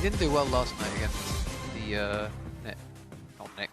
didn't do well last night against the Nick. Not Nick.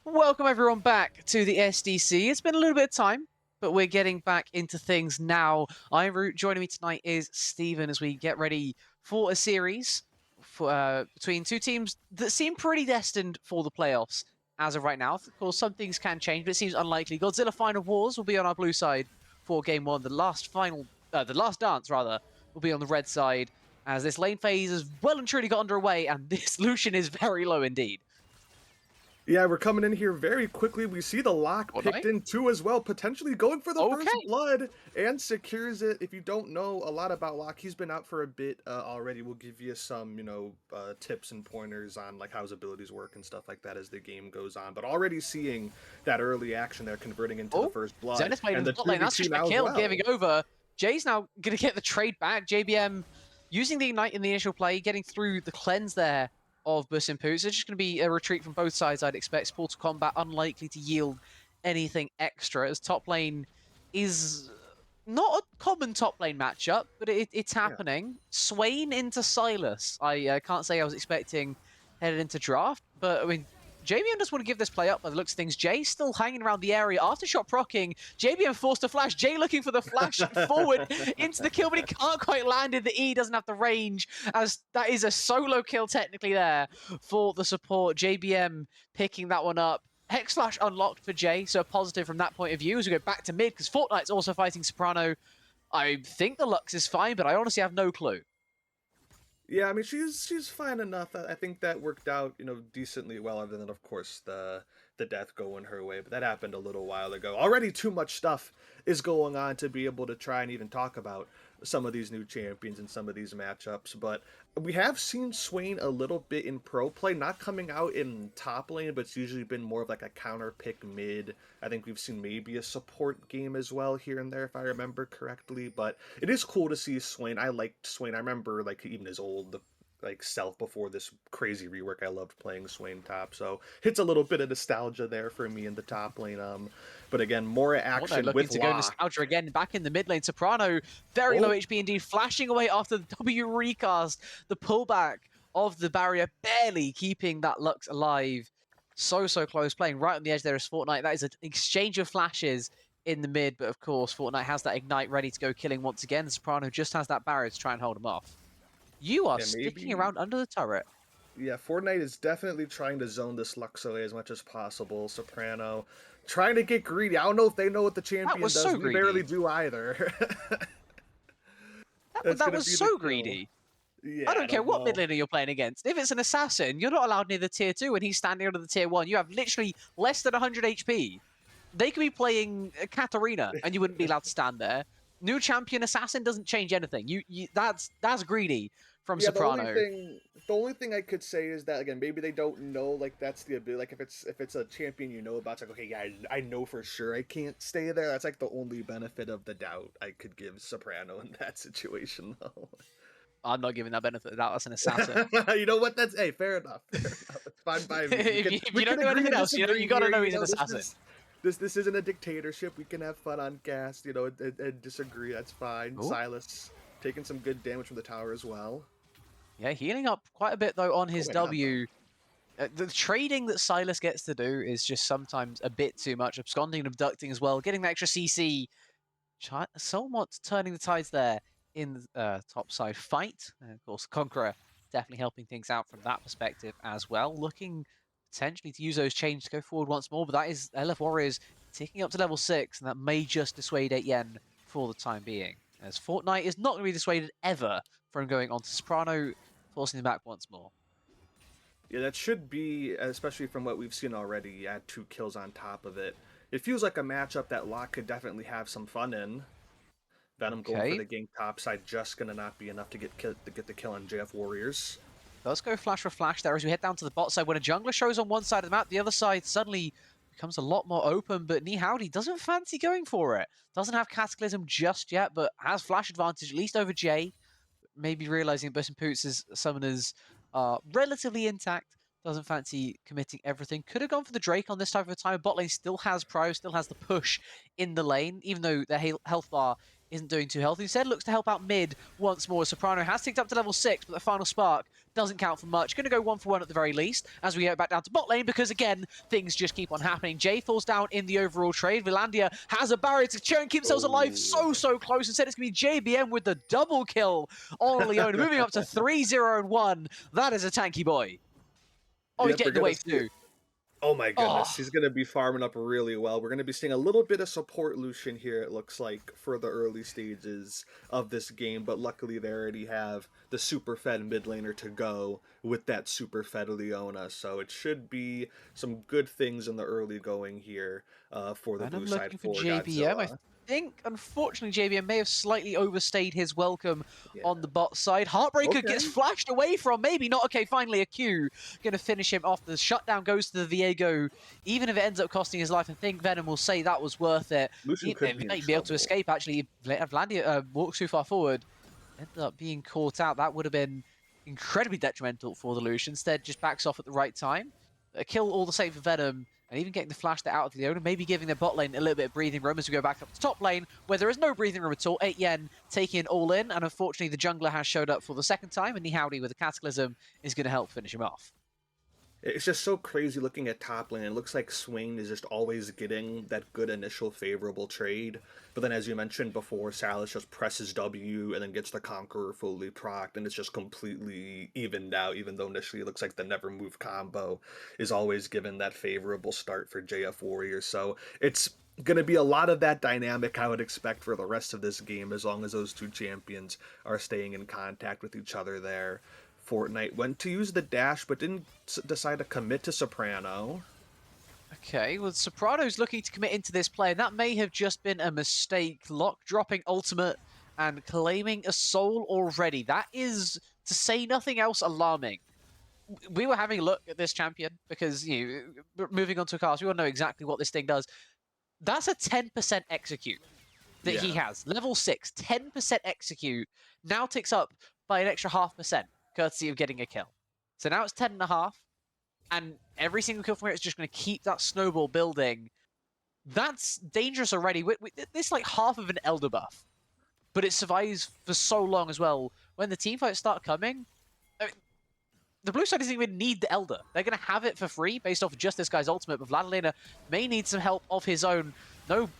Welcome everyone back to the SDC. It's been a little bit of time, but we're getting back into things now. I'm Root. Joining me tonight is Steven as we get ready for a series between two teams that seem pretty destined for the playoffs as of right now. Of course, some things can change, but it seems unlikely. Godzilla Final Wars will be on our blue side for Game 1. The last dance, rather, will be on the red side as this lane phase has well and truly got underway, and this Lucian is very low indeed. Yeah, we're coming in here very quickly. We see the lock picked in too as well, potentially going for the first blood and secures it. If you don't know a lot about Locke, he's been out for a bit already. We'll give you some, tips and pointers on like how his abilities work and stuff like that as the game goes on. But already seeing that early action there converting into the first blood. Zenith played in the bot lane. That's just a kill, giving over. Jay's now going to get the trade back. JBM using the Ignite in the initial play, getting through the cleanse there of Bus and Poots. It's just going to be a retreat from both sides, I'd expect. Portal combat unlikely to yield anything extra, as top lane is not a common top lane matchup, but it's happening. Yeah. Swain into Silas. I can't say I was expecting headed into draft, but I mean, JBM doesn't want to give this play up by the looks of things. Jay still hanging around the area. Aftershock procking. JBM forced to flash. Jay looking for the flash forward into the kill, but he can't quite land it. The E doesn't have the range, as that is a solo kill technically there for the support. JBM picking that one up. Hex Flash unlocked for Jay, so a positive from that point of view as we go back to mid, because Fortnite's also fighting Soprano. I think the Lux is fine, but I honestly have no clue. Yeah, I mean, she's fine enough. I think that worked out, decently well, other than, of course, the death going her way. But that happened a little while ago. Already too much stuff is going on to be able to try and even talk about some of these new champions and some of these matchups. But we have seen Swain a little bit in pro play, not coming out in top lane, but it's usually been more of like a counter pick mid. I think we've seen maybe a support game as well here and there, if I remember correctly. But it is cool to see Swain. I liked Swain. I remember like even his old self before this crazy rework. I loved playing Swain top, so it's a little bit of nostalgia there for me in the top lane. But again, more action with to go nostalgia again back in the mid lane. Soprano very low HP indeed, flashing away after the W recast. The pullback of the barrier barely keeping that Lux alive. So close, playing right on the edge there is Fortnite. That is an exchange of flashes in the mid, but of course Fortnite has that Ignite ready to go, killing once again. Soprano just has that barrier to try and hold him off. You are sticking around under the turret. Yeah, Fortnite is definitely trying to zone this Lux away as much as possible. Soprano trying to get greedy. I don't know if they know what the champion does. So we barely do either. that was so greedy. Yeah, I don't care what mid laner you're playing against. If it's an assassin, you're not allowed near the tier 2 and he's standing under the tier 1. You have literally less than 100 HP. They could be playing Katarina and you wouldn't be allowed to stand there. New champion assassin doesn't change anything. That's greedy from Soprano. The only thing I could say is that again, maybe they don't know like that's the ability. Like if it's a champion you know about, it's like okay, yeah, I know for sure I can't stay there. That's like the only benefit of the doubt I could give Soprano in that situation though. I'm not giving that benefit of the doubt. That's an assassin. You know what? That's fair enough. It's fine by me. If you don't do anything else, you gotta know he's an assassin. This isn't a dictatorship. We can have fun on cast, and disagree. That's fine. Ooh. Silas taking some good damage from the tower as well. Yeah, healing up quite a bit though on his W. The trading that Silas gets to do is just sometimes a bit too much. Absconding and abducting as well. Getting the extra CC. Somewhat turning the tides there in the top side fight. And of course, Conqueror definitely helping things out from that perspective as well. Looking potentially to use those chains to go forward once more, but that is LF Warriors ticking up to level 6, and that may just dissuade 8 Yen for the time being. As Fortnite is not going to be dissuaded ever from going on to Soprano, forcing him back once more. Yeah, that should be, especially from what we've seen already, add 2 kills on top of it. It feels like a matchup that Locke could definitely have some fun in. Venom going for the gank top side, just going to not be enough to get the kill on JF Warriors. Does go flash for flash there as we head down to the bot side. When a jungler shows on one side of the map, the other side suddenly becomes a lot more open, but Nihowdy doesn't fancy going for it. Doesn't have Cataclysm just yet, but has flash advantage, at least over Jay. Maybe realizing Bus and Poots' summoners are relatively intact. Doesn't fancy committing everything. Could have gone for the Drake on this type of a time. Bot lane still has Prio, still has the push in the lane, even though their health bar isn't doing too healthy. Instead, looks to help out mid once more. Soprano has ticked up to level 6, but the final spark doesn't count for much. Going to go 1-for-1 at the very least as we go back down to bot lane because, again, things just keep on happening. Jay falls down in the overall trade. Villandia has a barrier to try and keep themselves alive so close. Instead, it's going to be JBM with the double kill on Leona, moving up to 3-0-1. That is a tanky boy. Oh, he's getting the wave too. Oh my goodness, he's going to be farming up really well. We're going to be seeing a little bit of support Lucian here, it looks like, for the early stages of this game, but luckily they already have the super fed mid laner to go with that super fed Leona, so it should be some good things in the early going here for the blue side for JBM. I think, unfortunately, JBM may have slightly overstayed his welcome on the bot side. Heartbreaker gets flashed away from, maybe not. Okay, finally a Q. Going to finish him off. The shutdown goes to the Viego. Even if it ends up costing his life, I think Venom will say that was worth it. Lucian could be able to escape, actually. Vlandia walks too far forward. Ended up being caught out. That would have been incredibly detrimental for the Lucian. Instead, just backs off at the right time. A kill all the same for Venom. And even getting the flash out of the owner, maybe giving their bot lane a little bit of breathing room as we go back up to top lane, where there is no breathing room at all. 8 Yen taking it all in, and unfortunately the jungler has showed up for the second time, and Nihowdy with a Cataclysm is going to help finish him off. It's just so crazy looking at top lane. It looks like Swain is just always getting that good initial favorable trade. But then, as you mentioned before, Salas just presses W and then gets the Conqueror fully procced, and it's just completely evened out, even though initially it looks like the Never Move combo is always given that favorable start for JF Warriors. So it's going to be a lot of that dynamic I would expect for the rest of this game, as long as those two champions are staying in contact with each other there. Fortnite went to use the dash, but didn't decide to commit to Soprano. Okay, well, Soprano's looking to commit into this play, and that may have just been a mistake. Lock dropping ultimate and claiming a soul already. That is, to say nothing else, alarming. We were having a look at this champion because, moving on to cars, we all know exactly what this thing does. That's a 10% execute that he has. Level 6, 10% execute, now ticks up by an extra 0.5%. Courtesy of getting a kill. So now it's 10.5, and every single kill from here is just going to keep that snowball building. That's dangerous already. This is like half of an Elder buff, but it survives for so long as well. When the team fights start coming, the blue side doesn't even need the Elder. They're going to have it for free based off of just this guy's ultimate, but Vladilena may need some help of his own. No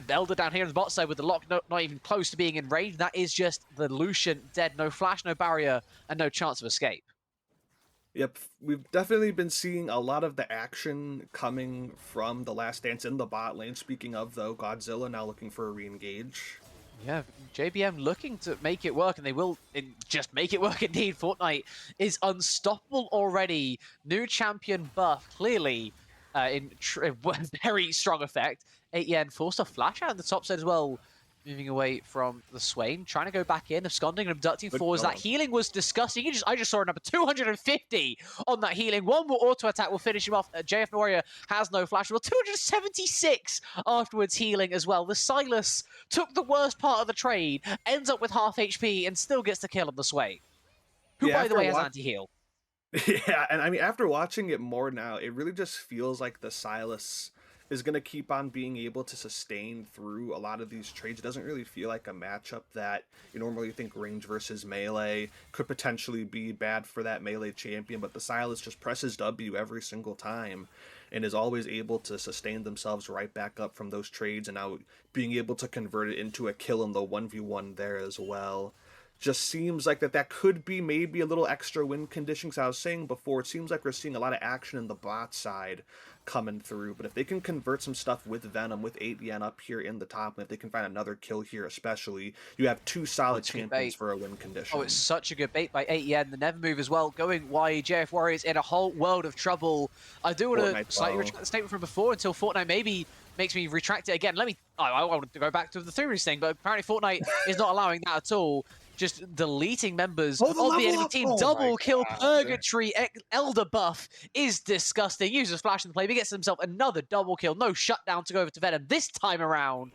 Elder down here on the bot side with the lock not even close to being in range. That is just the Lucian dead. No flash, no barrier, and no chance of escape. Yep, we've definitely been seeing a lot of the action coming from the Last Dance in the bot lane. Speaking of, though, Godzilla now looking for a re-engage. Yeah, JBM looking to make it work, and they will just make it work indeed. Fortnite is unstoppable already. New champion buff, clearly in very strong effect. 8 Yen forced a flash out on the top side as well. Moving away from the Swain, trying to go back in, absconding and abducting fours. That healing was disgusting. I just saw a number 250 on that healing. One more auto attack will finish him off. JF Warrior has no flash. Well, 276 afterwards healing as well. The Silas took the worst part of the trade, ends up with half HP, and still gets the kill on the Swain, who, by the way, has anti-heal. Yeah, and I mean, after watching it more now, it really just feels like the Silas is going to keep on being able to sustain through a lot of these trades. It doesn't really feel like a matchup that you normally think range versus melee could potentially be bad for that melee champion, but the Silas just presses W every single time and is always able to sustain themselves right back up from those trades, and now being able to convert it into a kill in the 1v1 there as well. Just seems like that could be maybe a little extra win conditions. I was saying before, it seems like we're seeing a lot of action in the bot side coming through, but if they can convert some stuff with Venom, with 8 Yen up here in the top, and if they can find another kill here especially, you have two solid champions for a win condition. Oh, it's such a good bait by 8 Yen. The Never Move as well, going wide. JF Warriors in a whole world of trouble. I do want to slightly retract the statement from before until Fortnite maybe makes me retract it again. I want to go back to the theories thing, but apparently Fortnite is not allowing that at all. Just deleting members of the enemy team. Double kill Purgatory Elder buff is disgusting. Uses flash in the play, but gets himself another double kill. No shutdown to go over to Venom this time around.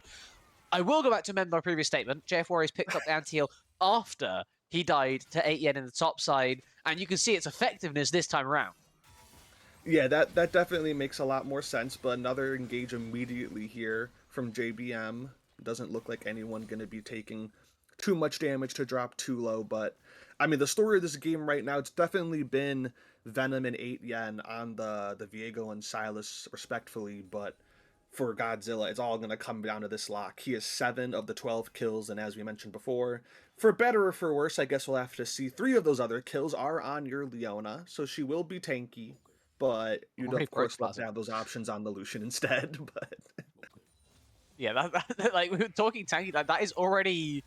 I will go back to my previous statement. JF Warriors picked up the anti-heal after he died to 8 Yen in the top side, and you can see its effectiveness this time around. Yeah, that definitely makes a lot more sense, but another engage immediately here from JBM. It doesn't look like anyone going to be taking too much damage to drop too low, but I mean, the story of this game right now, it's definitely been Venom and 8 Yen on the Viego and Silas respectfully, but for Godzilla, it's all going to come down to this lock. He has 7 of the 12 kills, and as we mentioned before, for better or for worse, I guess we'll have to see. 3 of those other kills are on your Leona, so she will be tanky, but you'd Already of course love to protoplasm. have those options on the Lucian instead. But Yeah, like we were talking tanky, that is already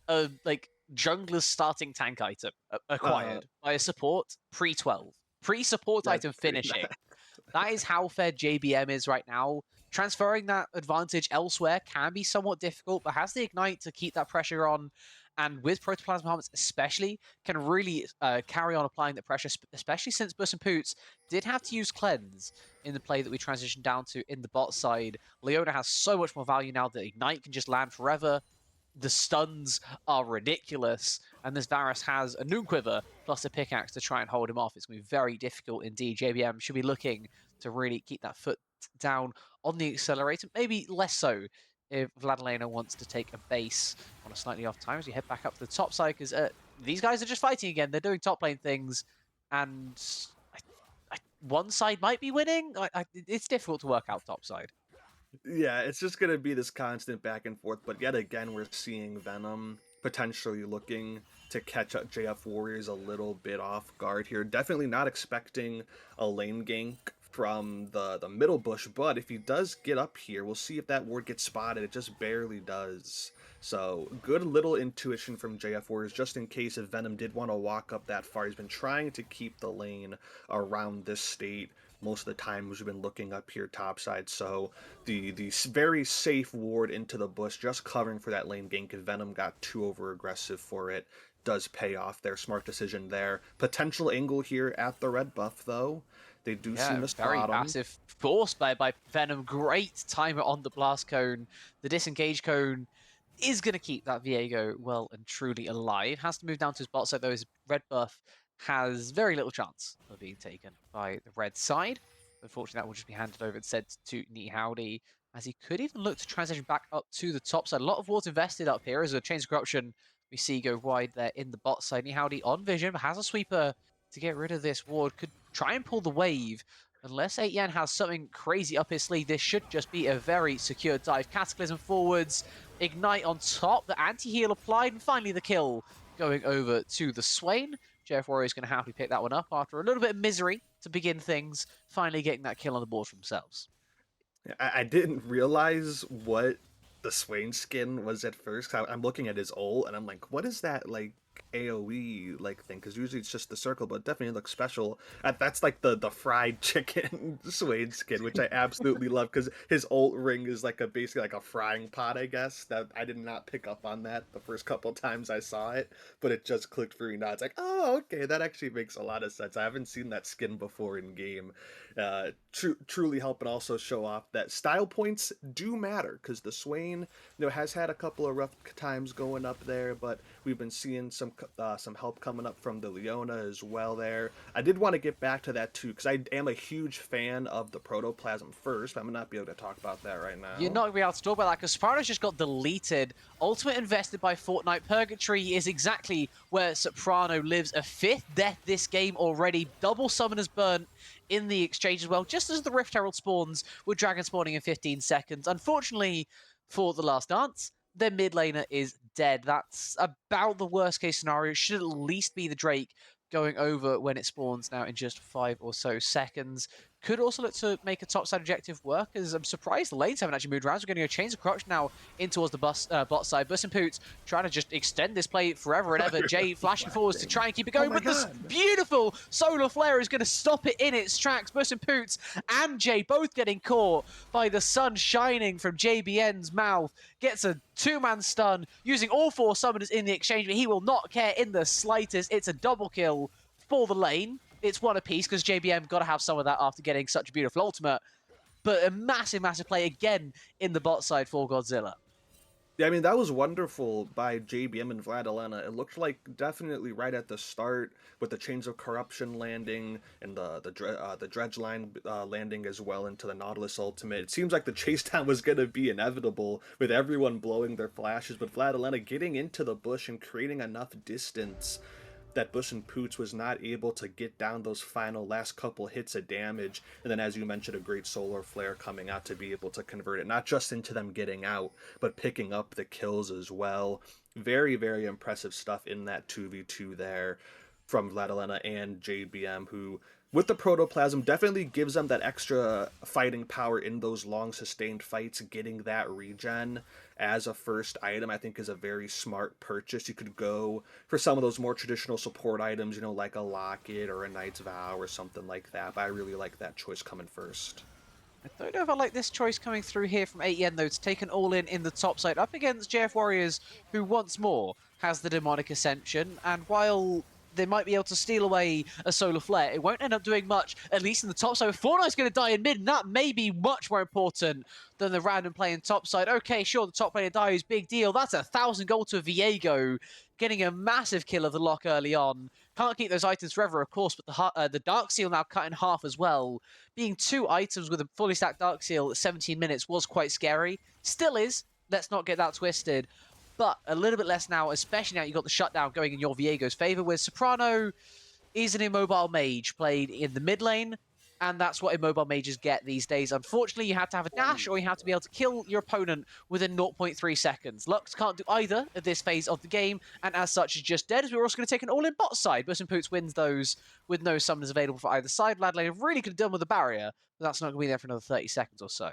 a like jungler's starting tank item uh, acquired by a support pre-12. Pre-support that's item pretty finishing. nice. That is how fair JBM is right now. Transferring that advantage elsewhere can be somewhat difficult, but has the Ignite to keep that pressure on, and with Protoplasm Helmets especially, can really carry on applying the pressure, especially since Bus and Poots did have to use Cleanse in the play that we transitioned down to in the bot side. Leona has so much more value now that Ignite can just land forever. The stuns are ridiculous, and this Varus has a Noon Quiver plus a pickaxe to try and hold him off. It's going to be very difficult indeed. JBM should be looking to really keep that foot down on the accelerator, maybe less so if Vladilena wants to take a base on a slightly off time as we head back up to the top side, because these guys are just fighting again. They're doing top lane things, and one side might be winning. It's difficult to work out top side. Yeah, it's just gonna be this constant back and forth, but yet again, we're seeing Venom potentially looking to catch up JF Warriors a little bit off guard here. Definitely not expecting a lane gank from the middle bush, but if he does get up here, we'll see if that ward gets spotted. It just barely does. So good little intuition from JF Warriors, just in case if Venom did want to walk up that far. He's been trying to keep the lane around this state most of the time. We've been looking up here topside, so the very safe ward into the bush, just covering for that lane gank if Venom got too over aggressive for it, does pay off there. Smart decision there. Potential angle here at the red buff though. They do seem to very spot him. passive force by Venom. Great timer on the blast cone. The disengage cone is going to keep that Viego well and truly alive. Has to move down to his bot side though. His red buff has very little chance of being taken by the red side. Unfortunately, that will just be handed over instead to Neat Howdy, as he could even look to transition back up to the top side. A lot of wards invested up here as a Chains of Corruption we see go wide there in the bot side. Neat Howdy on vision, but has a sweeper to get rid of this ward. Could try and pull the wave. Unless 8 Yen has something crazy up his sleeve, this should just be a very secure dive. Cataclysm forwards, Ignite on top, the anti-heal applied, and finally the kill going over to the Swain. JF Warrior is going to happily pick that one up after a little bit of misery to begin things, finally getting that kill on the board for themselves. I didn't realize what the Swain skin was at first. I'm looking at his ult and I'm like, what is that like AoE like thing? Because usually it's just the circle, but it definitely looks special. That's like the fried chicken Swain skin, which I absolutely love because his ult ring is like basically like a frying pot, I guess. That I did not pick up on that the first couple times I saw it, but it just clicked for me now. It's like, oh, okay, that actually makes a lot of sense. I haven't seen that skin before in game. Truly helping also show off that style points do matter, because the Swain, has had a couple of rough times going up there, but we've been seeing some help coming up from the Leona as well there. I did want to get back to that too, because I am a huge fan of the Protoplasm first, but I'm not be able to talk about that right now. You're not going to be able to talk about that because Soprano's just got deleted. Ultimate invested by Fortnite. Purgatory is exactly where Soprano lives. A 5th death this game already. Double Summoners burnt in the exchange as well, just as the Rift Herald spawns, with Dragon spawning in 15 seconds. Unfortunately for the Last Dance, their mid laner is dead. That's about the worst case scenario. It should at least be the Drake going over when it spawns now in just 5 or so seconds. Could also look to make a topside objective work, as I'm surprised the lanes haven't actually moved around. So we're going to go Chains of Corruption now in towards the bot side. Bus and Poots trying to just extend this play forever and ever. Jay flashing forwards to try and keep it going, but this beautiful solar flare is going to stop it in its tracks. Bus and Poots and Jay both getting caught by the sun shining from JBN's mouth. Gets a 2-man stun using all 4 summoners in the exchange, but he will not care in the slightest. It's a double kill for the lane. It's one apiece because JBM got to have some of that after getting such a beautiful ultimate. But a massive, massive play again in the bot side for Godzilla. Yeah, I mean that was wonderful by JBM and Vladilena. It looked like definitely right at the start with the Chains of Corruption landing and the Dredge line landing as well into the Nautilus Ultimate. It seems like the chase down was gonna be inevitable with everyone blowing their flashes, but Vladilena getting into the bush and creating enough distance that Bush and Poots was not able to get down those final last couple hits of damage. And then, as you mentioned, a great solar flare coming out to be able to convert it, not just into them getting out, but picking up the kills as well. Very, very impressive stuff in that 2v2 there from Vladilena and JBM, who, with the protoplasm, definitely gives them that extra fighting power in those long sustained fights. Getting that regen as a first item, I think, is a very smart purchase. You could go for some of those more traditional support items, like a Locket or a Knight's Vow or something like that, but I really like that choice coming first. I don't know if I like this choice coming through here from AEN, though, to take an all-in the top side up against JF Warriors, who once more has the Demonic Ascension, and while they might be able to steal away a Solar Flare, it won't end up doing much, at least in the top side. Fortnite's going to die in mid, and that may be much more important than the random play in top side. Okay, sure, the top player dies, big deal. That's 1,000 gold to Viego, getting a massive kill of the lock early on. Can't keep those items forever, of course, but the Dark Seal now cut in half as well. Being 2 items with a fully stacked Dark Seal at 17 minutes was quite scary. Still is. Let's not get that twisted. But a little bit less now, especially now you've got the shutdown going in your Viego's favor, where Soprano is an immobile mage played in the mid lane, and that's what immobile mages get these days. Unfortunately, you have to have a dash, or you have to be able to kill your opponent within 0.3 seconds. Lux can't do either at this phase of the game, and as such is just dead, as we're also going to take an all-in bot side. Buss and Poots wins those with no summoners available for either side. Ladley really could have done with a barrier, but that's not going to be there for another 30 seconds or so.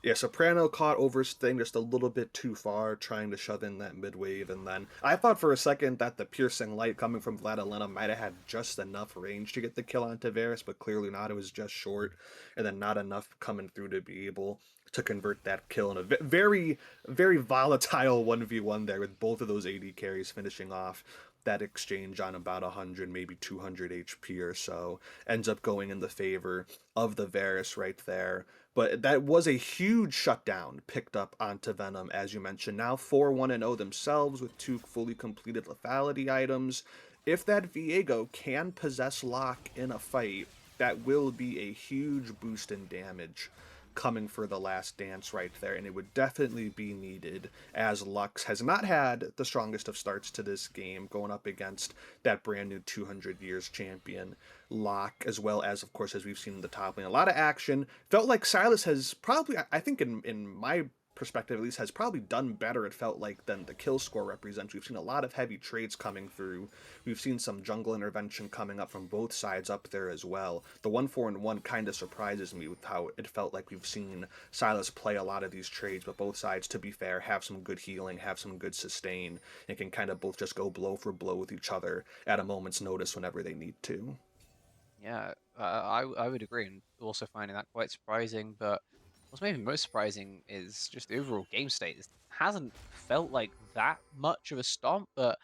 Yeah, Soprano caught Over's thing just a little bit too far, trying to shove in that mid wave, and then I thought for a second that the piercing light coming from Vladilena might have had just enough range to get the kill on Tavares, but clearly not. It was just short, and then not enough coming through to be able to convert that kill in a very, very volatile 1v1 there, with both of those AD carries finishing off that exchange on about 100, maybe 200 HP or so. Ends up going in the favor of the Varus right there. But that was a huge shutdown picked up onto Venom, as you mentioned. Now 4-1-0 themselves with 2 fully completed lethality items. If that Viego can possess Lock in a fight, that will be a huge boost in damage coming for the last dance right there, and it would definitely be needed, as Lux has not had the strongest of starts to this game, going up against that brand new 200 years champion Locke, as well as, of course, as we've seen in the top lane, a lot of action. Felt like Silas has probably, I think in my perspective at least, has probably done better, it felt like, than the kill score represents. We've seen a lot of heavy trades coming through. We've seen some jungle intervention coming up from both sides up there as well. The 1-4-1 kind of surprises me with how it felt like we've seen Silas play a lot of these trades, but both sides, to be fair, have some good healing, have some good sustain, and can kind of both just go blow for blow with each other at a moment's notice whenever they need to. Yeah, I would agree, and also finding that quite surprising. But what's maybe most surprising is just the overall game state. It hasn't felt like that much of a stomp, but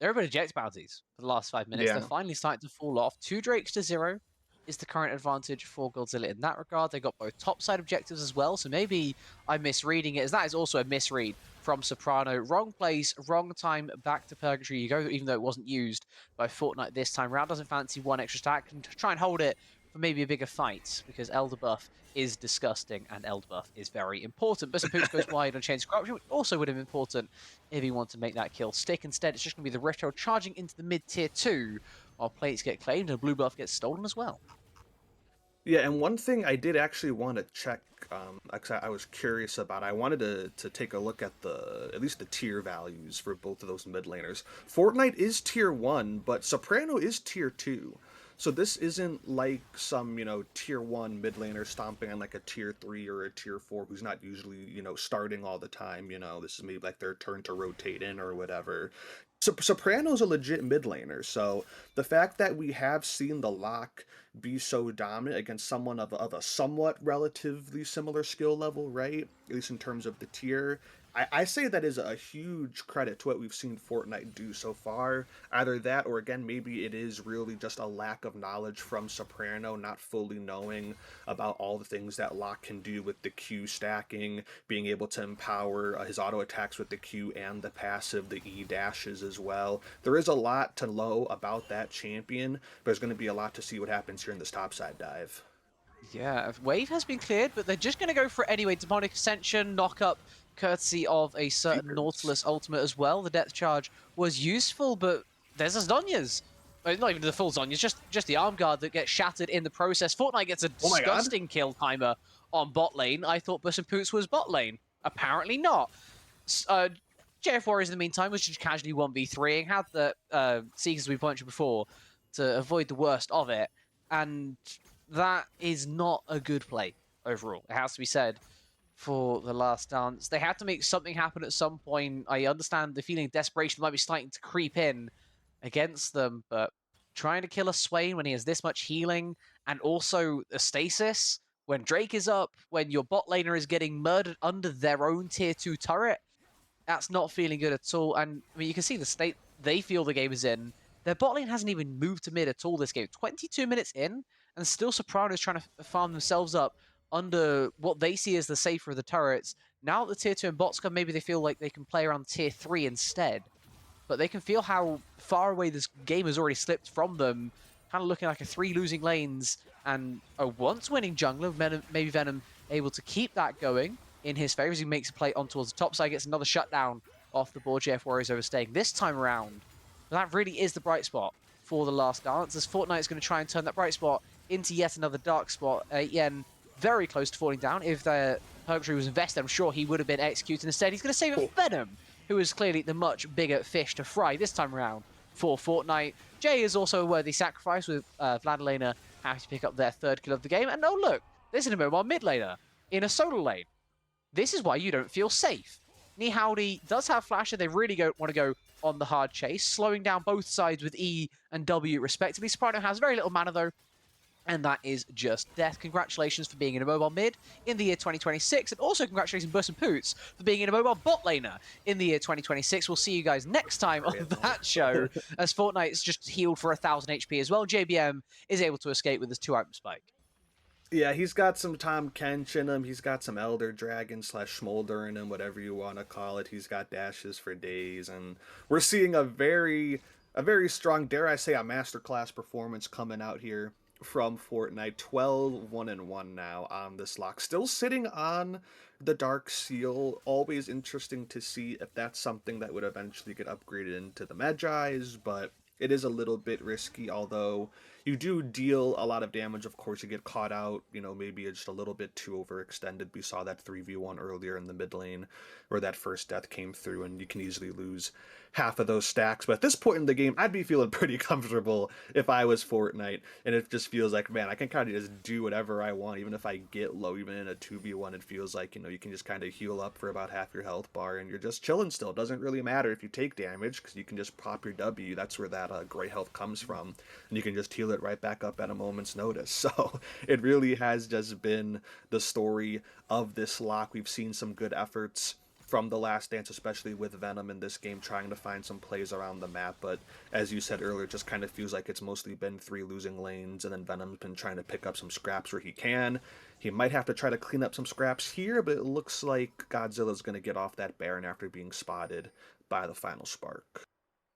there have been eject bounties for the last 5 minutes. They're Yeah. finally starting to fall off. 2 Drakes to 0 is the current advantage for Godzilla in that regard. They got both topside objectives as well, so maybe I'm misreading it, as that is also a misread from Soprano. Wrong place, wrong time, back to Purgatory you go, even though it wasn't used by Fortnite this time round. Doesn't fancy 1 extra stack, and try and hold it for maybe a bigger fight, because Elder Buff is disgusting, and Elder Buff is very important. Buss and Poots goes wide on Chains of Corruption, which also would have been important if he wanted to make that kill stick. Instead, it's just going to be the Rift Herald charging into the mid-tier 2, while plates get claimed and blue buff gets stolen as well. Yeah, and one thing I did actually want to check, because I was curious about, I wanted to take a look at at least the tier values for both of those mid laners. Fortnite is tier 1, but Soprano is tier 2. So this isn't like some, tier 1 mid laner stomping on like a tier 3 or a tier 4 who's not usually, starting all the time, this is maybe like their turn to rotate in or whatever. Soprano's a legit mid laner, so the fact that we have seen the lock be so dominant against someone of a somewhat relatively similar skill level, right? At least in terms of the tier, I say that is a huge credit to what we've seen Fortnite do so far. Either that, or again, maybe it is really just a lack of knowledge from Soprano, not fully knowing about all the things that Locke can do with the Q stacking, being able to empower his auto attacks with the Q and the passive, the E dashes as well. There is a lot to know about that champion, but there's going to be a lot to see what happens here in this topside dive. Yeah, Wave has been cleared, but they're just going to go for it anyway. Demonic Ascension, knock up, courtesy of a certain Jeepers. Nautilus ultimate as well. The Depth Charge was useful, but there's a Zhonya's. Not even the full Zhonya's, just the arm guard that gets shattered in the process. Fortnite gets a Oh my god. disgusting kill timer on bot lane. I thought Bus and Poots was bot lane. Apparently not. JF Warriors, in the meantime, was just casually 1v3ing, had the Seekers we mentioned before to avoid the worst of it. And that is not a good play overall. It has to be said for the last dance. They had to make something happen at some point. I understand the feeling of desperation might be starting to creep in against them, but trying to kill a Swain when he has this much healing and also a stasis, when Drake is up, when your bot laner is getting murdered under their own tier 2 turret, that's not feeling good at all. And I mean, you can see the state they feel the game is in. Their bot lane hasn't even moved to mid at all this game. 22 minutes in, and still Soprano's trying to farm themselves up under what they see as the safer of the turrets. Now that the tier 2 and bots come, maybe they feel like they can play around tier 3 instead. But they can feel how far away this game has already slipped from them. Kind of looking like a 3 losing lanes and a once winning jungler. Maybe Venom able to keep that going in his favor as he makes a play on towards the top side, gets another shutdown off the board. JF Warriors overstaying this time around. But that really is the bright spot for the last dance, as Fortnite is going to try and turn that bright spot into yet another dark spot. Yen very close to falling down. If the Purgatory was invested, I'm sure he would have been executed. Instead, he's going to save it for Venom, who is clearly the much bigger fish to fry this time around for Fortnite. Jay is also a worthy sacrifice, with Vladilena having to pick up their third kill of the game. And oh look, there's an immobile mid laner in a solo lane. This is why you don't feel safe. Nihowdy does have Flasher. They really want to go on the hard chase, slowing down both sides with E and W respectively. Soprano has very little mana though, and that is just death. Congratulations for being in a mobile mid in the year 2026, and also congratulations Bus and Poots for being in a mobile bot laner in the year 2026. We'll see you guys next time on that show, as Fortnite's just healed for 1,000 HP as well. JBM is able to escape with his 2-item spike. Yeah, he's got some Tom Kench in him. He's got some Elder Dragon / Smolder in him, whatever you want to call it. He's got dashes for days, and we're seeing a very strong, dare I say, a masterclass performance coming out here from Fortnite. 12 1-1 now on this lock, still sitting on the Dark Seal. Always interesting to see if that's something that would eventually get upgraded into the Magi's, but it is a little bit risky, although you do deal a lot of damage. Of course, you get caught out, maybe just a little bit too overextended. We saw that 3v1 earlier in the mid lane where that first death came through, and you can easily lose half of those stacks. But at this point in the game, I'd be feeling pretty comfortable if I was Fortnite, and it just feels like, man, I can kind of just do whatever I want. Even if I get low, even in a 2v1, it feels like, you can just kind of heal up for about half your health bar, and you're just chilling still. It doesn't really matter if you take damage, because you can just pop your W. That's where that gray health comes from, and you can just heal it right back up at a moment's notice. So it really has just been the story of this lock. We've seen some good efforts from the last dance, especially with Venom in this game, trying to find some plays around the map, but as you said earlier, it just kind of feels like it's mostly been 3 losing lanes, and then Venom's been trying to pick up some scraps where he can. He might have to try to clean up some scraps here, but it looks like Godzilla's going to get off that Baron after being spotted by the final Spark.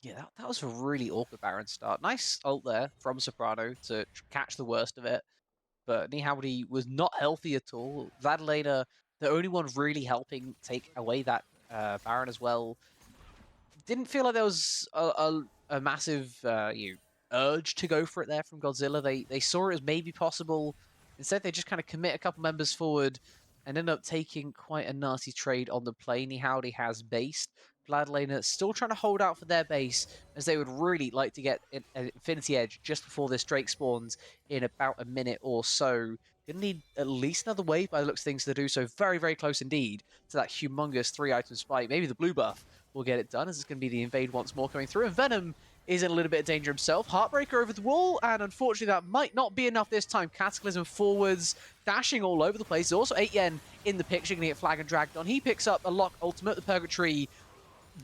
Yeah, that was a really awkward Baron start. Nice ult there from Soprano to catch the worst of it. But Nihowdy was not healthy at all. Vladilena, the only one really helping take away that Baron as well. Didn't feel like there was a massive urge to go for it there from Godzilla. They saw it as maybe possible. Instead, they just kind of commit a couple members forward and end up taking quite a nasty trade on the play. Nihowdy has based. Vladilena still trying to hold out for their base, as they would really like to get an Infinity Edge just before this Drake spawns in about a minute or so. Gonna need at least another wave by the looks of things to do so. Very, very close indeed to that humongous 3-item spike. Maybe the blue buff will get it done, as it's going to be the invade once more coming through. And Venom is in a little bit of danger himself. Heartbreaker over the wall, and unfortunately that might not be enough this time. Cataclysm forwards, dashing all over the place. There's also 8 Yen in the picture, going to get flag and dragged on. He picks up a lock ultimate. The Purgatory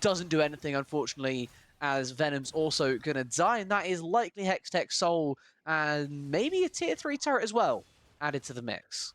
doesn't do anything, unfortunately, as Venom's also going to die, and that is likely Hextech Soul and maybe a tier 3 turret as well added to the mix.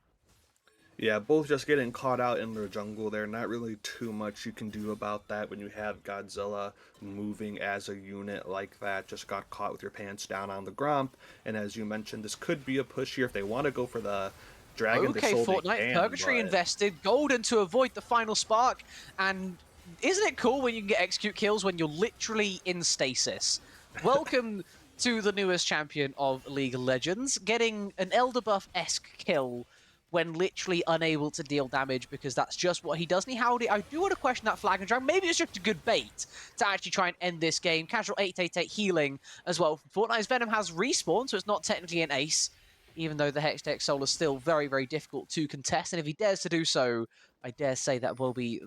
Yeah, both just getting caught out in the jungle there. Not really too much you can do about that when you have Godzilla moving as a unit like that. Just got caught with your pants down on the gromp. And as you mentioned, this could be a push here if they want to go for the Dragon. Okay, Fortnite, Purgatory invested, Golden to avoid the final spark, and isn't it cool when you can get execute kills when you're literally in stasis? Welcome to the newest champion of League of Legends, getting an Elder Buff-esque kill when literally unable to deal damage, because that's just what he does. And howdy, I do want to question that flag and drag. Maybe it's just a good bait to actually try and end this game. Casual 888 healing as well from Fortnite's Venom has respawned, so it's not technically an ace, even though the Hextech Soul is still very, very difficult to contest. And if he dares to do so, I dare say that will be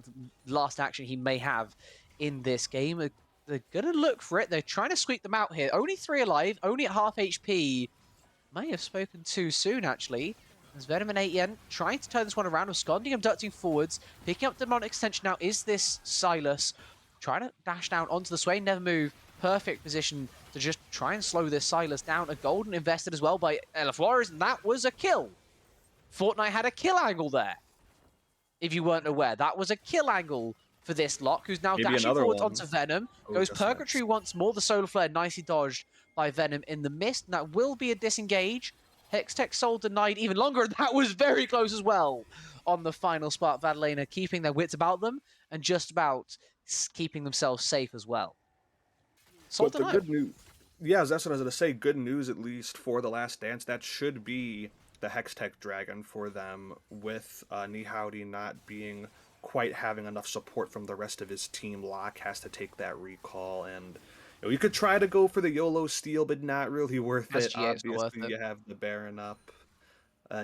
the last action he may have in this game. They're going to look for it. They're trying to squeak them out here. Only 3 alive, only at half HP. May have spoken too soon, actually. There's Venom and 8 Yen trying to turn this one around, absconding, abducting forwards, picking up Demonic Extension now. Is this Silas? Trying to dash down onto the Swain, never move. Perfect position to just try and slow this Silas down. A Golden invested as well by Ella Flores, and that was a kill. Fortnite had a kill angle there. If you weren't aware, that was a kill angle for this lock, who's now dashing forwards onto Venom. Goes Purgatory once more. The Solar Flare nicely dodged by Venom in the mist, and that will be a disengage. Hextech Soul denied even longer, and that was very close as well on the final spot. Vadalena keeping their wits about them and just about keeping themselves safe as well. But the good news, yeah, that's what I was going to say. Good news, at least for the Last Dance. That should be the Hextech Dragon for them, with Nihowdy not being quite having enough support from the rest of his team. Locke has to take that recall, and you could try to go for the YOLO steal, but not really worth it. Obviously, you have the Baron up.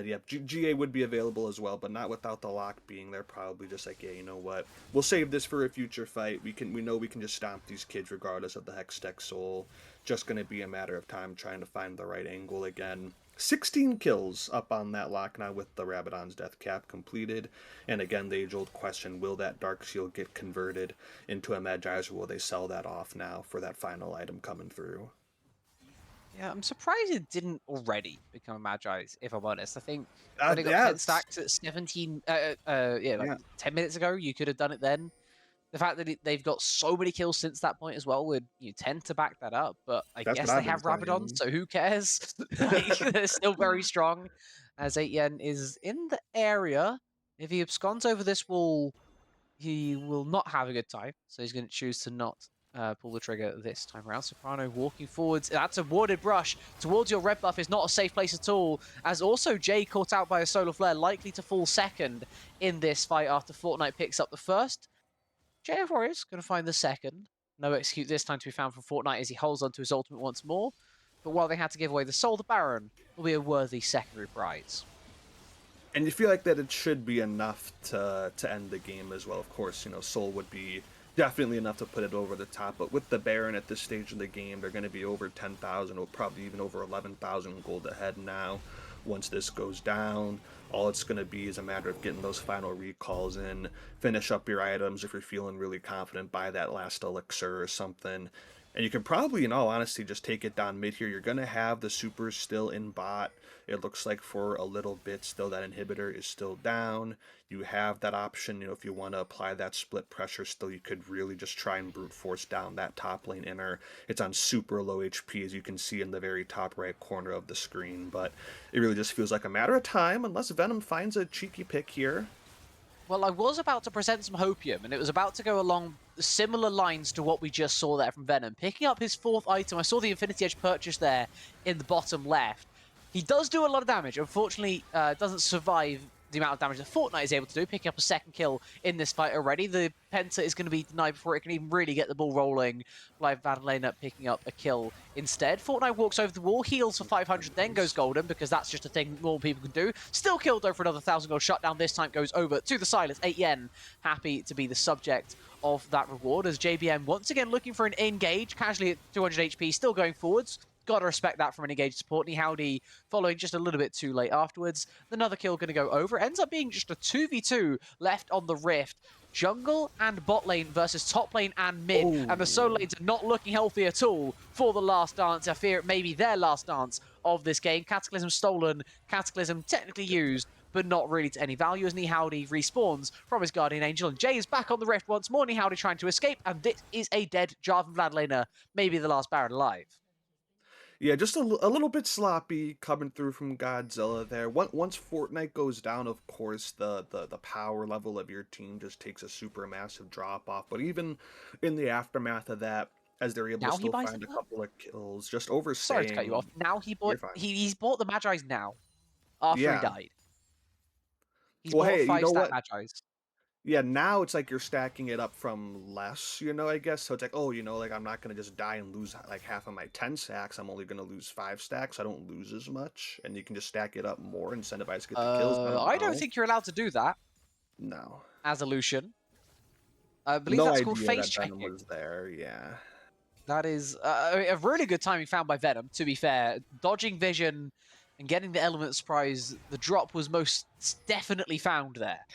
Yeah, GA would be available as well, but not without the lock being there. Probably just like, yeah, you know what? We'll save this for a future fight. We know we can just stomp these kids regardless of the Hextech Soul. Just going to be a matter of time trying to find the right angle again. 16 kills up on that lock now with the Rabadon's death cap completed. And again, the age-old question, will that Dark Shield get converted into a Magi's, or will they sell that off now for that final item coming through? Yeah, I'm surprised it didn't already become a Magi's, if I'm honest. I think when it got 10 stacks at 17, 10 minutes ago, you could have done it then. The fact that they've got so many kills since that point as well would tend to back that up, but I guess they have Rabadon, so who cares? They're still very strong, as 8 Yen is in the area. If he absconds over this wall, he will not have a good time, so he's going to choose to not pull the trigger this time around. Soprano walking forwards. That's a warded brush towards your red buff is not a safe place at all, as also Jay caught out by a Solar Flare, likely to fall second in this fight after Fortnite picks up the first. JF Warriors going to find the second. No execute this time to be found from Fortnite as he holds onto his ultimate once more. But while they had to give away the Soul, the Baron will be a worthy secondary prize. And you feel like that it should be enough to end the game as well. Of course, Soul would be definitely enough to put it over the top. But with the Baron at this stage of the game, they're going to be over 10,000, or probably even over 11,000 gold ahead now. Once this goes down, all it's going to be is a matter of getting those final recalls in, finish up your items if you're feeling really confident, buy that last elixir or something. And you can probably, in all honesty, just take it down mid here. You're going to have the supers still in bot. It looks like for a little bit still that inhibitor is still down. You have that option, if you want to apply that split pressure still, you could really just try and brute force down that top lane inner. It's on super low HP, as you can see in the very top right corner of the screen, but it really just feels like a matter of time unless Venom finds a cheeky pick here. Well, I was about to present some Hopium, and it was about to go along similar lines to what we just saw there from Venom. Picking up his fourth item, I saw the Infinity Edge purchase there in the bottom left. He does do a lot of damage. Unfortunately, doesn't survive the amount of damage that Fortnite is able to do, picking up a second kill in this fight already. The Penta is going to be denied before it can even really get the ball rolling. Live Madalena picking up a kill instead. Fortnite walks over the wall, heals for 500, then goes golden, because that's just a thing more people can do. Still killed though for another 1,000 gold shutdown. This time goes over to the Silence. 8 yen, happy to be the subject of that reward, as JBM once again looking for an engage, casually at 200 HP, still going forwards. Gotta respect that from an engaged support. Howdy following just a little bit too late afterwards. Another kill gonna go over. Ends up being just a 2v2 left on the Rift. Jungle and bot lane versus top lane and mid. Oh. And the solo lanes are not looking healthy at all for the last dance. I fear it may be their last dance of this game. Cataclysm stolen, Cataclysm technically used, but not really to any value, as Howdy respawns from his Guardian Angel, and Jay is back on the Rift once more. Howdy trying to escape, and this is a dead Jarvan Vladlena, maybe the last Baron alive. Yeah, just a little bit sloppy coming through from Godzilla there. Once Fortnite goes down, of course, the power level of your team just takes a super massive drop off. But even in the aftermath of that, as they're able to still find a couple of kills, just overstaying. Sorry to cut you off. Now he's bought the Magi's now, after he died. He's bought hey, 5-stack Magi's. Yeah, now it's like you're stacking it up from less, I guess. So it's like, oh, like I'm not going to just die and lose like half of my 10 stacks. I'm only going to lose 5 stacks. I don't lose as much. And you can just stack it up more, incentivize to get the kills. I don't think you're allowed to do that. No. As a Lucian. I believe that's called face checking. Was there, yeah. That is a really good timing found by Venom, to be fair. Dodging vision and getting the element surprise, the drop was most definitely found there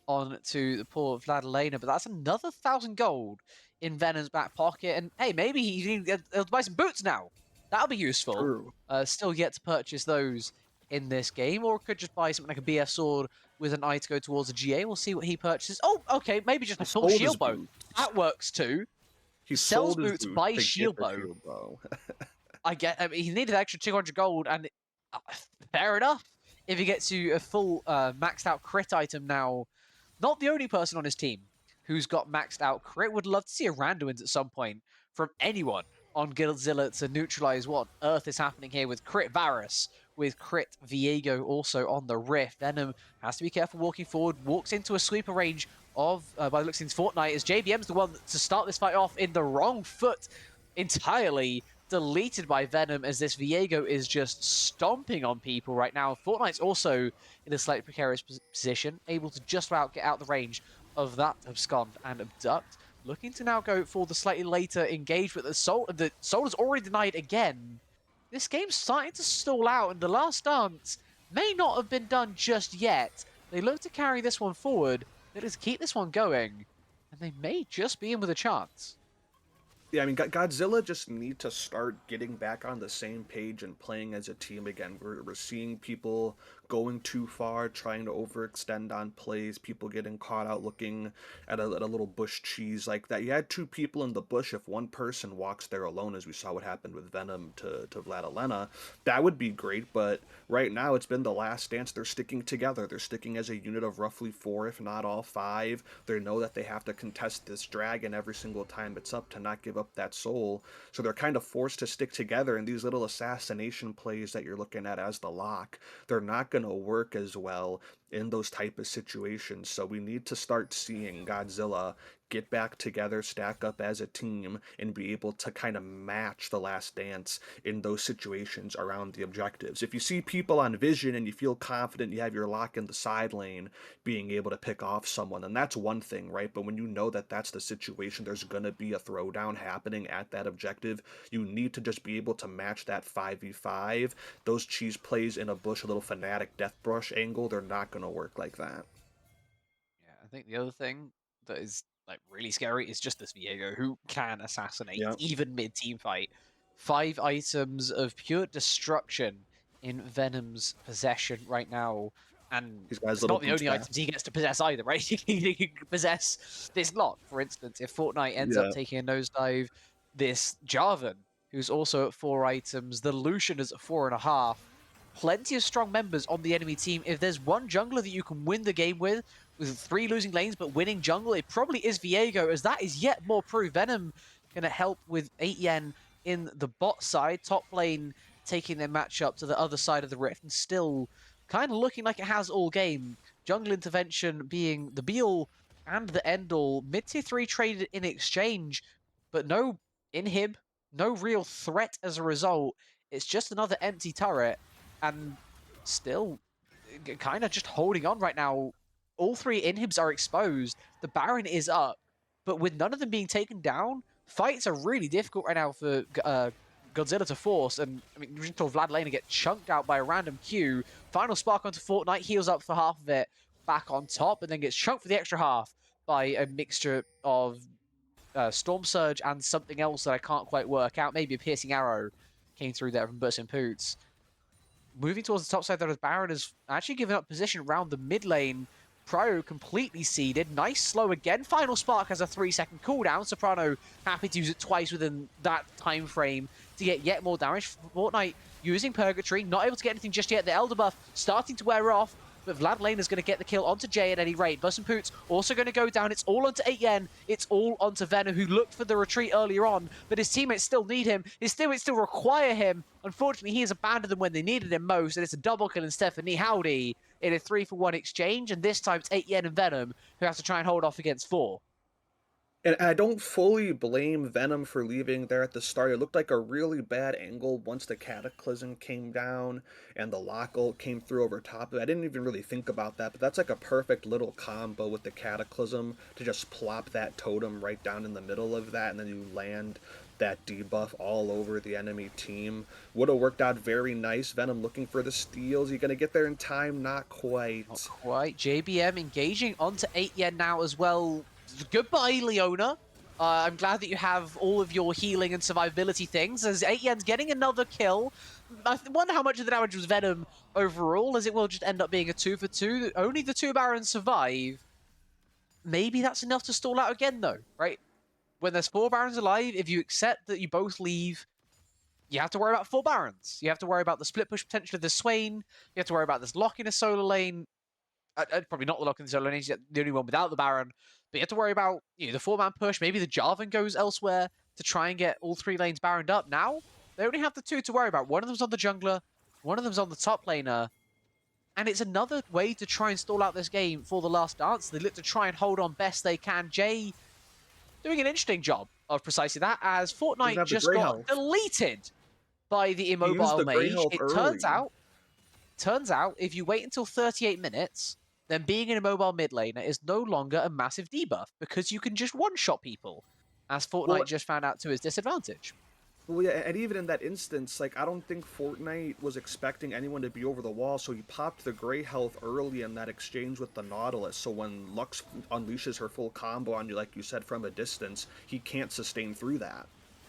on to the poor Vladilena, but that's another 1,000 gold in Venom's back pocket. And hey, maybe he'll buy some boots now. That'll be useful. True. Still yet to purchase those in this game, or could just buy something like a BF sword with an eye to go towards a GA. We'll see what he purchases. Oh, okay, maybe just a full shield bow. That works too. He sells boots, buys shield bow. I mean, he needed extra 200 gold, and fair enough. If he gets you a full maxed out crit item now, not the only person on his team who's got maxed out crit. Would love to see a Randuin's at some point from anyone on Godzilla to neutralize what Earth is happening here with crit Varus, with crit Viego also on the Rift. Venom has to be careful walking forward, walks into a sweeper range of, by the looks of things, Fortnite, as JBM's the one to start this fight off in the wrong foot entirely. Deleted by Venom, as this Viego is just stomping on people right now. Fortnite's also in a slightly precarious position, able to just about get out the range of that abscond and abduct. Looking to now go for the slightly later engage, but the Soul is already denied again. This game's starting to stall out, and the last dance may not have been done just yet. They look to carry this one forward, they look to keep this one going, and they may just be in with a chance. Yeah, I mean, Godzilla just need to start getting back on the same page and playing as a team again. We're seeing people going too far, trying to overextend on plays, people getting caught out looking at a little bush cheese like that. You had 2 people in the bush. If one person walks there alone, as we saw what happened with Venom to Vladilena, that would be great. But right now, it's been the last dance. They're sticking together. They're sticking as a unit of roughly 4, if not all 5. They know that they have to contest this dragon every single time it's up to not give up that soul. So they're kind of forced to stick together, and these little assassination plays that you're looking at as the lock, they're not going to work as well in those type of situations. So we need to start seeing Godzilla get back together, stack up as a team, and be able to kind of match the last dance in those situations around the objectives. If you see people on vision and you feel confident you have your lock in the side lane being able to pick off someone, and that's one thing, right? But when you know that that's the situation, there's going to be a throwdown happening at that objective, you need to just be able to match that 5v5. Those cheese plays in a bush, a little fanatic death brush angle, they're not going to work like that. Yeah, I think the other thing that is like really scary is just this Viego, who can assassinate even mid-team fight. 5 items of pure destruction in Venom's possession right now, and it's not the only items he gets to possess either, right? He can possess this lot. For instance, if Fortnite ends up taking a nosedive, this Jarvan, who's also at 4 items, the Lucian is at 4.5. Plenty of strong members on the enemy team. If there's one jungler that you can win the game with 3 losing lanes but winning jungle, it probably is Viego, as that is yet more proof. Venom gonna help with 8 yen in the bot side. Top lane taking their matchup to the other side of the rift and still kind of looking like it has all game jungle intervention being the be-all and the end-all. Mid-tier 3 traded in exchange, but no inhib, no real threat as a result. It's just another empty turret, and still kind of just holding on right now. All 3 inhibs are exposed. The Baron is up, but with none of them being taken down, fights are really difficult right now for Godzilla to force. And I mean, until Vlad Lane get chunked out by a random Q. Final spark onto Fortnite, heals up for half of it, back on top, and then gets chunked for the extra half by a mixture of Storm Surge and something else that I can't quite work out. Maybe a piercing arrow came through there from Burst Poots. Moving towards the top side there, as Baron has actually given up position around the mid lane. Pro completely seeded. Nice slow again. Final Spark has a 3-second cooldown. Soprano happy to use it twice within that time frame to get yet more damage. Fortnite using Purgatory, not able to get anything just yet. The Elder buff starting to wear off, but Vlad Lane is going to get the kill onto Jay at any rate. Bus and Poots also going to go down. It's all onto 8 Yen. It's all onto Venom, who looked for the retreat earlier on, but his teammates still need him. His teammates still require him. Unfortunately, he has abandoned them when they needed him most, and it's a double kill in Stephanie Howdy in a 3-for-1 exchange, and this time it's 8 Yen and Venom who have to try and hold off against 4. And I don't fully blame Venom for leaving there at the start. It looked like a really bad angle once the Cataclysm came down and the Lockle came through over top of it. I didn't even really think about that, but that's like a perfect little combo with the Cataclysm to just plop that totem right down in the middle of that, and then you land that debuff all over the enemy team. Would have worked out very nice. Venom looking for the steals. You gonna get there in time? Not quite. Not quite. JBM engaging onto 8 Yen now as well. Goodbye, Leona. I'm glad that you have all of your healing and survivability things, as 8 Yen's getting another kill. I wonder how much of the damage was Venom overall, as it will just end up being a 2-for-2. Only the 2 Barons survive. Maybe that's enough to stall out again, though, right? When there's 4 Barons alive, if you accept that you both leave, you have to worry about 4 Barons. You have to worry about the split push potential of the Swain. You have to worry about this lock in a solo lane. Probably not the lock in the solo lane, he's the only one without the Baron. But you have to worry about the 4-man push. Maybe the Jarvan goes elsewhere to try and get all 3 lanes Baroned up. Now, they only have the 2 to worry about. One of them's on the jungler, one of them's on the top laner. And it's another way to try and stall out this game for the last dance. They look to try and hold on best they can. Jay doing an interesting job of precisely that, as Fortnite just got deleted by the immobile mage. It turns out, if you wait until 38 minutes, then being an immobile mid laner is no longer a massive debuff, because you can just one-shot people, as Fortnite just found out to his disadvantage. Well, yeah, and even in that instance, like, I don't think Fortnite was expecting anyone to be over the wall, so he popped the Grey Health early in that exchange with the Nautilus, so when Lux unleashes her full combo on you, like you said, from a distance, he can't sustain through that.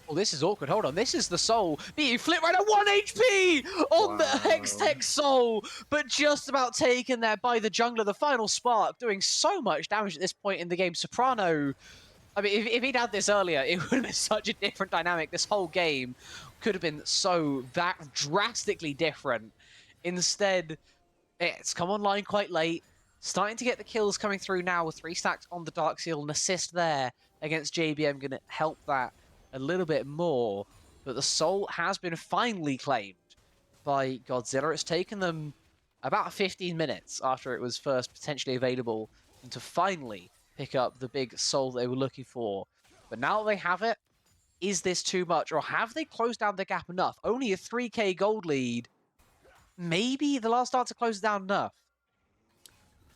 Well, this is awkward. Hold on. This is the Soul being flipped right at 1 HP on the Hextech Soul, but just about taken there by the jungler. The final spark doing so much damage at this point in the game. Soprano, I mean, if he'd had this earlier, it would have been such a different dynamic. This whole game could have been so drastically different. Instead, it's come online quite late. Starting to get the kills coming through now with 3 stacks on the Darkseal. An assist there against JBM going to help that a little bit more, but the Soul has been finally claimed by Godzilla. It's taken them about 15 minutes after it was first potentially available and to finally pick up the big Soul they were looking for. But now they have it, is this too much, or have they closed down the gap enough? Only a 3k gold lead. Maybe the last start to close down enough.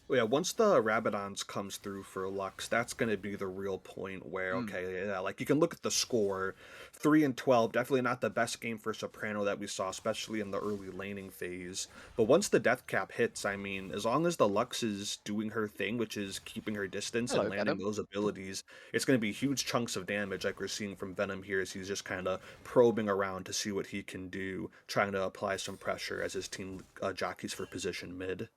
Well, yeah, once the Rabadons comes through for Lux, that's going to be the real point where, okay, yeah, like, you can look at the score, 3-12, definitely not the best game for Soprano that we saw, especially in the early laning phase. But once the death cap hits, I mean, as long as the Lux is doing her thing, which is keeping her distance and landing those abilities, it's going to be huge chunks of damage, like we're seeing from Venom here, as he's just kind of probing around to see what he can do, trying to apply some pressure as his team jockeys for position mid.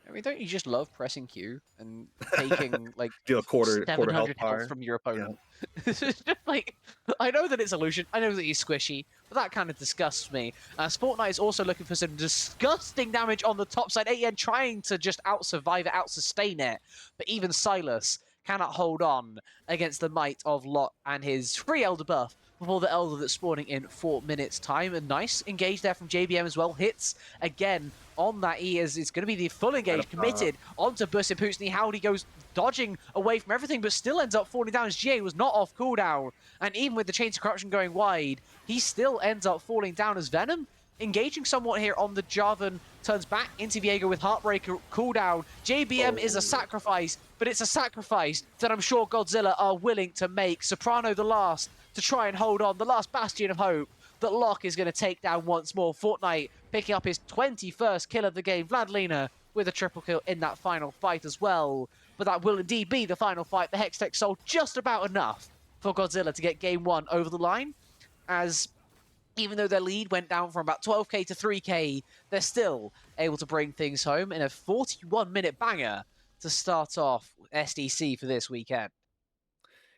I mean, don't you just love pressing Q and taking, like, deal a quarter 700 health from your opponent? Yeah. It's just like, I know that it's illusion, I know that he's squishy, but that kind of disgusts me. Fortnite is also looking for some disgusting damage on the top side. 8 Yen trying to just out-survive it, out-sustain it, but even Silas cannot hold on against the might of Lot and his free Elder buff before the Elder that's spawning in 4 minutes time. A nice engage there from JBM as well. Hits again on that E as it's going to be the full engage committed onto Busin Pootsney. Howdy goes dodging away from everything, but still ends up falling down as GA was not off cooldown. And even with the Chains of Corruption going wide, he still ends up falling down as Venom engaging somewhat here on the Jarvan, turns back into Viego with Heartbreaker cooldown. JBM is a sacrifice, but it's a sacrifice that I'm sure Godzilla are willing to make. Soprano the last to try and hold on, the last bastion of hope that Locke is going to take down once more. Fortnite picking up his 21st kill of the game. Vladlina with a triple kill in that final fight as well. But that will indeed be the final fight. The Hextech sold just about enough for Godzilla to get game 1 over the line, as even though their lead went down from about 12k to 3k, they're still able to bring things home in a 41-minute banger to start off SDC for this weekend.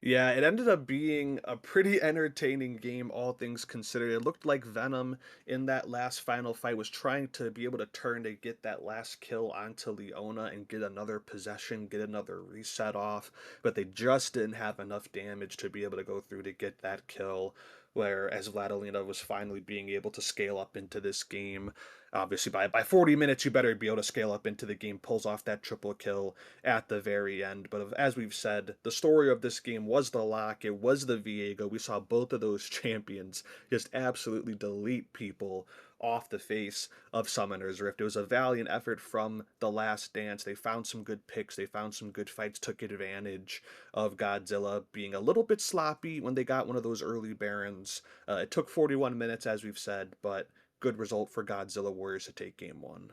Yeah, it ended up being a pretty entertaining game, all things considered. It looked like Venom in that last final fight was trying to be able to turn to get that last kill onto Leona and get another possession, get another reset off, but they just didn't have enough damage to be able to go through to get that kill. Whereas Vladilena was finally being able to scale up into this game. Obviously, by 40 minutes, you better be able to scale up into the game, pulls off that triple kill at the very end. But as we've said, the story of this game was the lock, it was the Viego. We saw both of those champions just absolutely delete people off the face of Summoner's Rift. It was a valiant effort from The Last Dance. They found some good picks, they found some good fights, took advantage of Godzilla being a little bit sloppy when they got one of those early Barons. It took 41 minutes, as we've said, but good result for Godzilla Warriors to take game 1.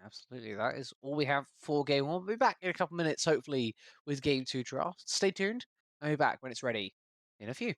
Absolutely, that is all we have for game 1. We'll be back in a couple minutes, hopefully, with game 2 draft. Stay tuned. I'll be back when it's ready in a few.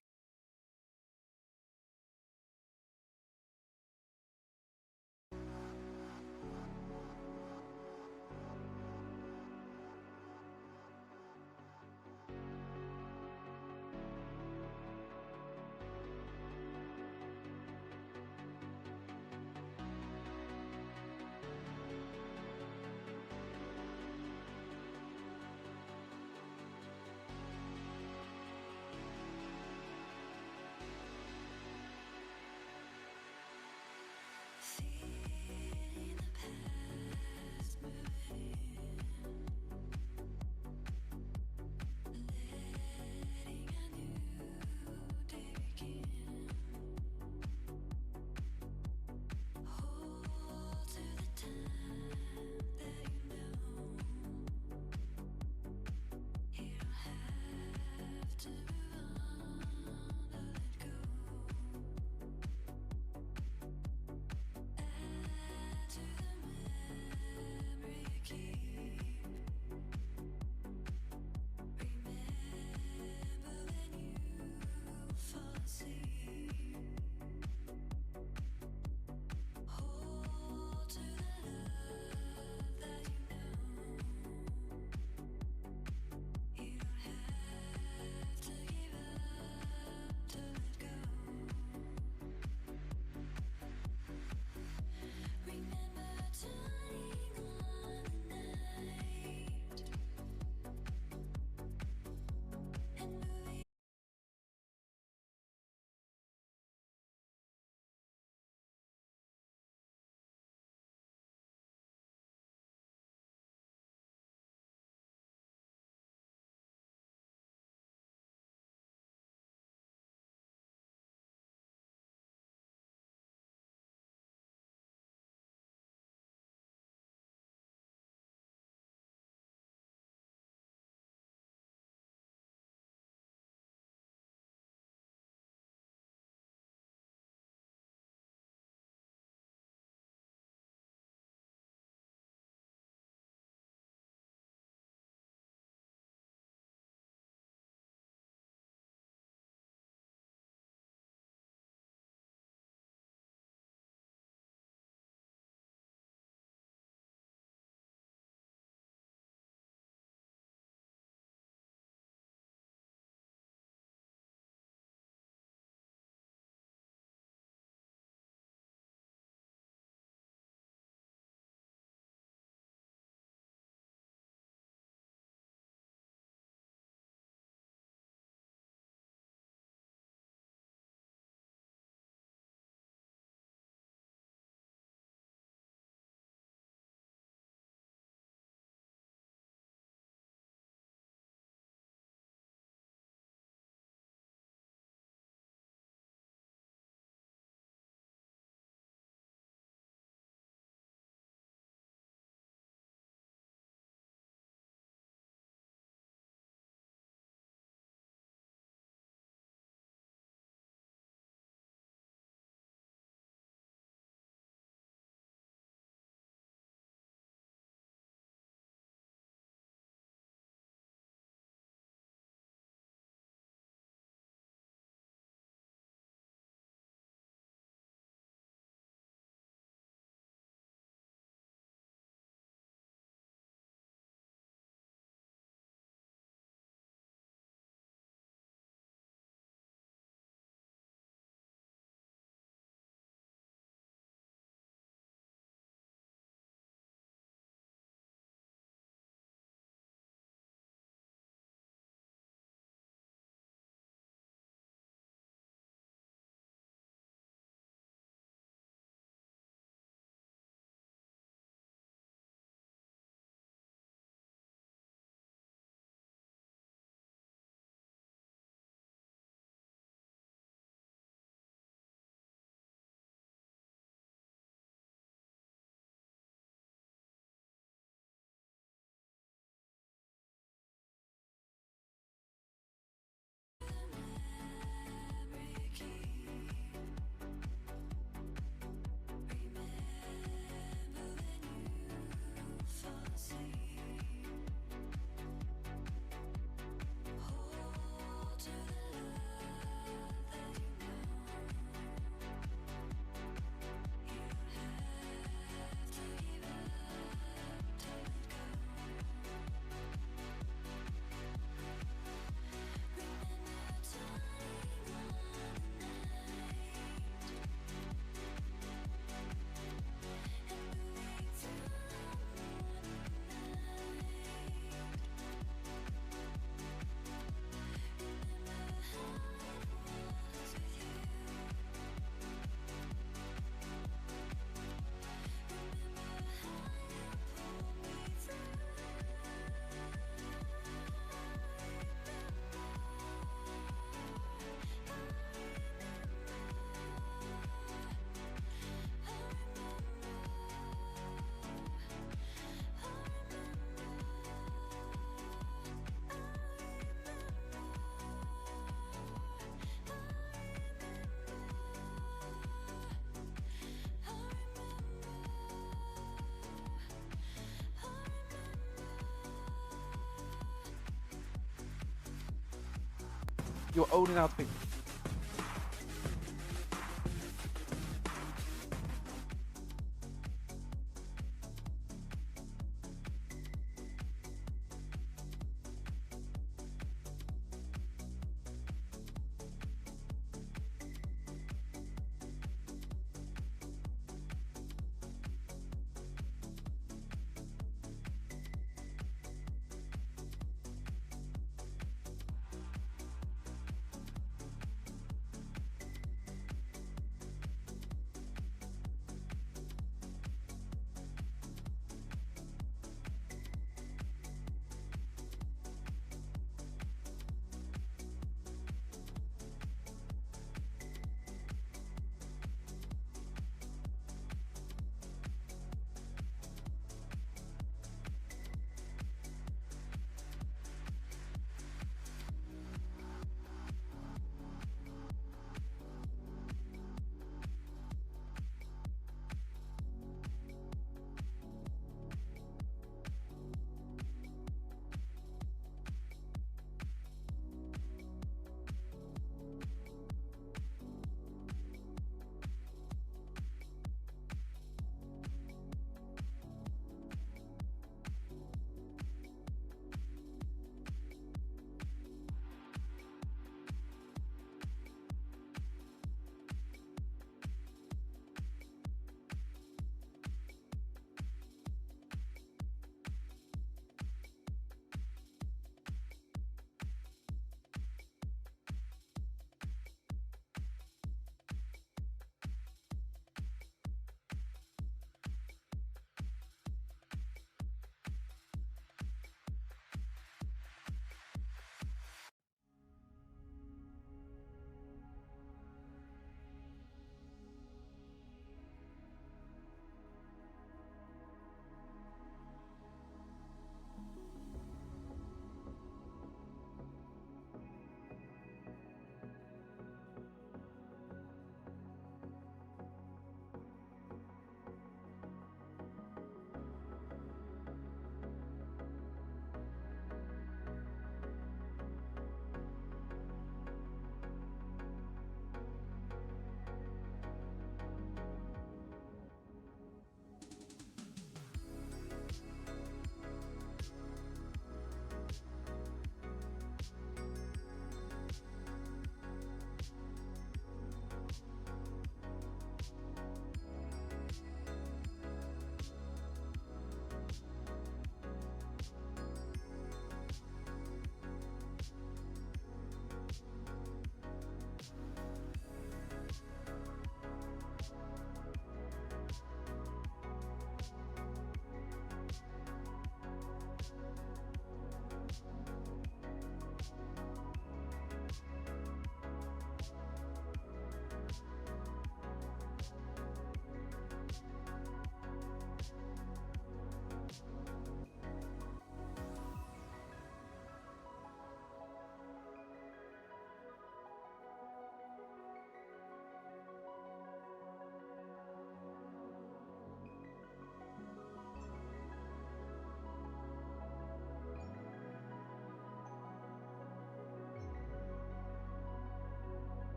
You're owning out people.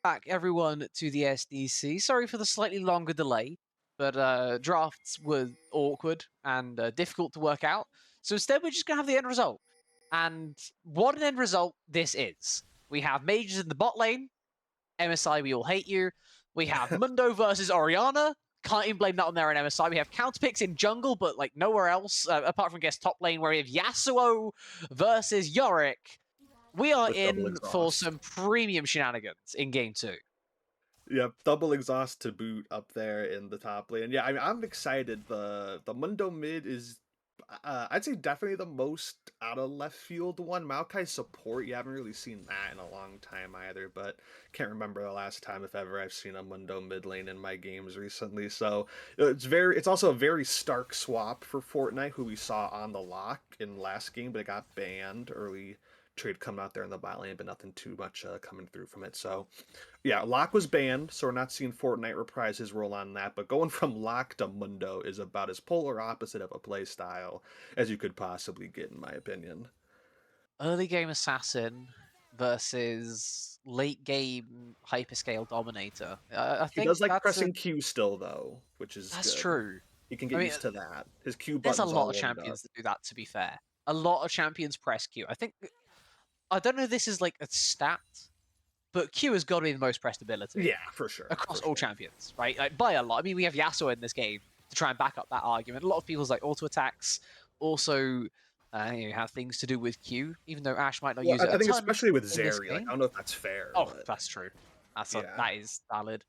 Back everyone to the SDC. Sorry for the slightly longer delay, but drafts were awkward and difficult to work out. So instead, we're just going to have the end result. And what an end result this is. We have mages in the bot lane. MSI, we all hate you. We have Mundo versus Orianna. Can't even blame that on there in MSI. We have counterpicks in jungle, but like nowhere else, apart from, I guess, top lane, where we have Yasuo versus Yorick. We are with double in for exhaust. some premium shenanigans in game 2. Yep, double exhaust to boot up there in the top lane. Yeah, I mean, I'm excited. The Mundo mid is, I'd say, definitely the most out of left field one. Maokai support, you haven't really seen that in a long time either. But can't remember the last time, if ever, I've seen a Mundo mid lane in my games recently. So it's also a very stark swap for Fortnite, who we saw on the lock in last game, but it got banned early. Trade coming out there in the bot lane, but nothing too much coming through from it. So yeah, Locke was banned, so we're not seeing Fortnite reprise his role on that. But going from Locke to Mundo is about as polar opposite of a play style as you could possibly get, in my opinion. Early game assassin versus late game hyperscale dominator. I He think does like pressing Q still, though, which is that's good. true. He can I get mean, used to that. His Q there's a button's lot all of warmed up. champions that do that. To be fair, a lot of champions press Q. I don't know if this is like a stat, but Q has got to be the most pressed ability Yeah, for sure. across For all sure. champions, right? Like by a lot. I mean, we have Yasuo in this game to try and back up that argument. A lot of people's like auto attacks also have things to do with Q, even though Ash might not Well, use it I a think ton especially with in this Zeri, like I game. don't know if that's fair, Oh, but that's true. yeah. That is valid.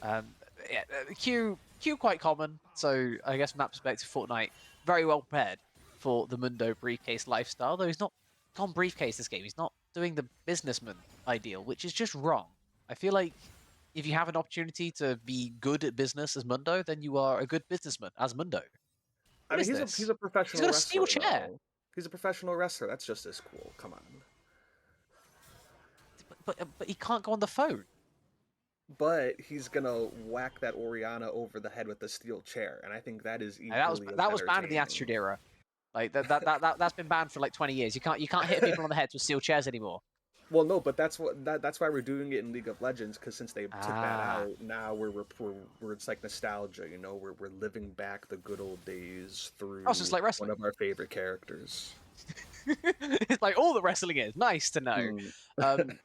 Um, yeah, Q quite common. So I guess from that perspective, Fortnite very well prepared for the Mundo briefcase lifestyle. Though he's not gone briefcase this game. He's not doing the businessman ideal, which is just wrong. I feel like if you have an opportunity to be good at business as Mundo, then you are a good businessman as Mundo. I What mean, is he's this? a He's professional got a steel wrestler chair, though. He's a professional wrestler. That's just as cool. Come on. but he can't go on the phone. But he's gonna whack that Oriana over the head with the steel chair, and I think that is And equally as that was banned in the entertaining. Attitude Era. Like that's been banned for like 20 years. You can't hit people on the heads with steel chairs anymore. Well, no, but that's why we're doing it in League of Legends, because since they took that Ah. out, now we're it's like nostalgia, you know, we're living back the good old days through Oh, so it's like one wrestling. of our favorite characters. It's like all the wrestling is. Nice to know. Hmm. Um,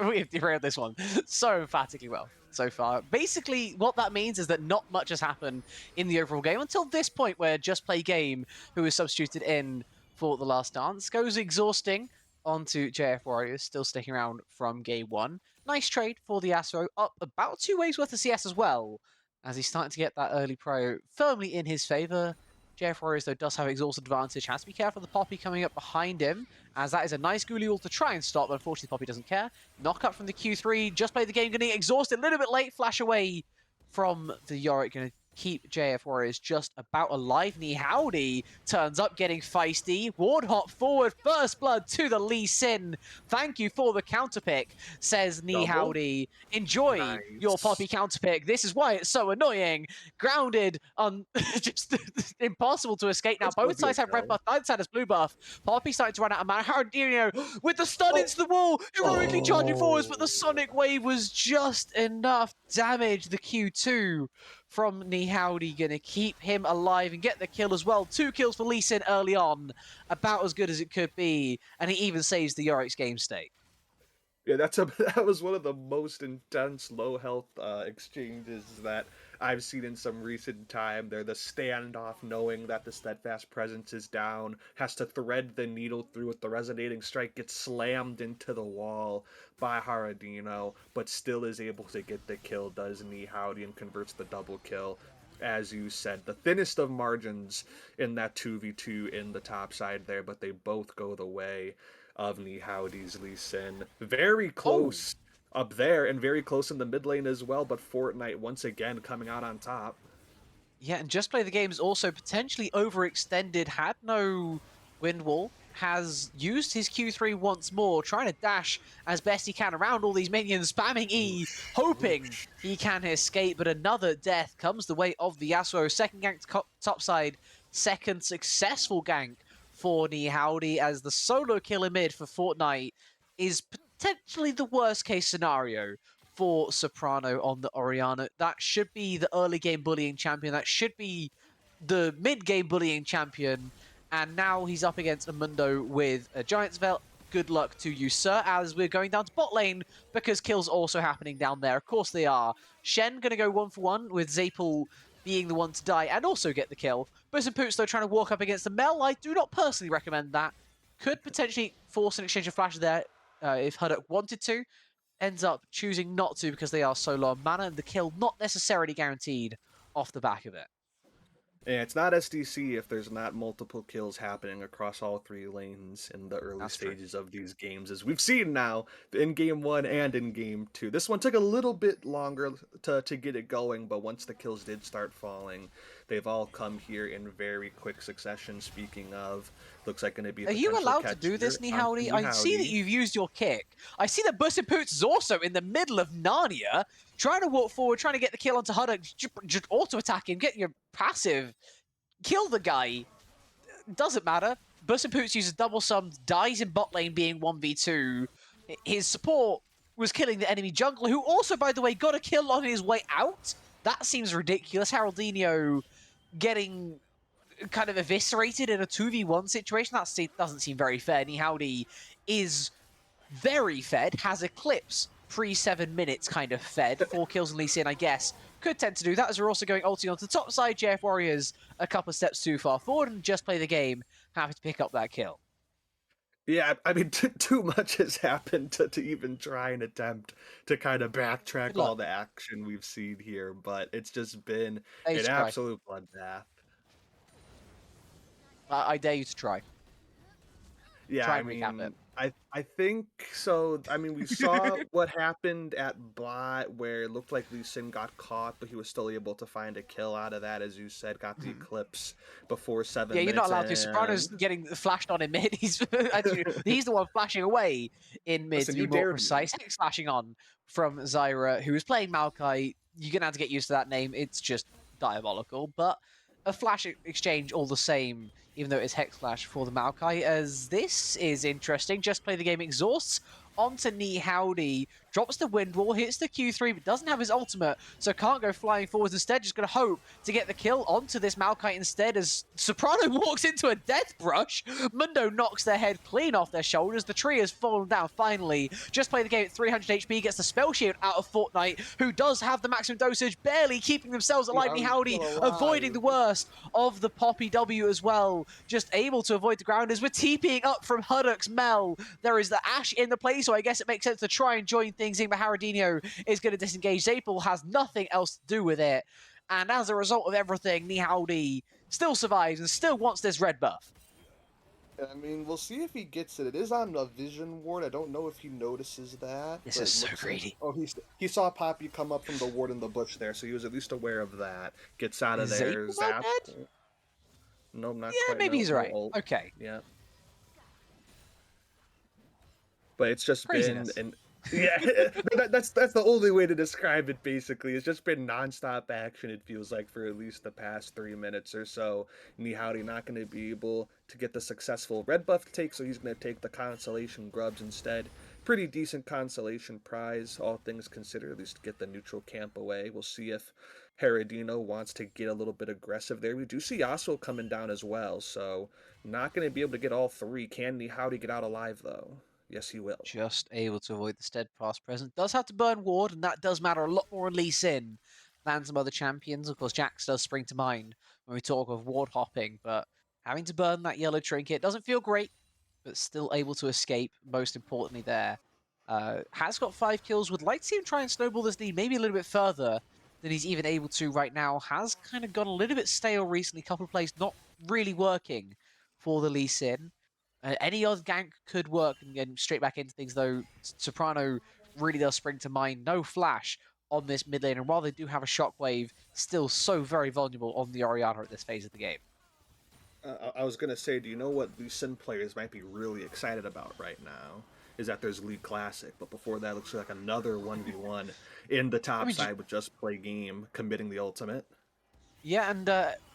we have derailed this one so emphatically well so far. Basically, what that means is that not much has happened in the overall game until this point where Just Play Game, who was substituted in for The Last Dance, goes exhausting onto JF Warriors, still sticking around from game 1. Nice trade for the Astro, up about 2 waves worth of CS as well, as he's starting to get that early pro firmly in his favor. JF Warriors, though, does have exhausted advantage. Has to be careful of the Poppy coming up behind him, as that is a nice Ghoulie ult to try and stop, but unfortunately Poppy doesn't care. Knock up from the Q3, Just Play the Game, getting exhausted, a little bit late, flash away from the Yorick, going to keep JF Warriors just about alive. Howdy turns up getting feisty. Ward hop forward, first blood to the Lee Sin. Thank you for the counter pick, says Double? Howdy. Enjoy your Nice. Poppy counter pick. This is why it's so annoying. Grounded on just impossible to escape now. Could still Both be a sides have red kill. buff, neither side has blue buff. Poppy starting to run out of mana. Hardino with the stun Oh! into the wall, heroically charging forwards, but the Oh! Sonic Wave was just enough damage. The Q2 from Howdy gonna keep him alive and get the kill as well. 2 kills for Lee Sin early on, about as good as it could be, and he even saves the Yorick's game state. Yeah, that was one of the most intense low health exchanges that I've seen in some recent time. They're the standoff, knowing that the steadfast presence is down, has to thread the needle through it. The resonating strike gets slammed into the wall by Haradino, but still is able to get the kill. Does Howdy and converts the double kill. As you said, the thinnest of margins in that 2v2 in the top side there, but they both go the way of Howdy's Lee Sin. Very Oh, close up there and very close in the mid lane as well, but Fortnite once again coming out on top. yeah, and Just Play the Game is also potentially overextended, had no wind wall, has used his Q3 once more, trying to dash as best he can around all these minions, spamming E, hoping he can escape, but another death comes the way of the Yasuo. Second gank topside, second successful gank for Howdy, as the solo kill in mid for Fortnite is potentially the worst case scenario for Soprano on the Orianna. That should be the early game bullying champion. That should be the mid game bullying champion. And now he's up against a Mundo with a Giant's Veil. Good luck to you, sir, as we're going down to bot lane because kills also happening down there. Of course they are. Shen going to go 1-for-1 with Zapel being the one to die and also get the kill. Buzz and Poots, though, trying to walk up against the Mel. I do not personally recommend that. Could potentially force an exchange of flashes there if Huddock wanted to. Ends up choosing not to because they are so low on mana, and the kill not necessarily guaranteed off the back of it. Yeah, it's not SDC if there's not multiple kills happening across all 3 lanes in the early stages of these games, as we've seen now in Game 1 and in Game 2. This one took a little bit longer to get it going, but once the kills did start falling, they've all come here in very quick succession. Speaking of, looks like going to be a Are you allowed to do this, Nihowdy? I see that you've used your kick. I see that Bus and Poots is also in the middle of Narnia, trying to walk forward, trying to get the kill onto Huddock, just auto-attack him, get your passive, kill the guy. Doesn't matter. Bus and Poots uses double sums, dies in bot lane being 1v2. His support was killing the enemy jungler, who also, by the way, got a kill on his way out. That seems ridiculous. Haroldinho getting kind of eviscerated in a 2v1 situation. That doesn't seem very fair. Nihowdy is very fed, has Eclipse pre-7 minutes kind of fed. 4 kills and Lee Sin, I guess, could tend to do that, as we're also going ulti onto the top side. JF Warriors a couple of steps too far forward and just play the game, happy to pick up that kill. Yeah, I mean, too much has happened to even try and attempt to kind of backtrack all the action we've seen here, but it's just been an absolute bloodbath. I dare you to try. Yeah, try and recap it. I think so. I mean, we saw what happened at bot, where it looked like Lee Sin got caught, but he was still able to find a kill out of that, as you said, got the Eclipse before 7 minutes. Yeah, you're not allowed to. Soprano's getting flashed on in mid. He's the one flashing away in mid, to be more precise. Hex flashing on from Zyra, who is playing Maokai. You're going to have to get used to that name. It's just diabolical, but a flash exchange all the same, even though it's Hex Flash for the Maokai, as this is interesting. Just play the game exhausts onto Nihowdy, drops the Wind Wall, hits the Q3, but doesn't have his ultimate, so can't go flying forwards. Instead, just going to hope to get the kill onto this Maokai instead, as Soprano walks into a death brush. Mundo knocks their head clean off their shoulders. The tree has fallen down finally. Just play the game at 300 HP, gets the spell shield out of Fortnite, who does have the maximum dosage, barely keeping themselves alive. Nihowdy avoiding the worst of the Poppy W as well, just able to avoid the grounders. We're TPing up from Huddock's Mel. There is the Ashe in the play, so I guess it makes sense to try and join things in, but Haradinho is going to disengage. Zapel has nothing else to do with it, and as a result of everything, Nihowdy still survives and still wants this red buff. I mean, we'll see if he gets it. It is on a vision ward. I don't know if he notices that. This is so greedy. Oh, he saw Poppy come up from the ward in the bush there, so he was at least aware of that. Gets out of there. Zap. No, not quite. Yeah, maybe he's right. Okay. Yeah. But it's just been that's the only way to describe it. Basically, it's just been nonstop action. It feels like for at least the past 3 minutes or so. Nihowdy not going to be able to get the successful red buff take, so he's going to take the consolation grubs instead. Pretty decent consolation prize, all things considered. At least get the neutral camp away. We'll see if Haradino wants to get a little bit aggressive there. We do see Yasuo coming down as well, so not going to be able to get all 3. Can Nihowdy get out alive though? Yes, he will. Just able to avoid the steadfast present. Does have to burn ward, and that does matter a lot more on Lee Sin than some other champions. Of course, Jax does spring to mind when we talk of ward hopping, but having to burn that yellow trinket doesn't feel great, but still able to escape, most importantly there. Has got 5 kills, would like to see him try and snowball this lead maybe a little bit further than he's even able to right now. Has kind of gone a little bit stale recently, a couple of plays not really working for the Lee Sin. Any other gank could work and get straight back into things, though. Soprano really does spring to mind. No flash on this mid lane, and while they do have a shockwave, still so very vulnerable on the Orianna at this phase of the game. I was going to say, do you know what Lee Sin players might be really excited about right now? Is that there's League Classic, but before that, looks like another 1v1 in the top side with Just Play Game, committing the ultimate. Yeah, and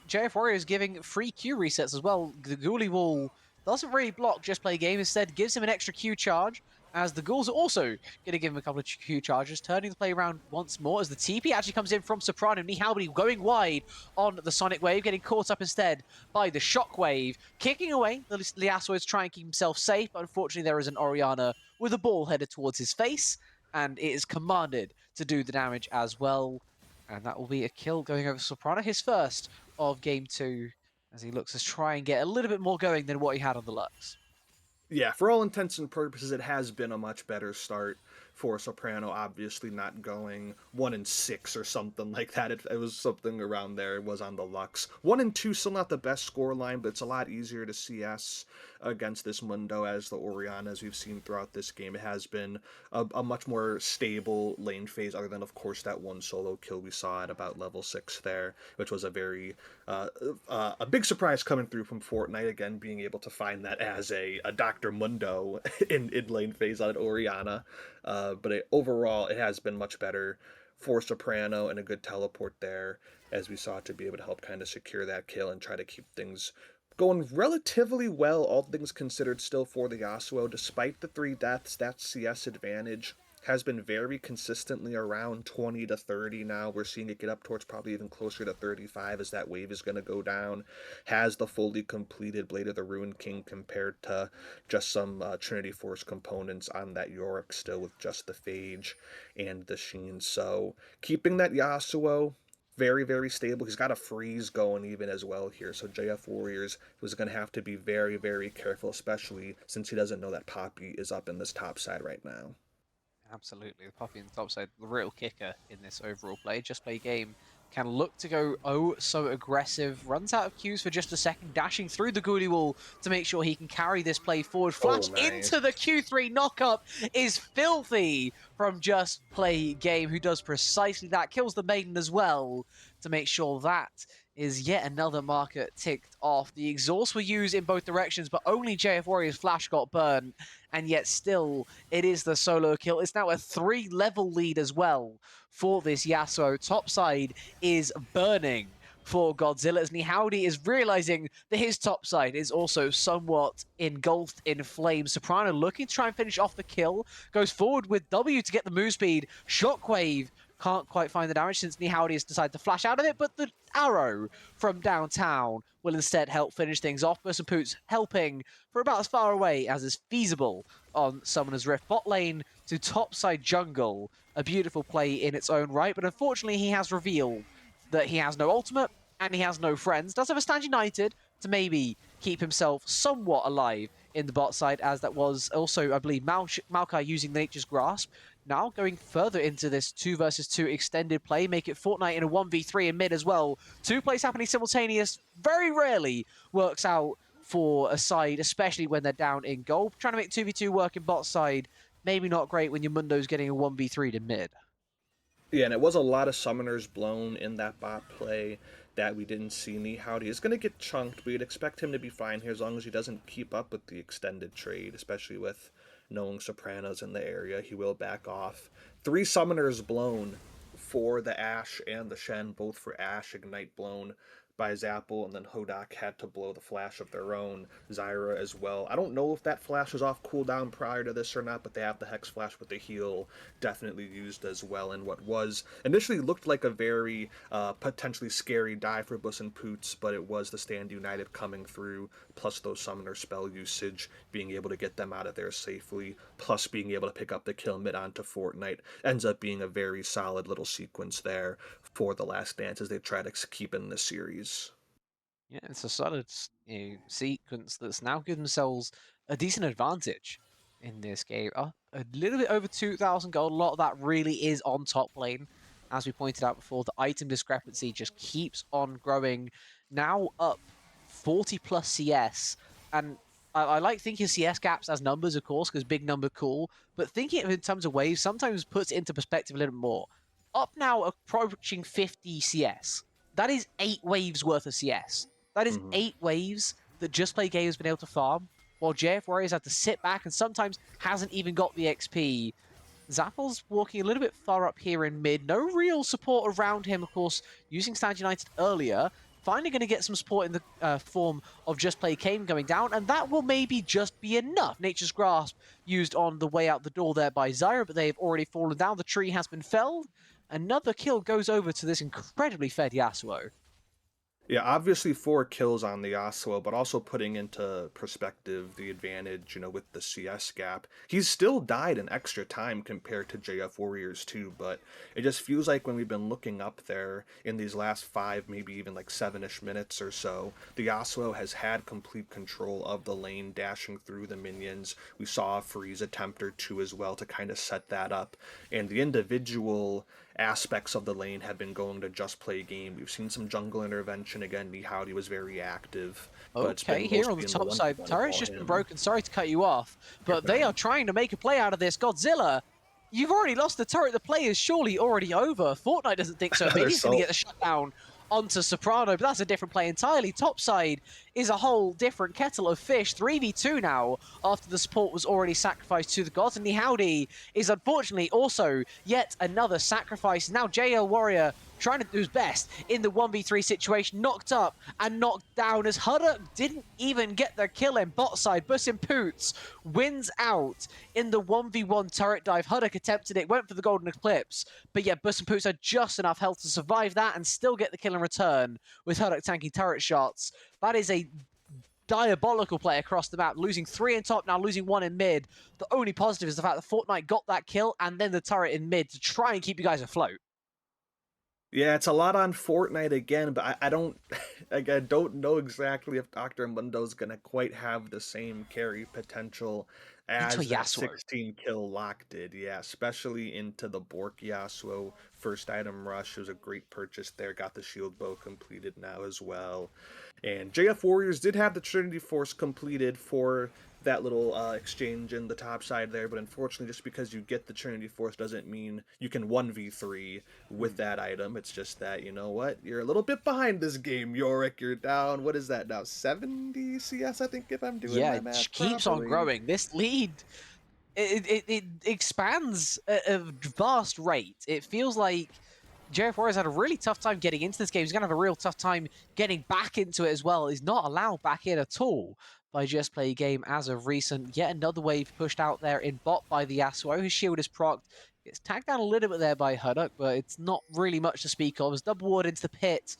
JF Warrior is giving free Q resets as well. The Ghoulie Wall doesn't really block Just Play Game, instead gives him an extra Q charge, as the Ghouls are also going to give him a couple of Q charges, turning the play around once more as the TP actually comes in from Soprano. Nihalbity going wide on the Sonic Wave, getting caught up instead by the Shockwave, kicking away the Liaswo to try and keep himself safe, but unfortunately there is an Orianna with a ball headed towards his face, and it is commanded to do the damage as well. And that will be a kill going over Soprano, his first of game 2, as he looks to try and get a little bit more going than what he had on the Lux. Yeah, for all intents and purposes, it has been a much better start for Soprano. Obviously, not going 1-6 or something like that. It was something around there. It was on the Lux. 1-2, still not the best score line, but it's a lot easier to CS against this Mundo as the Orianna, as we've seen throughout this game. It has been a much more stable lane phase, other than, of course, that one solo kill we saw at about level 6 there, which was a very a big surprise coming through from Fortnite, again, being able to find that as a Dr. Mundo in lane phase on Orianna. But overall, it has been much better for Soprano, and a good teleport there, as we saw, to be able to help kind of secure that kill and try to keep things going relatively well, all things considered, still for the Yasuo. Despite the 3 deaths, that CS advantage has been very consistently around 20 to 30 now. We're seeing it get up towards probably even closer to 35 as that wave is going to go down. Has the fully completed Blade of the Ruined King compared to just some Trinity Force components on that Yorick still with just the Phage and the Sheen. So keeping that Yasuo very, very stable. He's got a freeze going even as well here. So JF Warriors was going to have to be very, very careful, especially since he doesn't know that Poppy is up in this top side right now. Absolutely, the Poppy in the top side, the real kicker in this overall play. Just Play Game can look to go oh so aggressive, runs out of Qs for just a second, dashing through the Goody Wall to make sure he can carry this play forward. Flash into the Q3 knockup is filthy from Just Play Game, who does precisely that, kills the Maiden as well to make sure that is yet another marker ticked off. The exhaust were used in both directions, but only JF Warrior's flash got burned, and yet still, it is the solo kill. It's now a 3-level lead as well for this Yasuo. Top side is burning for Godzilla, as Nihalbity is realizing that his top side is also somewhat engulfed in flames. Soprano looking to try and finish off the kill, goes forward with W to get the move speed. Shockwave can't quite find the damage since Nihalbity has decided to flash out of it, but the arrow from downtown will instead help finish things off. Poots helping for about as far away as is feasible on Summoner's Rift. Bot lane to topside jungle, a beautiful play in its own right, but unfortunately he has revealed that he has no ultimate and he has no friends. Does have a Stand United to maybe keep himself somewhat alive in the bot side, as that was also, I believe, Maokai using Nature's Grasp. Now going further into this 2 versus 2 extended play, make it Fortnite in a 1v3 in mid as well. 2 plays happening simultaneous very rarely works out for a side, especially when they're down in gold. Trying to make 2v2 work in bot side, maybe not great when your Mundo's getting a 1v3 to mid. Yeah, and it was a lot of summoners blown in that bot play that we didn't see. Nihalbity is going to get chunked, but you'd expect him to be fine here as long as he doesn't keep up with the extended trade, especially with knowing Soprano's in the area. He will back off. 3 summoners blown for the Ashe and the Shen, both for Ashe, Ignite blown by Zapple, and then Hodak had to blow the flash of their own. Zyra as well. I don't know if that flash was off cooldown prior to this or not, but they have the Hex Flash with the heal definitely used as well in what was initially looked like a very potentially scary die for Buss and Poots, but it was the Stand United coming through, plus those summoner spell usage, being able to get them out of there safely, plus being able to pick up the kill mid onto Fortnite. Ends up being a very solid little sequence there for the Last Dance as they try to keep in this series. Yeah, it's a solid sequence that's now given themselves a decent advantage in this game. A little bit over 2,000 gold. A lot of that really is on top lane. As we pointed out before, the item discrepancy just keeps on growing. Now up 40 plus CS. And I like thinking of CS gaps as numbers, of course, because big number cool. But thinking of it in terms of waves sometimes puts it into perspective a little bit more. Up now approaching 50 CS. That is 8 waves worth of CS. That is 8 waves that Just Play Game has been able to farm, while JF Warriors had to sit back and sometimes hasn't even got the XP. Zapple's walking a little bit far up here in mid. No real support around him, of course, using Stand United earlier. finally going to get some support in the form of Just Play Kane going down, and that will maybe just be enough. Nature's Grasp used on the way out the door there by Zyra, but they've already fallen down. The tree has been felled. Another kill goes over to this incredibly fed Yasuo. Yeah, obviously 4 kills on the Yasuo, but also putting into perspective the advantage, with the CS gap. He's still died in extra time compared to JF Warriors too, but it just feels like when we've been looking up there in these last 5, maybe even like 7-ish minutes or so, the Yasuo has had complete control of the lane, dashing through the minions. We saw a freeze attempt or two as well to kind of set that up, and the individual aspects of the lane have been going to Just Play Game. We've seen some jungle intervention again. Nihowdy was very active, but it's Okay, been here on the mostly in the top side, the 1v1 turret's all just been him. broken. Sorry to cut you off, but they are trying to make a play out of this. Godzilla, you've already lost the turret. The play is surely already over. Fortnite doesn't think so. Maybe he's going to get the shutdown onto Soprano, but that's a different play entirely. Topside is a whole different kettle of fish. 3v2 now, after the support was already sacrificed to the gods, and Nihowdy is unfortunately also yet another sacrifice. Now JL Warrior trying to do his best in the 1v3 situation, knocked up and knocked down as Huddock didn't even get the kill in bot side. Busim Poots wins out in the 1v1 turret dive. Huddock attempted it, went for the golden eclipse, but yeah, Busim Poots had just enough health to survive that and still get the kill in return with Huddock tanking turret shots. That is a diabolical play across the map, losing 3 in top, now losing 1 in mid. The only positive is the fact that Fortnite got that kill and then the turret in mid to try and keep you guys afloat. Yeah, it's a lot on Fortnite again, but I don't, again, don't know exactly if Dr. Mundo's gonna quite have the same carry potential Into a as that Yasuo. 16 kill lock did. Yeah, especially into the Bork Yasuo first item rush. It was a great purchase there. Got the shield bow completed now as well. And JF Warriors did have the Trinity Force completed for that little exchange in the top side there, but unfortunately, just because you get the Trinity Force doesn't mean you can 1v3 with that item. It's just that, you know what, you're a little bit behind this game, Yorick. You're down, what is that now, 70 CS, I think, if I'm doing my math It keeps properly. on growing. This lead, it expands at a vast rate. It feels like JF Warriors had a really tough time getting into this game. He's going to have a real tough time getting back into it as well. He's not allowed back in at all by Just Play Game as of recent. Yet another wave pushed out there in bot by the Yasuo. His shield is procced. It's tagged down a little bit there by Huddock, but it's not really much to speak of. As double ward into the pit.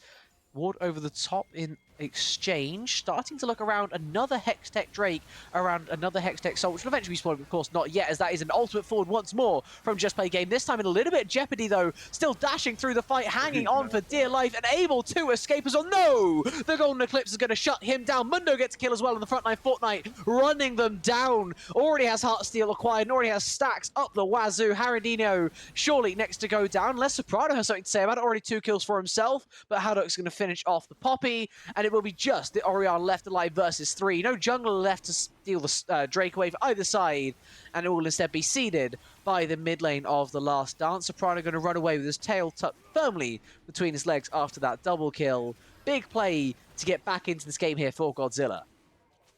Ward over the top in exchange, starting to look around another Hextech Drake, around another Hextech Soul, which will eventually be spawned, of course, not yet, as that is an ultimate forward once more from Just Play Game. This time in a little bit of jeopardy, though, still dashing through the fight, hanging on for dear life, and able to escape as well. No! The Golden Eclipse is going to shut him down. Mundo gets a kill as well on the front line. Fortnite running them down. Already has Heartsteel acquired, and already has stacks up the wazoo. Haradino surely next to go down. Unless Soprano has something to say about it. Already 2 kills for himself, but Haddock's going to finish off the Poppy, and it will be just the Orion left alive versus 3. No jungler left to steal the Drake wave either side, and it will instead be seeded by the mid lane of the Last Dance. Soprano going to run away with his tail tucked firmly between his legs after that double kill. Big play to get back into this game here for Godzilla.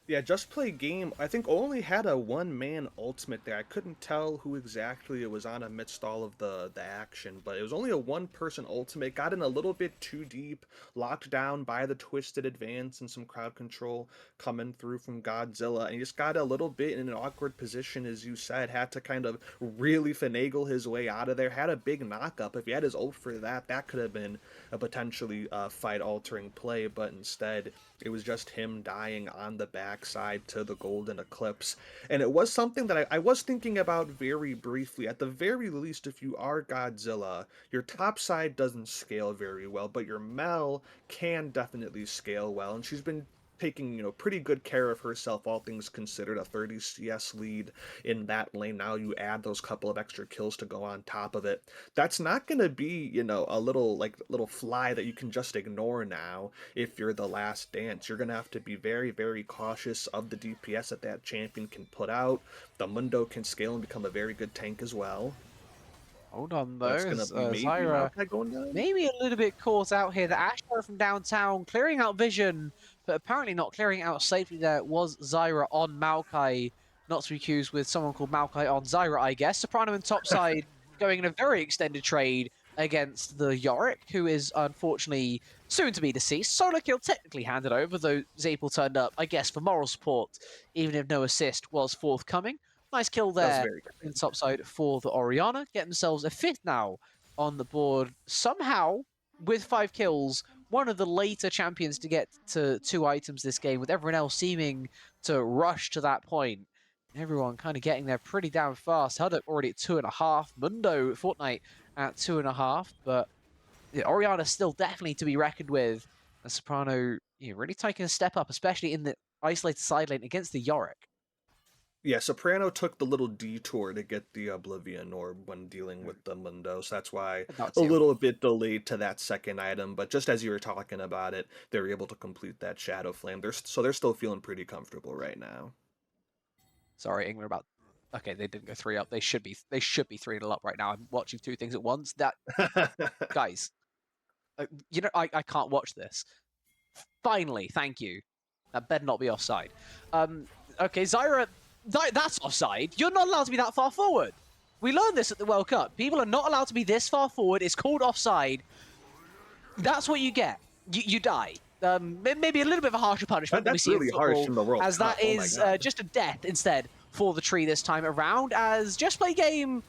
Yeah, Just Play Game, I think, only had a one-man ultimate there. I couldn't tell who exactly it was on amidst all of the action, but it was only a one-person ultimate. Got in a little bit too deep, locked down by the Twisted Advance and some crowd control coming through from Godzilla, and he just got a little bit in an awkward position, as you said. Had to kind of really finagle his way out of there. Had a big knock-up. If he had his ult for that, that could have been a potentially fight-altering play, but instead, it was just him dying on the backside to the Golden Eclipse. And it was something that I was thinking about very briefly. At the very least, if you are Godzilla, your top side doesn't scale very well, but your Mel can definitely scale well. And she's been taking, pretty good care of herself, all things considered. A 30 CS lead in that lane. Now you add those couple of extra kills to go on top of it. That's not going to be, a little fly that you can just ignore now if you're the Last Dance. You're going to have to be very, very cautious of the DPS that champion can put out. The Mundo can scale and become a very good tank as well. Hold on, though. That's gonna maybe Zyra going down. maybe a little bit caught out here. The Asher from downtown clearing out vision, but apparently not clearing out safely there. It was Zyra on Maokai, not to be confused with someone called Maokai on Zyra, I guess. Soprano and topside going in a very extended trade, against the Yorick, who is unfortunately soon to be deceased. Solo kill technically handed over, though Zapel turned up, I guess, for moral support, even if no assist was forthcoming. Nice kill That was there very in the kind. top side for the Orianna. Get themselves a fifth now on the board. Somehow, with 5 kills, one of the later champions to get to 2 items this game, with everyone else seeming to rush to that point. Everyone kind of getting there pretty damn fast. Huddock already at 2.5. Mundo, Fortnite at 2.5. But yeah, Oriana still definitely to be reckoned with. And Soprano, really taking a step up, especially in the isolated side lane against the Yorick. Yeah, Soprano took the little detour to get the Oblivion Orb when dealing with the Mundo, so that's why Not a too. little bit delayed to that second item. But just as you were talking about it, they were able to complete that Shadow Flame. They're still feeling pretty comfortable right now. Sorry, England about. Okay, they didn't go 3 up. They should be 3-0 up right now. I'm watching 2 things at once. That guys, I can't watch this. Finally, thank you. That better not be offside. Okay, Zyra, that's offside. You're not allowed to be that far forward. We learned this at the World Cup. People are not allowed to be this far forward. It's called offside. That's what you get. You die. Maybe a little bit of a harsher punishment than we That's see in really harsh football, in the World as Cup. that Oh my is god. just a death instead for the tree this time around. As Just Play Game,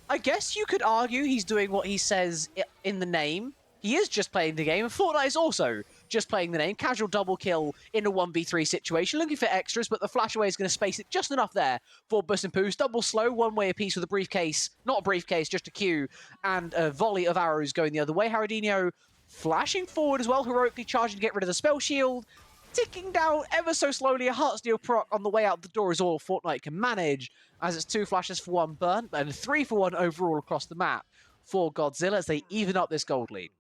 I guess you could argue he's doing what he says in the name. He is just playing the game. Fortnite is also just playing the name. Casual double kill in a 1v3 situation. Looking for extras, but the flash away is going to space it just enough there for Bus and Poos. Double slow, one way apiece with a briefcase. Not a briefcase, just a Q. And a volley of arrows going the other way. Haradinho flashing forward as well, heroically charging to get rid of the spell shield. Ticking down ever so slowly, a Heartsteel proc on the way out the door is all Fortnite can manage, as it's 2 flashes for 1 burn, and 3 for 1 overall across the map for Godzilla as they even up this gold lead.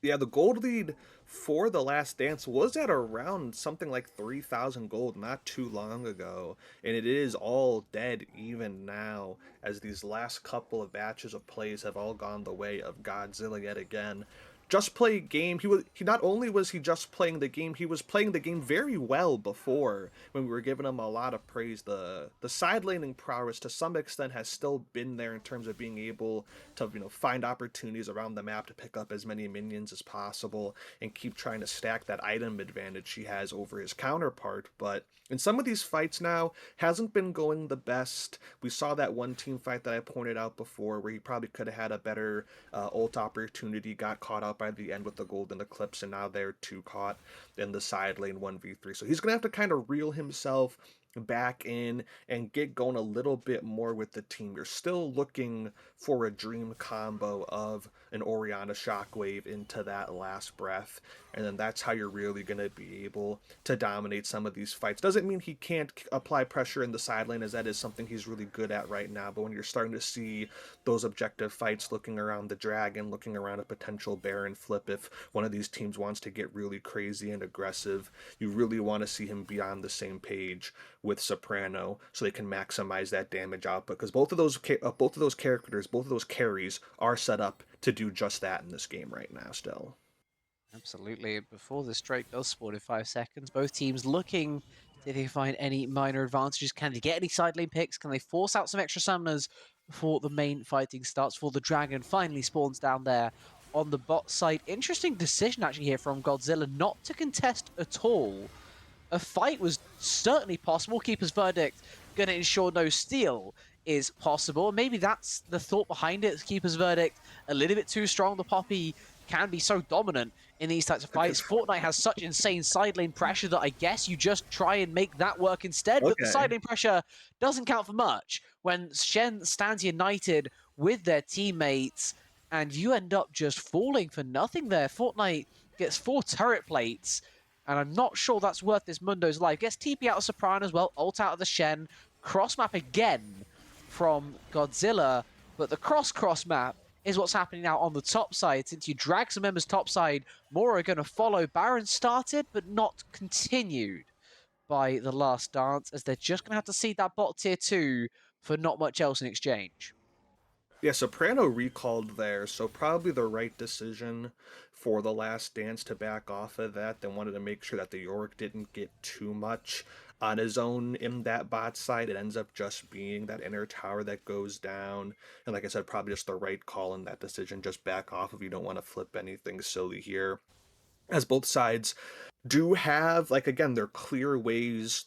Yeah, the gold lead for The Last Dance was at around something like 3,000 gold not too long ago, and it is all dead even now, as these last couple of batches of plays have all gone the way of Godzilla yet again. Just Play game, he not only was he just playing the game, he was playing the game very well before when we were giving him a lot of praise. The side laning prowess to some extent has still been there in terms of being able to find opportunities around the map to pick up as many minions as possible and keep trying to stack that item advantage he has over his counterpart. But in some of these fights now, hasn't been going the best. We saw that one team fight that I pointed out before where he probably could have had a better ult opportunity, got caught out by the end with the golden eclipse, and now they're two caught in the side lane 1v3. So he's gonna have to kind of reel himself back in and get going a little bit more with the team. You're still looking for a dream combo of an Orianna Shockwave into that last breath, and then that's how you're really going to be able to dominate some of these fights. Doesn't mean he can't apply pressure in the side lane, as that is something he's really good at right now, but when you're starting to see those objective fights, looking around the dragon, looking around a potential Baron flip, if one of these teams wants to get really crazy and aggressive, you really want to see him be on the same page with Soprano so they can maximize that damage output, because both of those characters, both of those carries are set up to do just that in this game right now still. Absolutely. Before this Drake does spawn in 5 seconds, both teams looking if they can find any minor advantages. Can they get any side lane picks? Can they force out some extra summoners before the main fighting starts? Before the dragon finally spawns down there on the bot side. Interesting decision actually here from Godzilla not to contest at all. A fight was certainly possible. Keeper's verdict going to ensure no steal is possible. Maybe that's the thought behind it. Keeper's verdict a little bit too strong. The Poppy can be so dominant in these types of fights. Fortnite has such insane side lane pressure that I guess you just try and make that work instead. But the Okay. side lane pressure doesn't count for much when Shen stands united with their teammates and you end up just falling for nothing there. Fortnite gets 4 turret plates, and I'm not sure that's worth this Mundo's life. Gets TP out of Soprano as well, ult out of the Shen, cross map again from Godzilla, but the cross map is what's happening now on the top side. Since you drag some members top side, more are going to follow. Baron started, but not continued by the last dance, as they're just going to have to see that bot tier 2 for not much else in exchange. Yeah, Soprano recalled there, so probably the right decision for The Last Dance to back off of that. They wanted to make sure that the Yorick didn't get too much on his own in that bot side. It ends up just being that inner tower that goes down. And like I said, probably just the right call in that decision. Just back off if you don't want to flip anything silly here. As both sides do have, like, again, they're clear ways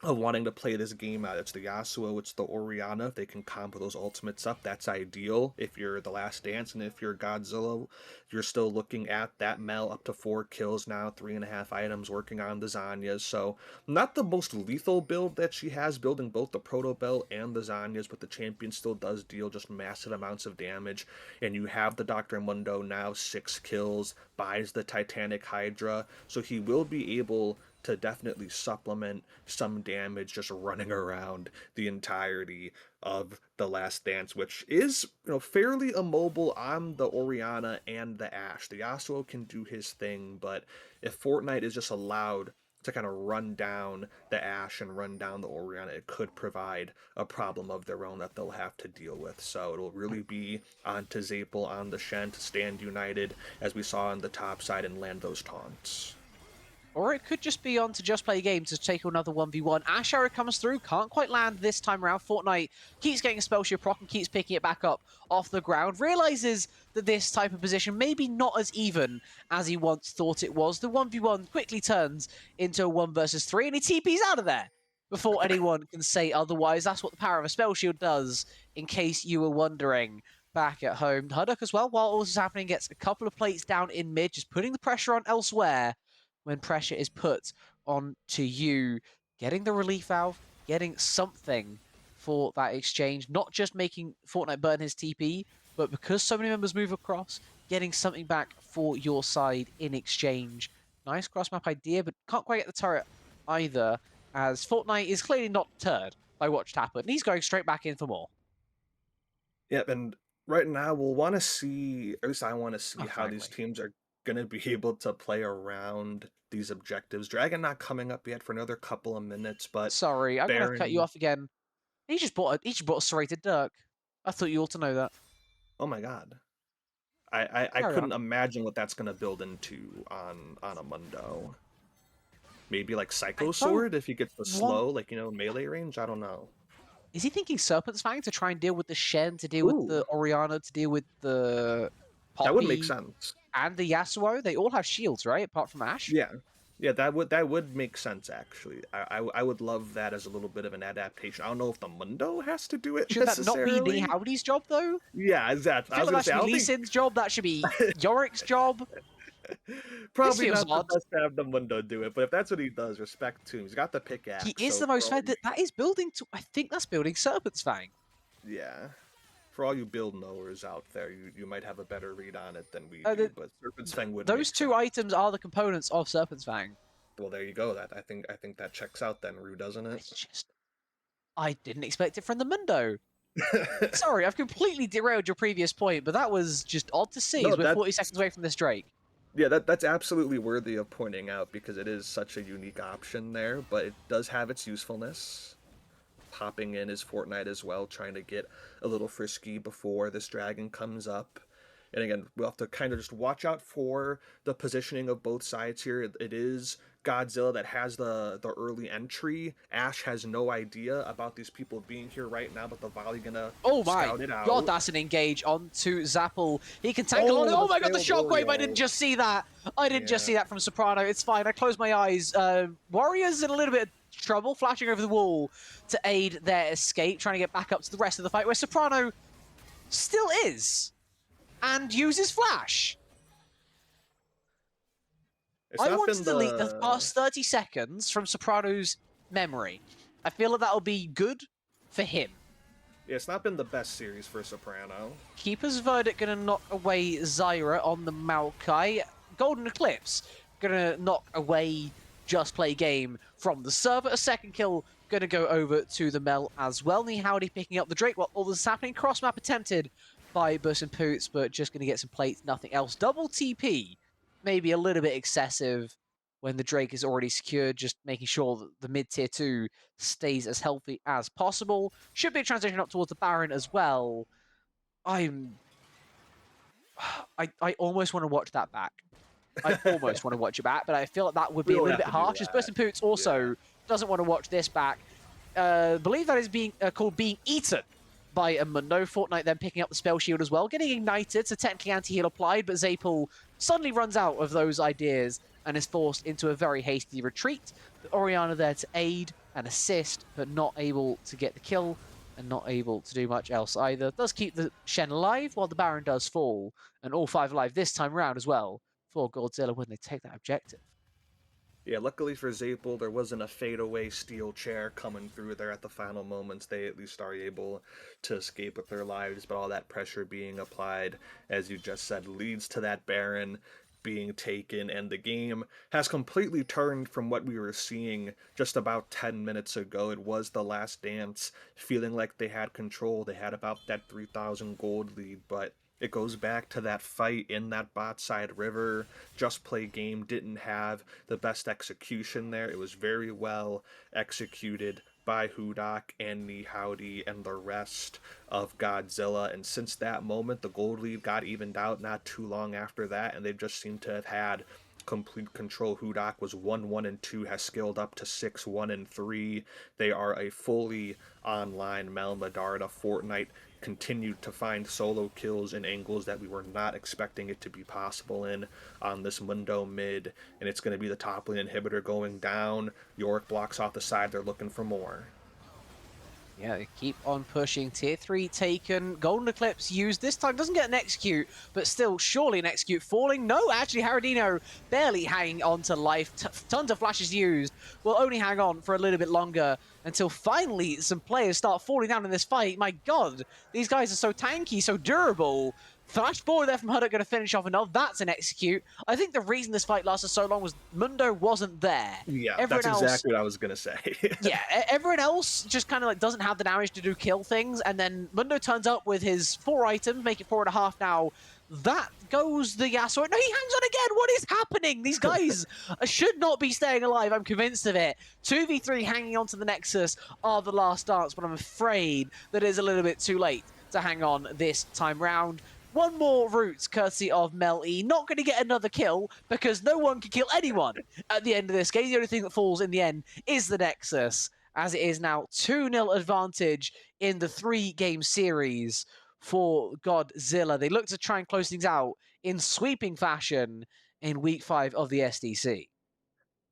of wanting to play this game out. It's the Yasuo, it's the Orianna. If they can combo those ultimates up, that's ideal. If you're the Last Dance and if you're Godzilla, you're still looking at that Mel up to 4 kills now, 3.5 items working on the Zanyas. So not the most lethal build that she has, building both the Proto Bell and the Zanyas, but the champion still does deal just massive amounts of damage. And you have the Dr. Mundo now, 6 kills, buys the Titanic Hydra, so he will be able to definitely supplement some damage just running around the entirety of the Last Dance, which is, fairly immobile on the Orianna and the Ashe. The Yasuo can do his thing, but if Fortnite is just allowed to kind of run down the Ashe and run down the Orianna, it could provide a problem of their own that they'll have to deal with. So it'll really be on to Zapel, on the Shen to stand united, as we saw on the top side, and land those taunts. Or it could just be on to Just Play Games to take another 1v1. Ashe Arrow comes through, can't quite land this time around. Fortnite keeps getting a spell shield proc and keeps picking it back up off the ground. Realizes that this type of position maybe not as even as he once thought it was. The 1v1 quickly turns into a 1 versus 3 and he TP's out of there before anyone can say otherwise. That's what the power of a spell shield does, in case you were wondering back at home. Huddock as well, while all this is happening, gets a couple of plates down in mid, just putting the pressure on elsewhere. When pressure is put onto you, getting the relief valve, getting something for that exchange, not just making Fortnite burn his TP, but because so many members move across, getting something back for your side in exchange. Nice cross-map idea, but can't quite get the turret either, as Fortnite is clearly not deterred by what's happened. He's going straight back in for more. Yep, and right now we'll want to see, or at least I want to see how frankly, these teams are going to be able to play around these objectives. Dragon not coming up yet for another couple of minutes, but sorry, I'm going to cut you Baron... off again. He just bought a serrated Dirk. I thought you ought to know that. Oh my god. I Carry couldn't on. imagine what that's going to build into on a Mundo. Maybe like Psycho Sword if he gets the slow, like, melee range? I don't know. Is he thinking Serpent's Fang to try and deal with the Shen, to deal with Ooh, the Orianna, to deal with the that would make Poppy, sense. and the Yasuo? They all have shields, right? Apart from Ashe? Yeah. Yeah, that would make sense, actually. I would love that as a little bit of an adaptation. I don't know if the Mundo has to do it Should that not be necessarily. Lee Howdy's job, though? Yeah, exactly. I feel like that should be Lee Sin's job, that should be Yorick's job. Probably feels not odd. the best to have the Mundo do it, but if that's what he does, respect to him. He's got the pickaxe. He is so the most for all fed. That is building to. I think that's building Serpent's Fang. Yeah. For all you build knowers out there, you might have a better read on it than we do, but Serpent's Fang would Those make two sense. items are the components of Serpent's Fang. Well, there you go. That I think that checks out then, Rue, doesn't it? It's just, I didn't expect it from the Mundo. Sorry, I've completely derailed your previous point, but that was just odd to see, No, as we're 40 seconds away from this Drake. Yeah, that's absolutely worthy of pointing out because it is such a unique option there, but it does have its usefulness. Popping in is Fortnite as well, trying to get a little frisky before this dragon comes up. And again, we'll have to kind of just watch out for the positioning of both sides here. It is Godzilla that has the early entry. Ashe has no idea about these people being here right now, but the volley gonna scout it out. God, that's an engage onto Zapple. He can tank along. Oh my god, the shockwave! I didn't just see that. I didn't just see that from Soprano. It's fine. I closed my eyes. Warriors in a little bit of trouble, flashing over the wall to aid their escape, trying to get back up to the rest of the fight, where Soprano still is and uses flash. I want to delete the past 30 seconds from Soprano's memory. I feel like that'll be good for him. Yeah, it's not been the best series for Soprano. Keeper's Verdict gonna knock away Zyra on the Maokai. Golden Eclipse gonna knock away Just Play Game from the server. A second kill gonna go over to the Mel as well. Lee Howdy picking up the Drake while all this is happening. Cross map attempted by Bus and Poots, but just gonna get some plates, nothing else. Double TP, maybe a little bit excessive when the Drake is already secured, just making sure that the mid-tier 2 stays as healthy as possible. Should be a transition up towards the Baron as well. I almost want to watch that back. I almost want to watch it back, but I feel like that would be a little bit harsh, as Burst and Poots also doesn't want to watch this back. Believe that is being called being eaten by a Mundo. Fortnite then picking up the spell shield as well, getting ignited, so technically anti-heal applied, but Zapel suddenly runs out of those ideas and is forced into a very hasty retreat. But Orianna there to aid and assist, but not able to get the kill and not able to do much else either. Does keep the Shen alive while the Baron does fall, and all 5 alive this time around as well for Godzilla when they take that objective. Yeah, luckily for Zapel, there wasn't a fadeaway steel chair coming through there at the final moments. They at least are able to escape with their lives, but all that pressure being applied, as you just said, leads to that Baron being taken, and the game has completely turned from what we were seeing just about 10 minutes ago. It was the last dance, feeling like they had control. They had about that 3,000 gold lead, but it goes back to that fight in that bot side river. Just Play game didn't have the best execution there. It was very well executed by Hudak and Nihowdy and the rest of Godzilla. And since that moment, the gold lead got evened out not too long after that, and they've just seemed to have had complete control. Hudak was 1-1-2, has scaled up to 6-1-3. They are a fully online Mel Medarda. Fortnite continued to find solo kills in angles that we were not expecting it to be possible in on this Mundo mid, and it's going to be the top lane inhibitor going down. Yorick blocks off the side. They're looking for more. Yeah, they keep on pushing. Tier 3 taken. Golden Eclipse used. This time doesn't get an execute, but still surely an execute falling. No, actually, Haradino barely hanging on to life. Tons of flashes used. Will only hang on for a little bit longer until finally some players start falling down in this fight. My god, these guys are so tanky, so durable. Flash forward there from Huddock going to finish off another. That's an execute. I think the reason this fight lasted so long was Mundo wasn't there. Yeah, everyone that's exactly what I was going to say. Yeah, everyone else just kind of like doesn't have the damage to do kill things, and then Mundo turns up with his 4 items, make it 4.5 now. That goes the Yasuo. No, he hangs on again. What is happening? These guys should not be staying alive. I'm convinced of it. 2v3 hanging on to the Nexus are the last dance, but I'm afraid that it is a little bit too late to hang on this time round. One more route, courtesy of Mel E. Not going to get another kill, because no one can kill anyone at the end of this game. The only thing that falls in the end is the Nexus, as it is now 2-0 advantage in the 3-game series for Godzilla. They look to try and close things out in sweeping fashion in Week 5 of the SDC.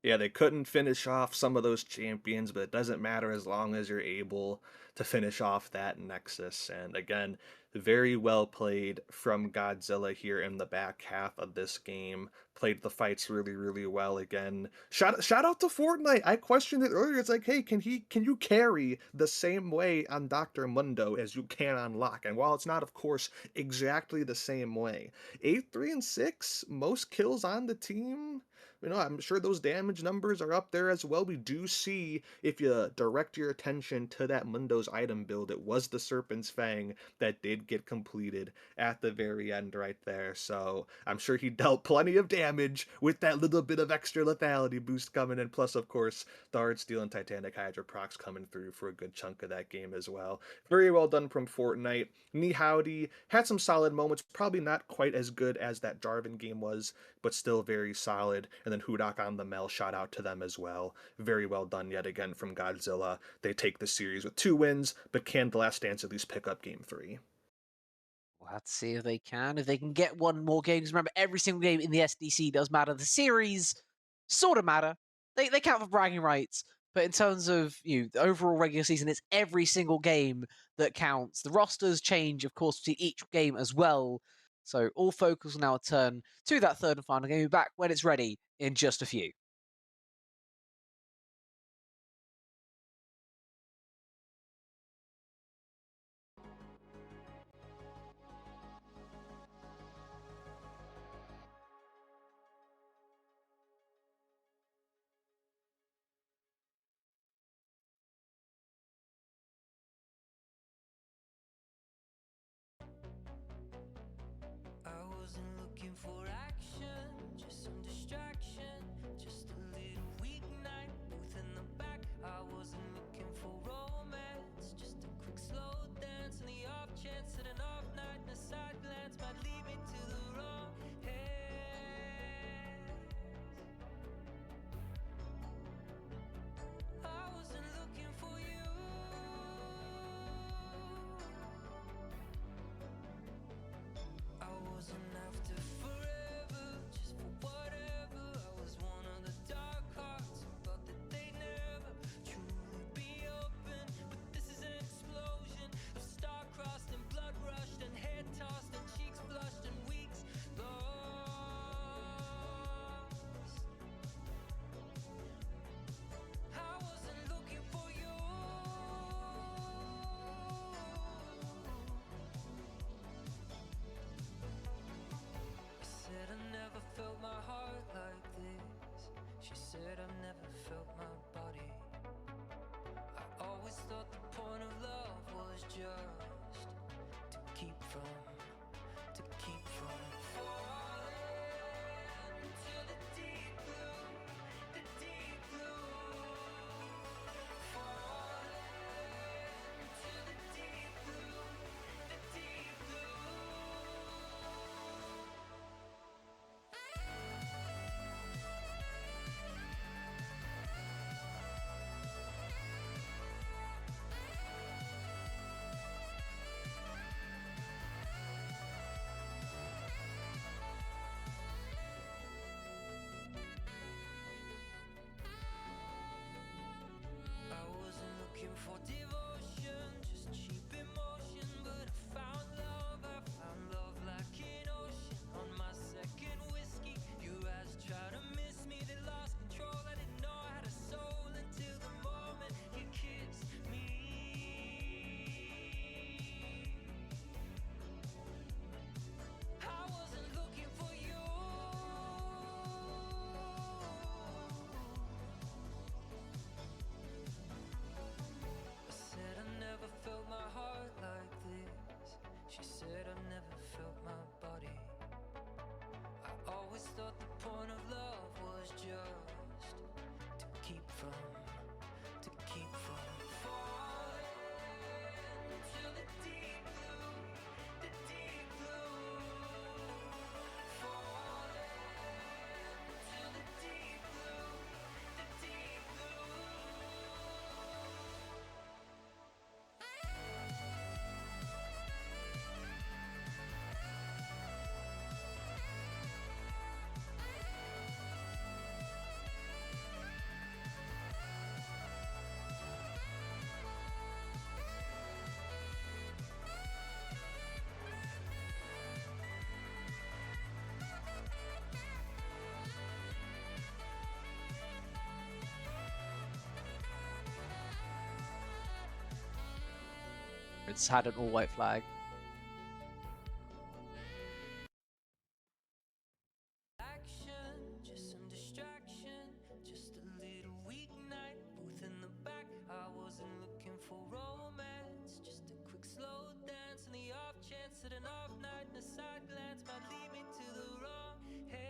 Yeah, they couldn't finish off some of those champions, but it doesn't matter as long as you're able to finish off that Nexus. And again, very well played from Godzilla here in the back half of this game. Played the fights really, really well again. Shout out to Fortnite. I questioned it earlier. It's like, hey, can you carry the same way on Dr. Mundo as you can on Locke? And while it's not, of course, exactly the same way, 8, 3, and 6, most kills on the team. You know, I'm sure those damage numbers are up there as well. We do see, if you direct your attention to that Mundo's item build, it was the Serpent's Fang that did get completed at the very end right there. So I'm sure he dealt plenty of damage with that little bit of extra lethality boost coming in. Plus, of course, the Heartsteel and Titanic Hydra procs coming through for a good chunk of that game as well. Very well done from Fortnite. Nihowdy had some solid moments, probably not quite as good as that Jarvan game was, but still very solid. And then Hudak on the Mel, shout out to them as well. Very well done yet again from Godzilla. They take the series with 2 wins, but can The Last Dance at least pick up game 3? Let's see if they can. If they can get one more game. Because remember, every single game in the SDC does matter. The series sort of matter. They count for bragging rights. But in terms of the overall regular season, it's every single game that counts. The rosters change, of course, to each game as well. So all focus will now turn to that third and final game. We'll be back when it's ready in just a few. For action, just some distraction, just a little weeknight, booth in the back. I wasn't looking for romance, just a quick slow dance, and the off chance that an off night and a side glance might lead me to the wrong hands. just to keep from falling to the deep blue, the deep blue. Falling to the deep blue, the deep blue. It's had an all-white flag. Action, just some distraction, just a little weeknight, booth in the back. I wasn't looking for romance, just a quick slow dance, and the off chance that an off night and a side glance might lead me to the wrong hands.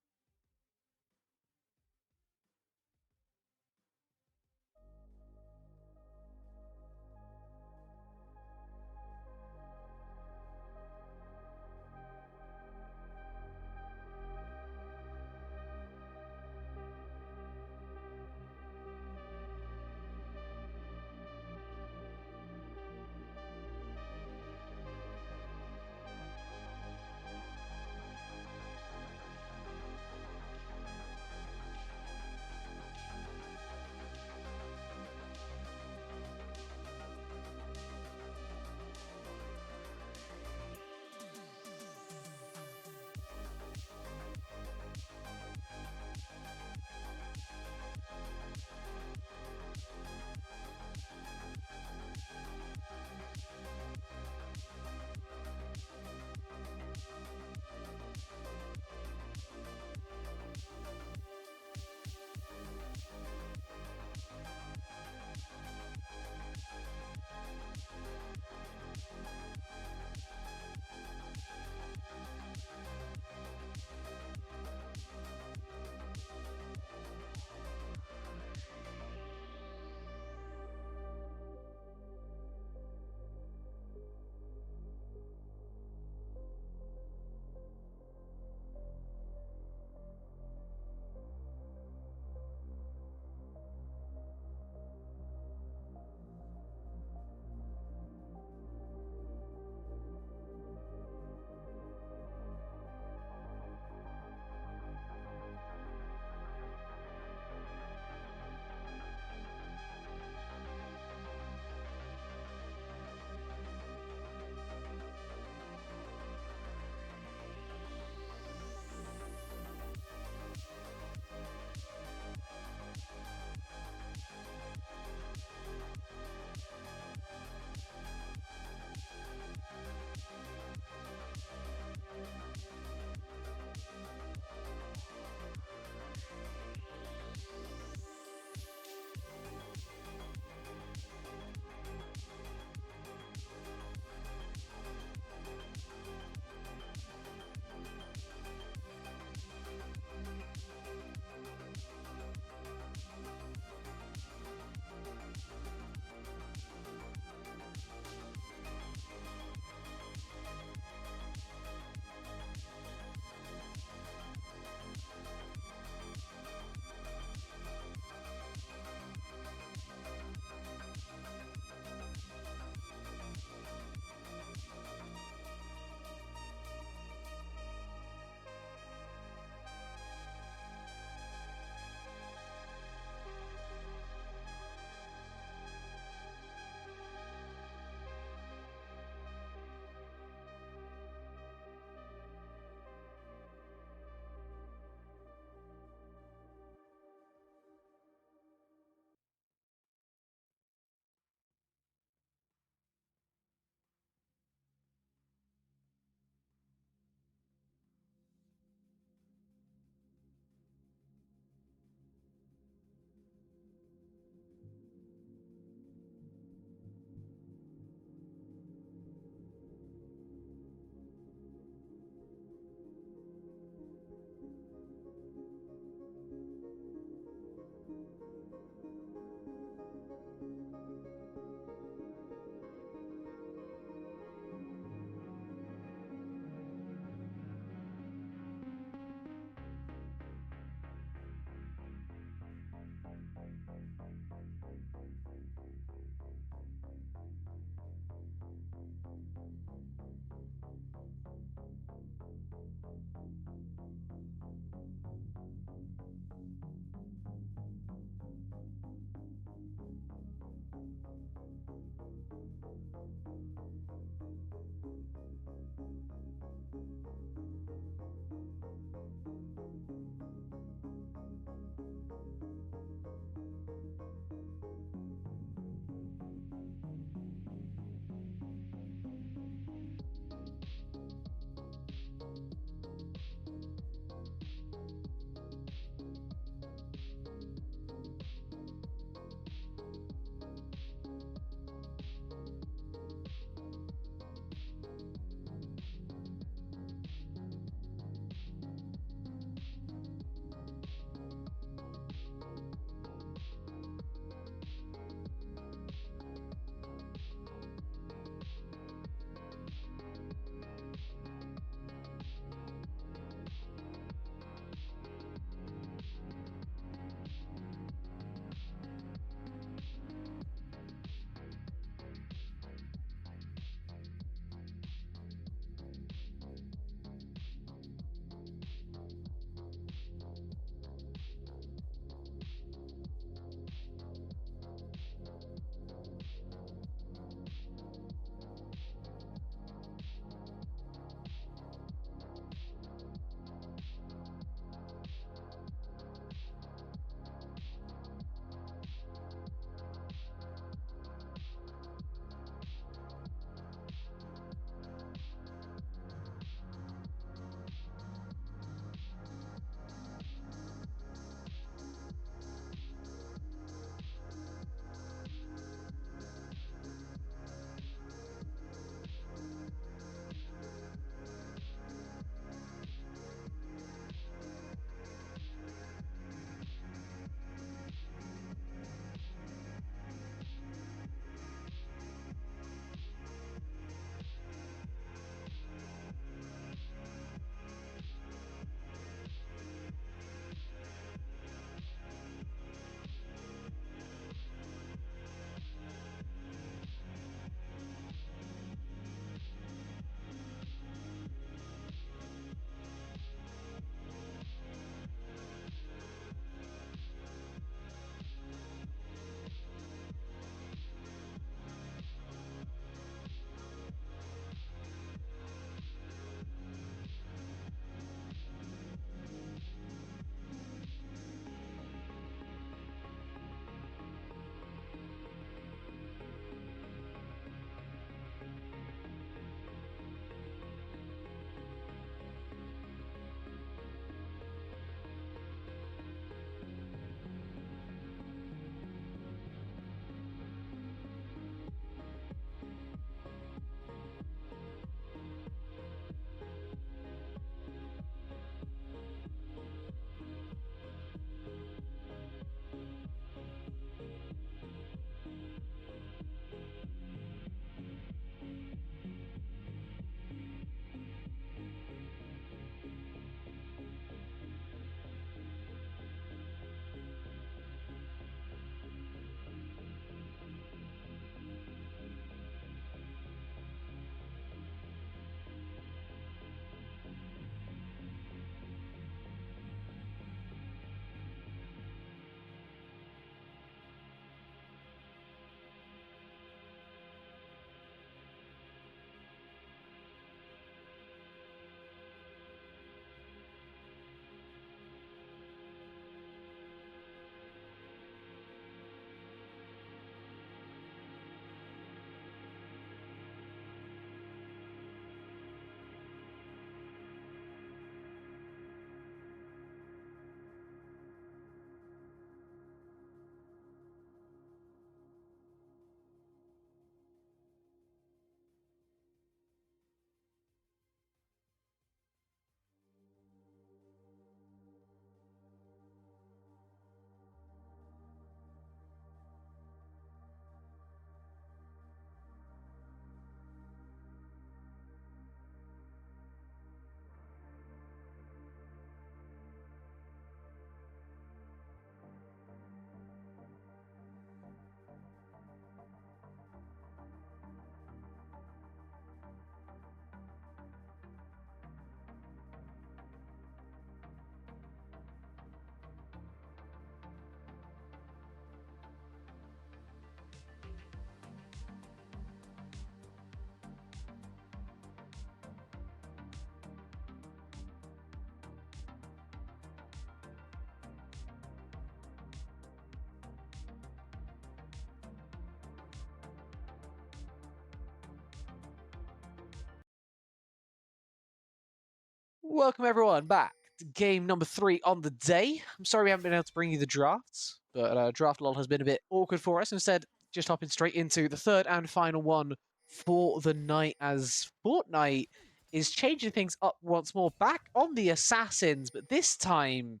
Welcome everyone back to game number 3 on the day. I'm sorry we haven't been able to bring you the drafts, but draft lol has been a bit awkward for us. Instead, just hopping straight into the third and final one for the night, as Fortnite is changing things up once more. Back on the Assassins, but this time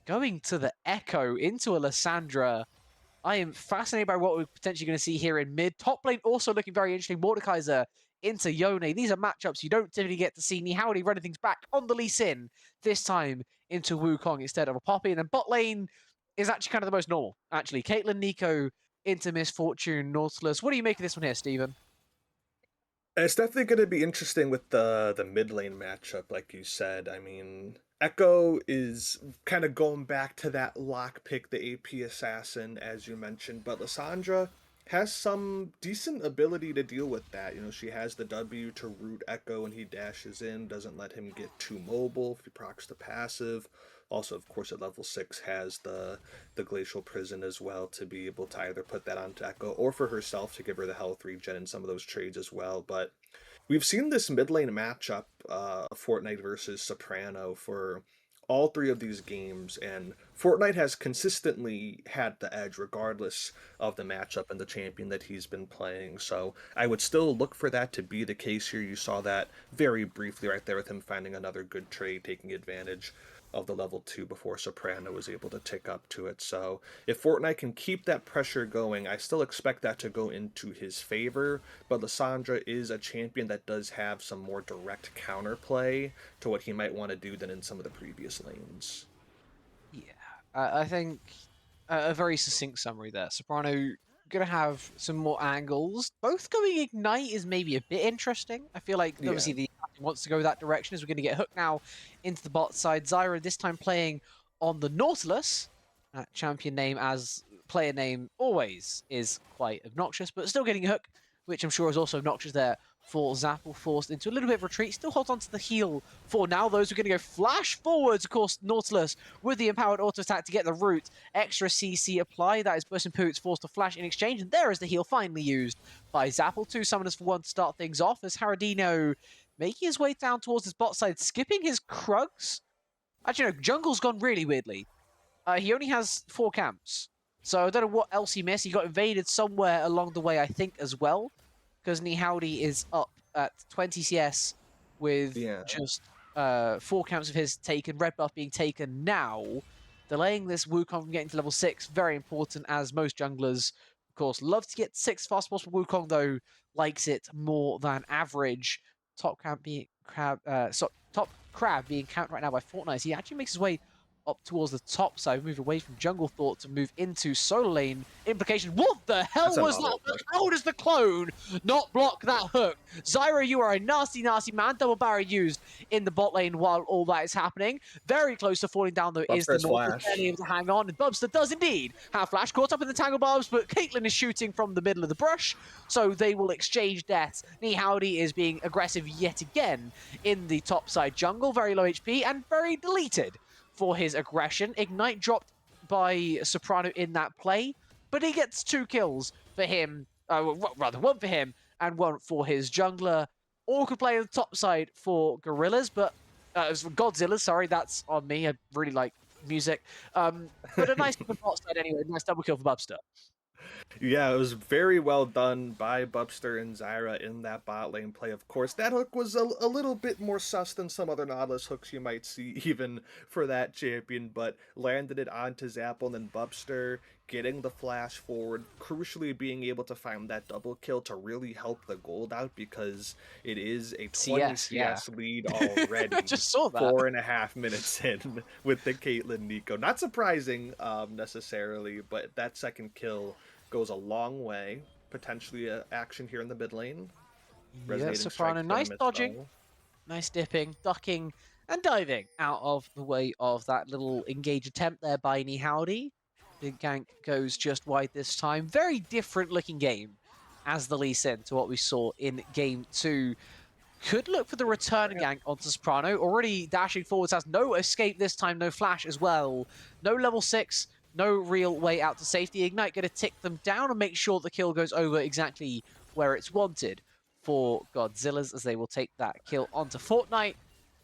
going to the Echo into a Lysandra. I am fascinated by what we're potentially going to see here in mid. Top lane also looking very interesting. Mordekaiser into Yone. These are matchups you don't typically get to see. Nihowdy running things back on the Lee Sin, this time into Wukong instead of a Poppy. And then bot lane is actually kind of the most normal, actually. Caitlyn, Nico into Misfortune, Nautilus. What do you make of this one here, Steven? It's definitely going to be interesting with the mid lane matchup, like you said. I mean, Echo is kind of going back to that lockpick, the AP assassin, as you mentioned, but Lysandra has some decent ability to deal with that. You know, she has the W to root Echo and he dashes in, doesn't let him get too mobile if he procs the passive. Also, of course, at level 6 has the Glacial Prison as well to be able to either put that onto Echo or for herself to give her the health regen in some of those trades as well. But we've seen this mid lane matchup, Fortnite versus Soprano, for all 3 of these games, and Fortnite has consistently had the edge regardless of the matchup and the champion that he's been playing. So I would still look for that to be the case here. You saw that very briefly right there with him finding another good trade, taking advantage of the level 2 before Soprano was able to tick up to it. So if Fortnite can keep that pressure going, I still expect that to go into his favor, but Lysandra is a champion that does have some more direct counterplay to what he might want to do than in some of the previous lanes. Yeah, I think a very succinct summary there. Soprano gonna have some more angles. Both going Ignite is maybe a bit interesting. I feel like Yeah. obviously the wants to go that direction, as we're gonna get hooked now into the bot side. Zyra this time playing on the Nautilus. That champion name as player name always is quite obnoxious, but still getting a hook, which I'm sure is also obnoxious there for Zapple, forced into a little bit of retreat. Still holds on to the heal for now. Those are going to go flash forwards. Of course, Nautilus with the empowered auto attack to get the root. Extra CC apply. That is Buss and Poots forced to flash in exchange. And there is the heal finally used by Zapple. 2 summoners for 1 to start things off, as Haradino making his way down towards his bot side, skipping his Krugs. Actually, no, Jungle's gone really weirdly. He only has 4 camps. So I don't know what else he missed. He got invaded somewhere along the way, I think, as well, because Nihowdy is up at 20 CS with just 4 camps of his taken, red buff being taken now, delaying this Wukong from getting to level 6. Very important, as most junglers, of course, love to get 6 fast possible. Wukong, though, likes it more than average. Top camp being top crab being camped right now by Fortnite. He actually makes his way up towards the top side, moved away from Jungle Thought to move into solo lane. Implication, what the hell was that? How does the clone not block that hook? Zyra, you are a nasty, nasty man. Double barrier used in the bot lane while all that is happening. Very close to falling down, though, is the Nautilus, barely able to hang on. And Bubster does indeed have flash, caught up in the tangle barbs, but Caitlyn is shooting from the middle of the brush, so they will exchange deaths. Nihowdy is being aggressive yet again in the top side jungle, very low HP and very deleted for his aggression. Ignite dropped by Soprano in that play, but he gets 2 kills for him, rather 1 for him and 1 for his jungler. Awkward play on the top side for Gorillas, but Godzilla, sorry, that's on me. I really like music. But a nice bot side anyway, nice double kill for Bubster. Yeah, it was very well done by Bubster and Zyra in that bot lane play, of course. That hook was a little bit more sus than some other Nautilus hooks you might see even for that champion, but landed it onto Zapple and then Bubster getting the flash forward, crucially being able to find that double kill to really help the gold out, because it is a 20 CS lead already. Just saw that. 4.5 minutes in with the Caitlyn Nico. Not surprising necessarily, but that second kill goes a long way. Potentially action here in the mid lane. Yeah, Soprano, nice dodging, nice dipping, ducking, and diving out of the way of that little engage attempt there by Nihowdy. The gank goes just wide this time. Very different looking game as the Lee Sin to what we saw in game 2. Could look for the return gank onto Soprano. Already dashing forwards, has no escape this time, no flash as well. No level 6. No real way out to safety. Ignite going to tick them down and make sure the kill goes over exactly where it's wanted for Godzillas, as they will take that kill onto Fortnite.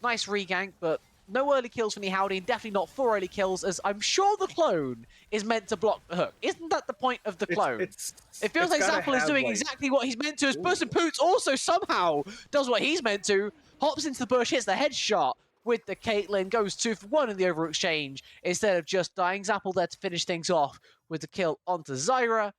Nice regank, but no early kills from the Howdy, and definitely not 4 early kills, as I'm sure the clone is meant to block the hook. Isn't that the point of the clone? It feels it's like gotta Zapple is have, doing like, exactly what he's meant to, as ooh. Person Poots also somehow does what he's meant to, hops into the bush, hits the headshot with the Caitlyn, goes 2 for 1 in the overall exchange, instead of just dying. Zapple there to finish things off with the kill onto Zyra.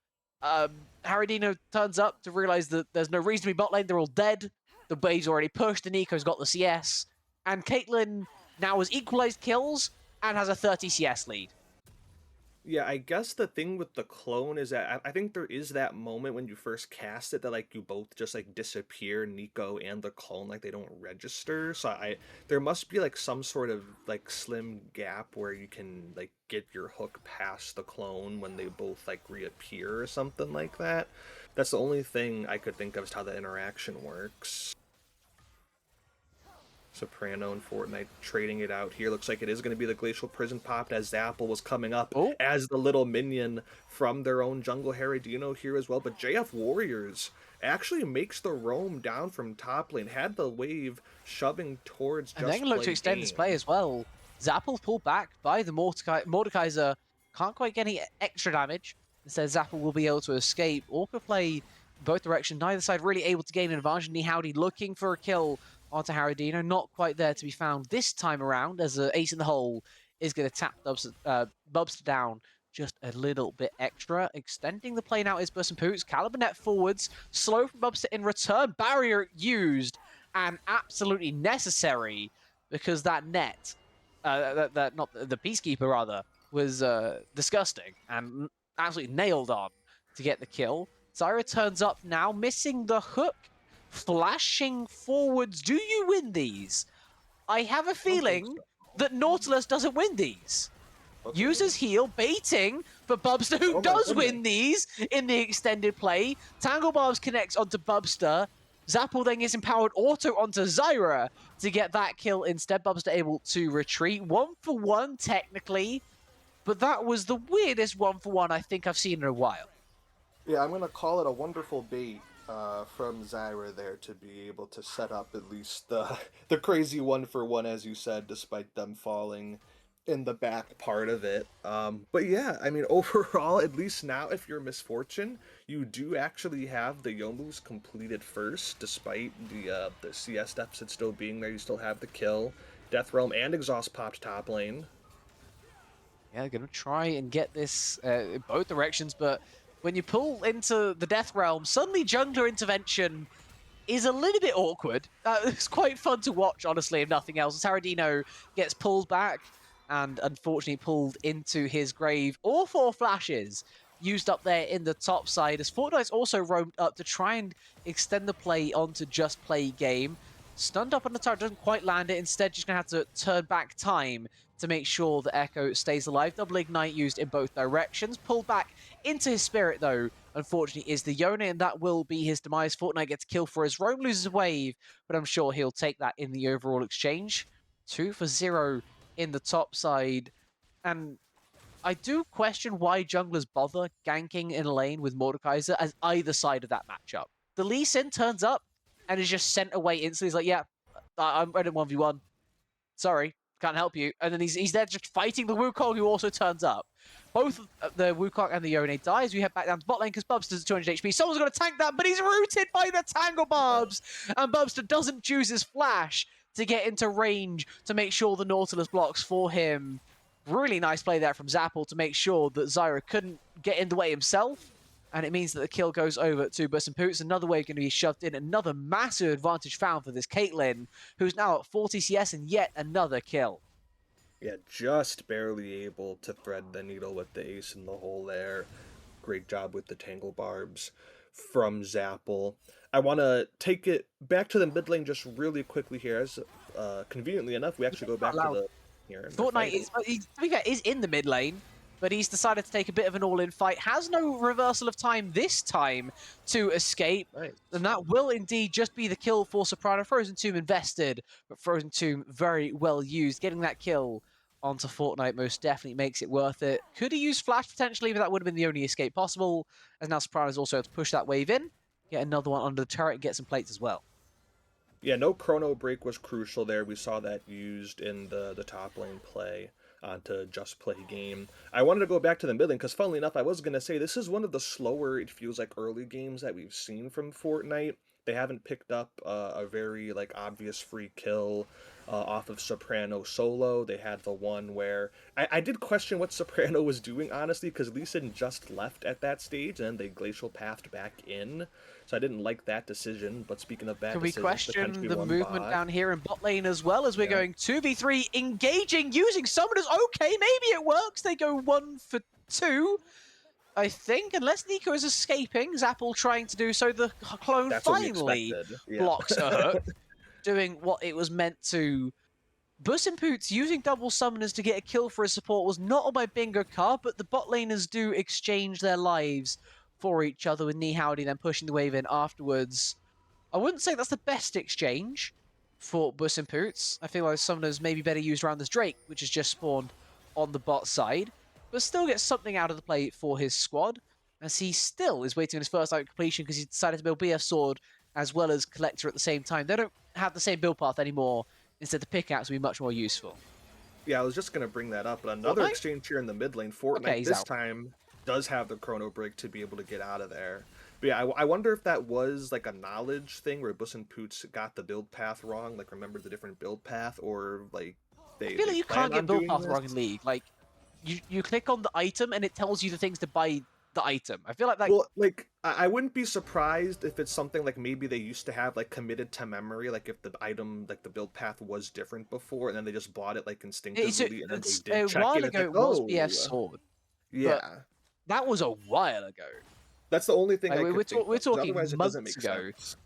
Haradino turns up to realize that there's no reason to be bot lane, they're all dead. The wave's already pushed, and Nico's got the CS. And Caitlyn now has equalized kills and has a 30 CS lead. Yeah, I guess the thing with the clone is that I think there is that moment when you first cast it that like you both just like disappear, Nico and the clone, like they don't register. So there must be like some sort of like slim gap where you can like get your hook past the clone when they both like reappear or something like that. That's the only thing I could think of as how the interaction works. Soprano and Fortnite trading it out here. Looks like it is going to be the Glacial Prison popped as Zapple was coming up as the little minion from their own jungle Haradino here as well. But JF Warriors actually makes the roam down from top lane, had the wave shoving towards And they're going to look to extend this play as well. Zapple pulled back by the Mordekaiser. Can't quite get any extra damage. Instead, Zapple will be able to escape. Orca play both directions. Neither side really able to gain an advantage. Nihowdy looking for a kill onto Haradino. Not quite there to be found this time around, as an ace in the hole is going to tap Bubster down just a little bit extra. Extending the play now is Bus and Poots. Calibernet forwards. Slow from Bubster in return. Barrier used. And absolutely necessary, because that net, not the Peacekeeper rather, was disgusting and absolutely nailed on to get the kill. Zyra turns up now, missing the hook, flashing forwards. Do you win these? I have a feeling that Nautilus doesn't win these. Okay. Uses heal, baiting for Bubster, who does win these in the extended play. Tangle Barbs connects onto Bubster. Zapple then gets empowered auto onto Zyra to get that kill instead. Bubster able to retreat. 1 for 1 technically, but that was the weirdest 1 for 1 I think I've seen in a while. Yeah, I'm going to call it a wonderful bait from Zyra there to be able to set up at least the crazy 1 for 1, as you said, despite them falling in the back part of it. But yeah, I mean, overall, at least now, if you're Misfortune, you do actually have the Youmu's completed first, despite the CS deficit still being there. You still have the kill, Death Realm, and Exhaust popped top lane. Yeah, gonna try and get this in both directions, but when you pull into the Death Realm, suddenly jungler intervention is a little bit awkward. It's quite fun to watch, honestly, if nothing else. Haradino gets pulled back and unfortunately pulled into his grave. All 4 flashes used up there in the top side, as Fortnite's also roamed up to try and extend the play onto just play game. Stunned up on the turret, doesn't quite land it. Instead, just going to have to turn back time to make sure the Echo stays alive. Double Ignite used in both directions. Pulled back into his Spirit, though, unfortunately, is the Yone, and that will be his demise. Fortnite gets killed for his Roam, loses a wave, but I'm sure he'll take that in the overall exchange. 2 for 0 in the top side, and I do question why junglers bother ganking in a lane with Mordekaiser as either side of that matchup. The Lee Sin turns up and is just sent away instantly. He's like, yeah, I'm ready 1v1. Sorry, can't help you. And then he's there just fighting the Wukong, who also turns up. Both the Wukong and the Yone die as we head back down to bot lane because Bubster's at 200 HP. Someone's going to tank that, but he's rooted by the Tangle Barbs, and Bubster doesn't choose his flash to get into range to make sure the Nautilus blocks for him. Really nice play there from Zapple to make sure that Zyra couldn't get in the way himself. And it means that the kill goes over to Bus and Poots. Another wave going to be shoved in. Another massive advantage found for this Caitlyn, who's now at 40 CS and yet another kill. Yeah, just barely able to thread the needle with the ace in the hole there. Great job with the Tangle Barbs from Zapple. I want to take it back to the mid lane just really quickly here. As conveniently enough, we actually go back to the here. Fortnite is in the mid lane, but he's decided to take a bit of an all-in fight. Has no reversal of time this time to escape, nice. And that will indeed just be the kill for Soprano. Frozen Tomb invested, but Frozen Tomb very well used. Getting that kill onto Fortnite most definitely makes it worth it. Could he use Flash potentially, but that would have been the only escape possible, as now Soprano's also able to push that wave in, get another one under the turret, and get some plates as well. Yeah, no chrono break was crucial there. We saw that used in the top lane play onto just play game. I wanted to go back to the mid lane because, funnily enough, I was gonna say this is one of the slower, it feels like, early games that we've seen from Fortnite. They haven't picked up a very like obvious free kill off of Soprano solo. They had the one where I did question what Soprano was doing, honestly, because Lee Sin just left at that stage and then they glacial pathed back in. So I didn't like that decision. But speaking of bad Can we decisions, question potentially the one movement bot. down here in bot lane as well as we're Yeah, going 2v3, engaging, using summoners? Okay, maybe it works. They go 1 for 2, I think, unless Nico is escaping. Zappel trying to do so. The clone that's what we finally expected. Yeah. blocks a hook, doing what it was meant to. Bus and Poots using double summoners to get a kill for his support was not on my bingo card, but the bot laners do exchange their lives for each other, with Knee Howdy then pushing the wave in afterwards. I wouldn't say that's the best exchange for Bus and Poots. I feel like summoners may be better used around this Drake, which has just spawned on the bot side, but still gets something out of the play for his squad, as he still is waiting on his first item completion because he decided to build BF Sword as well as Collector at the same time. They don't have the same build path anymore. Instead, the pickaxe will be much more useful. Yeah, I was just gonna bring that up, but another Fortnite? exchange here in the mid lane, Okay, Fortnite he's this out. time does have the chrono break to be able to get out of there. But yeah, I wonder if that was like a knowledge thing where Bus and Poots got the build path wrong, like remember the different build path, or like I they feel they like you plan can't get on build doing path this. wrong in League. Like, you click on the item and it tells you the things to buy the item. I feel like that. Well, like I wouldn't be surprised if it's something like maybe they used to have like committed to memory, like if the item, like the build path was different before, and then they just bought it like instinctively, and then they It's did a check while it. It's ago like, it was BF oh, Sword, but yeah. that was a while ago. That's the only thing Like I could think we're of, because talking otherwise it doesn't months make ago. sense.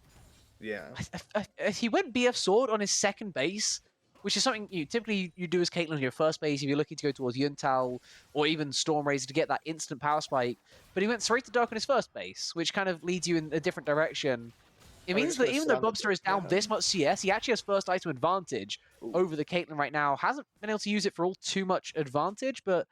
Yeah. He went BF Sword on his second base, which is something you typically you do as Caitlyn on your first base if you're looking to go towards Yuntal or even Storm Razor to get that instant power spike. But he went straight to Dark on his first base, which kind of leads you in a different direction. It I mean, means just that gonna even sit though on the Bobster build is down path. this much CS, he actually has first item advantage Ooh. over the Caitlyn right now. Hasn't been able to use it for all too much advantage, but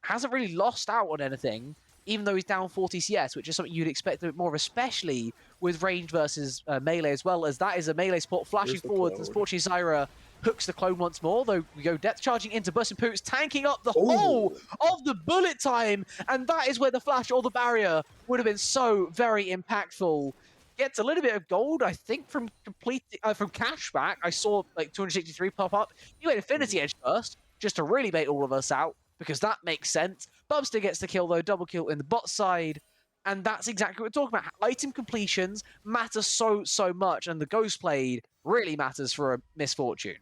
hasn't really lost out on anything, even though he's down 40 CS, which is something you'd expect a bit more of, especially with range versus melee, as well as that is a melee support flashing There's the forwards. clone. Unfortunately, Zyra hooks the clone once more, though we go depth charging into Bus and Poots, tanking up the whole Oh, of the bullet time, and that is where the flash or the barrier would have been so very impactful. Gets a little bit of gold, I think, from from cashback. I saw like 263 pop up. He went Infinity Edge first, just to really bait all of us out, because that makes sense. Bubster gets the kill, though, double kill in the bot side. And that's exactly what we're talking about. Item completions matter so much, and the Ghost played really matters for a misfortune.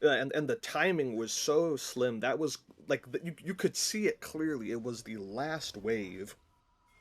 and the timing was so slim. That was like you could see it clearly. It was the last wave.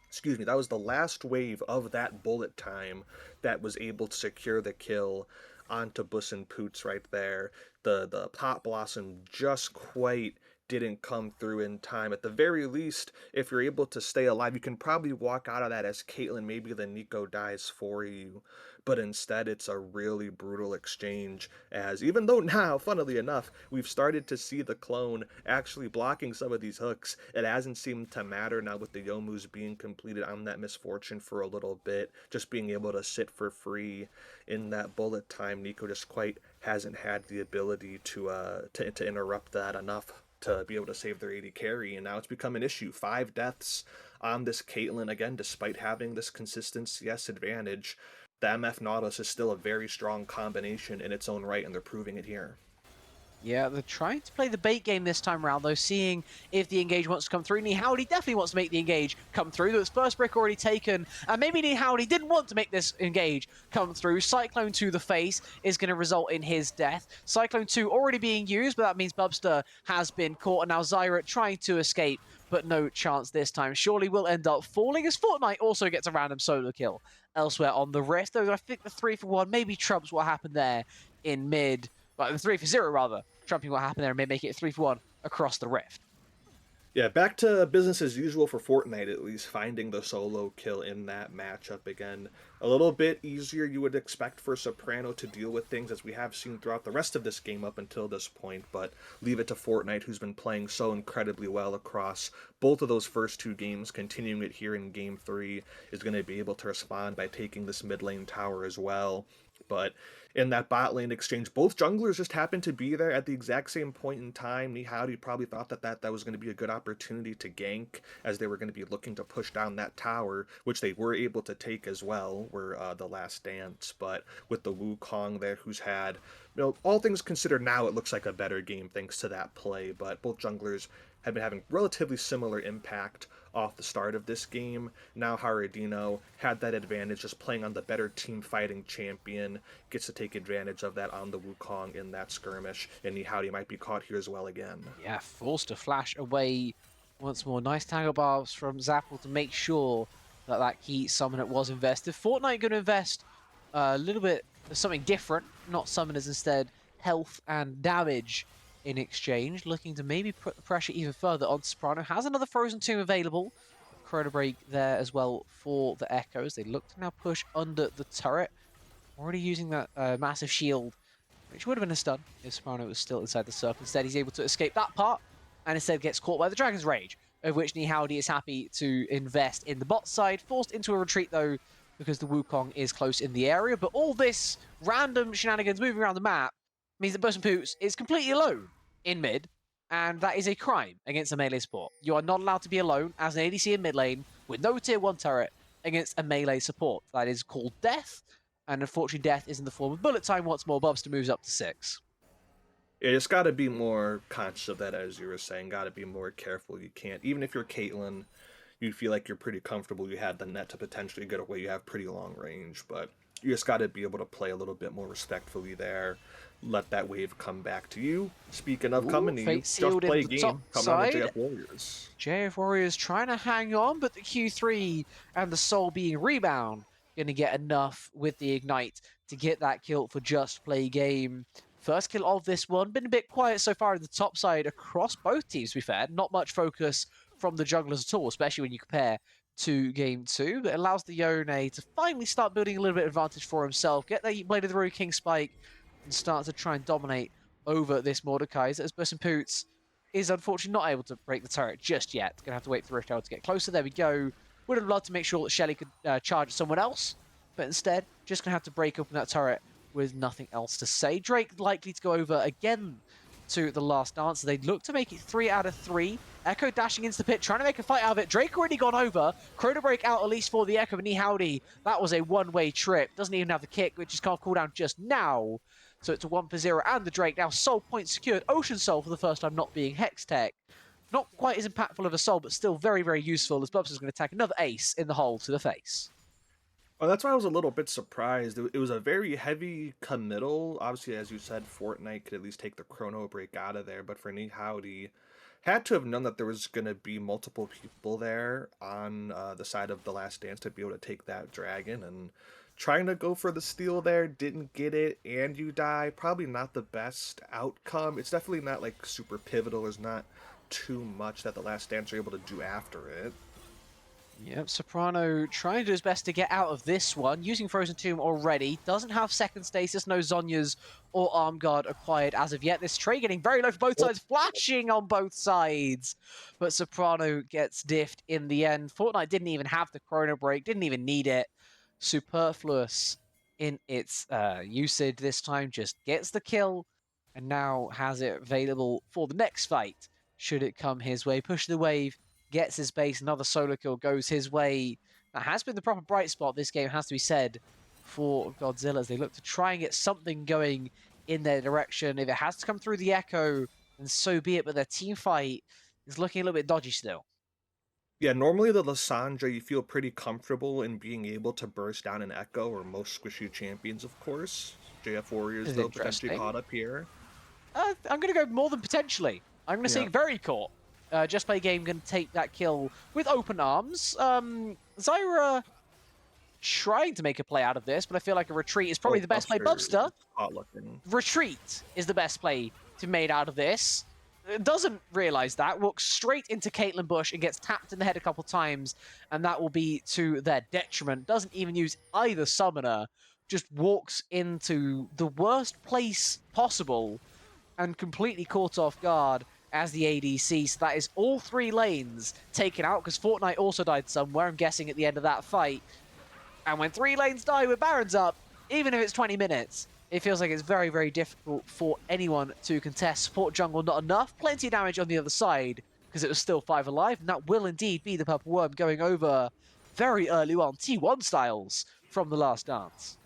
Excuse me. That was the last wave of that bullet time that was able to secure the kill onto Bus and Poots right there. The pot blossom just quite didn't come through in time. At the very least, if you're able to stay alive, you can probably walk out of that as Caitlyn. Maybe the Nico dies for you, but instead it's a really brutal exchange. As even though now, funnily enough, we've started to see the clone actually blocking some of these hooks, it hasn't seemed to matter now with the Yomus being completed on that misfortune for a little bit, just being able to sit for free in that bullet time. Nico just quite hasn't had the ability to interrupt that enough to be able to save their AD carry, and now it's become an issue. 5 deaths on this Caitlyn again, despite having this consistent CS advantage. The MF Nautilus is still a very strong combination in its own right, and they're proving it here. Yeah, they're trying to play the bait game this time around, though, seeing if the engage wants to come through. Knee Howdy definitely wants to make the engage come through. There was first brick already taken, and maybe Knee Howdy didn't want to make this engage come through. Cyclone to the face is going to result in his death. Cyclone 2 already being used, but that means Bubster has been caught, and now Zyra trying to escape, but no chance this time. Surely will end up falling, as Fortnite also gets a random solo kill elsewhere on the Rift, though I think the 3-for-1 maybe trumps what happened there in mid. Like the 3-for-0 rather, trumping what happened there and may make it 3-for-1 across the Rift. Yeah, back to business as usual for Fortnite, at least, finding the solo kill in that matchup again. A little bit easier you would expect for Soprano to deal with things, as we have seen throughout the rest of this game up until this point, but leave it to Fortnite, who's been playing so incredibly well across both of those first 2 games. Continuing it here in Game 3 is going to be able to respond by taking this mid lane tower as well. But in that bot lane exchange. Both junglers just happened to be there at the exact same point in time. Nihari probably thought that was going to be a good opportunity to gank, as they were going to be looking to push down that tower, which they were able to take as well, were the last dance. But with the Wukong there, who's had, all things considered, now it looks like a better game thanks to that play. But both junglers have been having relatively similar impact off the start of this game. Now Haradino had that advantage, just playing on the better team fighting champion, gets to take advantage of that on the Wukong in that skirmish, and Nihari might be caught here as well again. Yeah, forced to flash away once more. Nice tangle bars from Zapple to make sure that that key summoner was invested. Fortnite going to invest a little bit of something different, not summoners, instead health and damage in exchange, looking to maybe put the pressure even further on Soprano. Has another Frozen Tomb available. Chrono Break there as well for the Echoes. They look to now push under the turret. Already using that massive shield, which would have been a stun if Soprano was still inside the circle. Instead, he's able to escape that part, and instead gets caught by the Dragon's Rage, of which Nihaudy is happy to invest in the bot side. Forced into a retreat, though, because the Wukong is close in the area. But all this random shenanigans moving around the map means that Burst and Poots is completely alone in mid, and that is a crime against a melee support. You are not allowed to be alone as an ADC in mid lane with no tier 1 turret against a melee support. That is called death, and unfortunately death is in the form of bullet time once more. Bubster moves up to 6. Yeah, just got to be more conscious of that, as you were saying. Got to be more careful. You can't, even if you're Caitlyn, you feel like you're pretty comfortable, you had the net to potentially get away, you have pretty long range, but you just got to be able to play a little bit more respectfully there. Let that wave come back to you. Speaking of coming to you, just play a game. Come on to JF Warriors. JF Warriors trying to hang on, but the Q3 and the Soul being rebound going to get enough with the Ignite to get that kill for Just Play Game. First kill of this one. Been a bit quiet so far in the top side across both teams, to be fair. Not much focus from the junglers at all, especially when you compare to game 2. But it allows the Yone to finally start building a little bit of advantage for himself. Get the Blade of the Road King spike and start to try and dominate over this Mordecai. As Burst and Poots is unfortunately not able to break the turret just yet. Going to have to wait for Rift to get closer. There we go. Would have loved to make sure that Shelly could charge someone else, but instead, just going to have to break open that turret with nothing else to say. Drake likely to go over again to the last answer. They look to make it 3 out of 3. Echo dashing into the pit, trying to make a fight out of it. Drake already gone over. Chrono Break out at least for the Echo, but Nihaudy, that was a one-way trip. Doesn't even have the kick, which is can't cool down just now. So it's a 1-for-0, and the Drake now Soul point secured. Ocean Soul for the first time not being Hex Tech. Not quite as impactful of a Soul, but still very, very useful, as Bubs is going to attack another ace in the hole to the face. Well, that's why I was a little bit surprised. It was a very heavy committal. Obviously, as you said, Fortnite could at least take the Chrono Break out of there, but for Nihaudy, had to have known that there was going to be multiple people there on the side of the Last Dance to be able to take that dragon, and trying to go for the steal there, didn't get it, and you die. Probably not the best outcome. It's definitely not like super pivotal. There's not too much that the Last Dance are able to do after it. Yep, Soprano trying to do his best to get out of this one, using Frozen Tomb already. Doesn't have second stasis, no Zhonya's or Arm Guard acquired as of yet. This trade getting very low for both sides, flashing on both sides. But Soprano gets diffed in the end. Fortnite didn't even have the Chrono Break, didn't even need it. Superfluous in its usage this time, just gets the kill and now has it available for the next fight should it come his way. Push the wave, gets his base, another solo kill goes his way. That has been the proper bright spot this game, has to be said, for Godzilla as they look to try and get something going in their direction. If it has to come through the Echo, then so be it, but their team fight is looking a little bit dodgy still. Yeah, normally the Lissandra, you feel pretty comfortable in being able to burst down an Echo, or most squishy champions, of course. JF Warriors, though, potentially caught up here. I'm going to go more than potentially. I'm going to say very caught. Just Play Game going to take that kill with open arms. Zyra trying to make a play out of this, but I feel like a retreat is probably the best play. Bubster, retreat is the best play to be made out of this. Doesn't realize that, walks straight into Caitlyn Bush and gets tapped in the head a couple times, and that will be to their detriment. Doesn't even use either summoner, just walks into the worst place possible and completely caught off guard as the ADC. So that is all 3 lanes taken out, because Fortnite also died somewhere, I'm guessing, at the end of that fight. And when 3 lanes die with Barons up, even if it's 20 minutes, it feels like it's very, very difficult for anyone to contest. Support jungle not enough. Plenty of damage on the other side because it was still 5 alive, and that will indeed be the Purple Worm going over very early on. T1 styles from the last dance.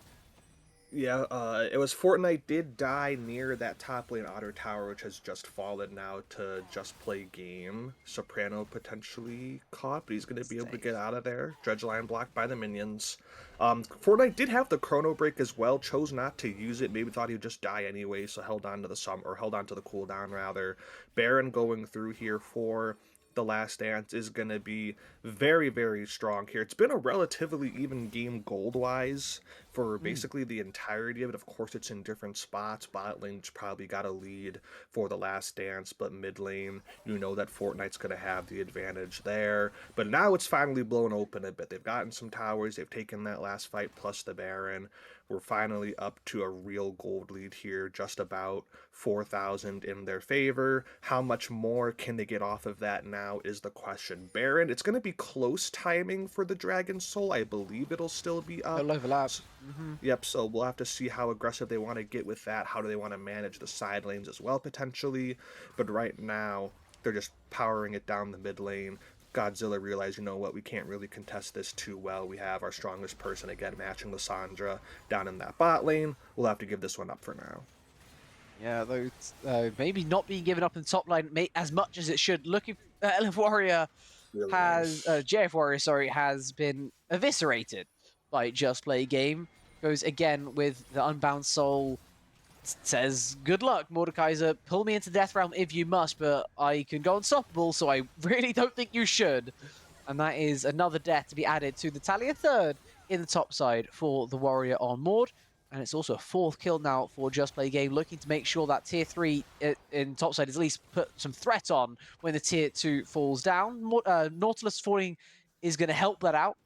Yeah, it was Fortnite did die near that top lane otter tower, which has just fallen now to just play game. Soprano potentially caught, but he's going to be able to get out of there. Dredge line blocked by the minions. Fortnite did have the chrono break as well, chose not to use it. Maybe thought he would just die anyway, so held on to the held on to the cooldown rather. Baron going through here for the last dance is going to be very, very strong here. It's been a relatively even game gold-wise for basically the entirety of it. Of course, it's in different spots. Bot lane's probably got a lead for the last dance, but mid lane, you know that Fortnite's going to have the advantage there. But now it's finally blown open a bit. They've gotten some towers. They've taken that last fight plus the Baron. We're finally up to a real gold lead here, just about 4,000 in their favor. How much more can they get off of that now is the question. Baron, it's going to be close timing for the Dragon Soul. I believe it'll still be up. They'll overlap. Yep, so we'll have to see how aggressive they want to get with that. How do they want to manage the side lanes as well, potentially? But right now, they're just powering it down the mid lane. Godzilla realized, you know what, we can't really contest this too well. We have our strongest person again matching Lissandra down in that bot lane. We'll have to give this one up for now. Yeah, though maybe not being given up in the top line as much as it should. Looking, LF Warrior Really has nice. JF Warrior, sorry, has been eviscerated by Just Play Game. Goes again with the Unbound Soul. Says, good luck, Mordekaiser. Pull me into Death Realm if you must, but I can go unstoppable, so I really don't think you should. And that is another death to be added to the tally, a third in the top side for the Warrior on Mord. And it's also a fourth kill now for Just Play Game, looking to make sure that tier 3 in topside is at least put some threat on when the tier 2 falls down. Nautilus falling is going to help that out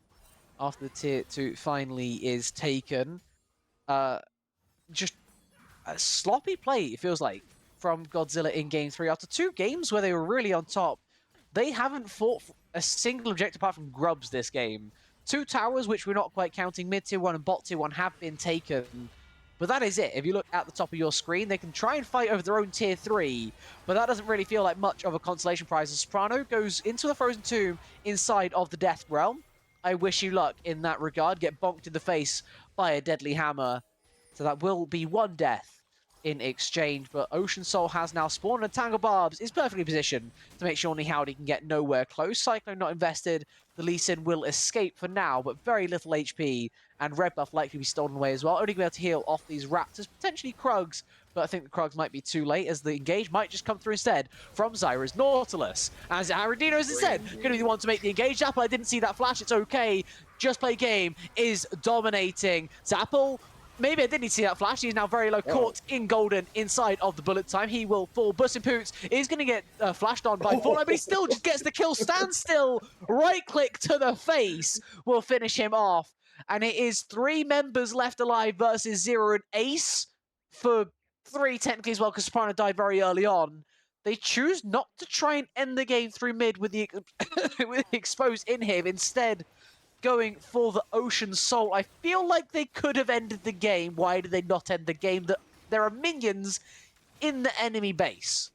after the tier 2 finally is taken. Just a sloppy play, it feels like, from Godzilla in Game 3. After 2 games where they were really on top, they haven't fought a single objective apart from Grubs this game. 2 towers, which we're not quite counting, mid tier 1 and bot tier 1, have been taken. But that is it. If you look at the top of your screen, they can try and fight over their own tier 3, but that doesn't really feel like much of a consolation prize. As Soprano goes into the Frozen Tomb inside of the Death Realm. I wish you luck in that regard. Get bonked in the face by a deadly hammer. So that will be 1 death in exchange, but Ocean Soul has now spawned, and Tangle Barbs is perfectly positioned to make sure Howdy can get nowhere close. Cyclone not invested. The Lee Sin will escape for now, but very little HP, and Red Buff likely to be stolen away as well. Only going to be able to heal off these Raptors, potentially Krugs, but I think the Krugs might be too late, as the engage might just come through instead from Zyra's Nautilus. As Aradino is instead going to be the one to make the engage. Zapple, I didn't see that flash, it's okay. Just Play Game is dominating. Zapple, maybe I didn't see that flash. He's now very low, caught in golden inside of the bullet time. He will fall. Buss and Poots is going to get flashed on by Fortnite, but he still just gets the kill. Stand still, right click to the face will finish him off. And it is 3 members left alive versus 0 and Ace for 3 technically as well, because Soprano died very early on. They choose not to try and end the game through mid with the with the exposed in him. Instead, going for the Ocean Soul. I feel like they could have ended the game. Why did they not end the game? There are minions in the enemy base.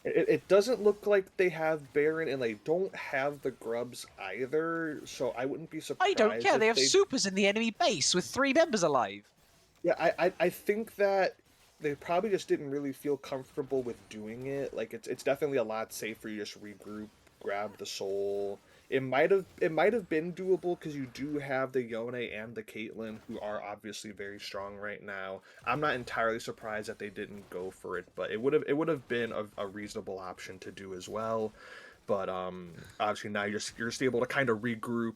It doesn't look like they have Baron, and they don't have the Grubs either, so I wouldn't be surprised. I don't care. They have supers in the enemy base with 3 members alive. Yeah, I think that they probably just didn't really feel comfortable with doing it. Like, it's definitely a lot safer. You just regroup, grab the soul. It might have been doable because you do have the Yone and the Caitlyn, who are obviously very strong right now. I'm not entirely surprised that they didn't go for it, but it would have been a reasonable option to do as well. But obviously now you're just able to kind of regroup.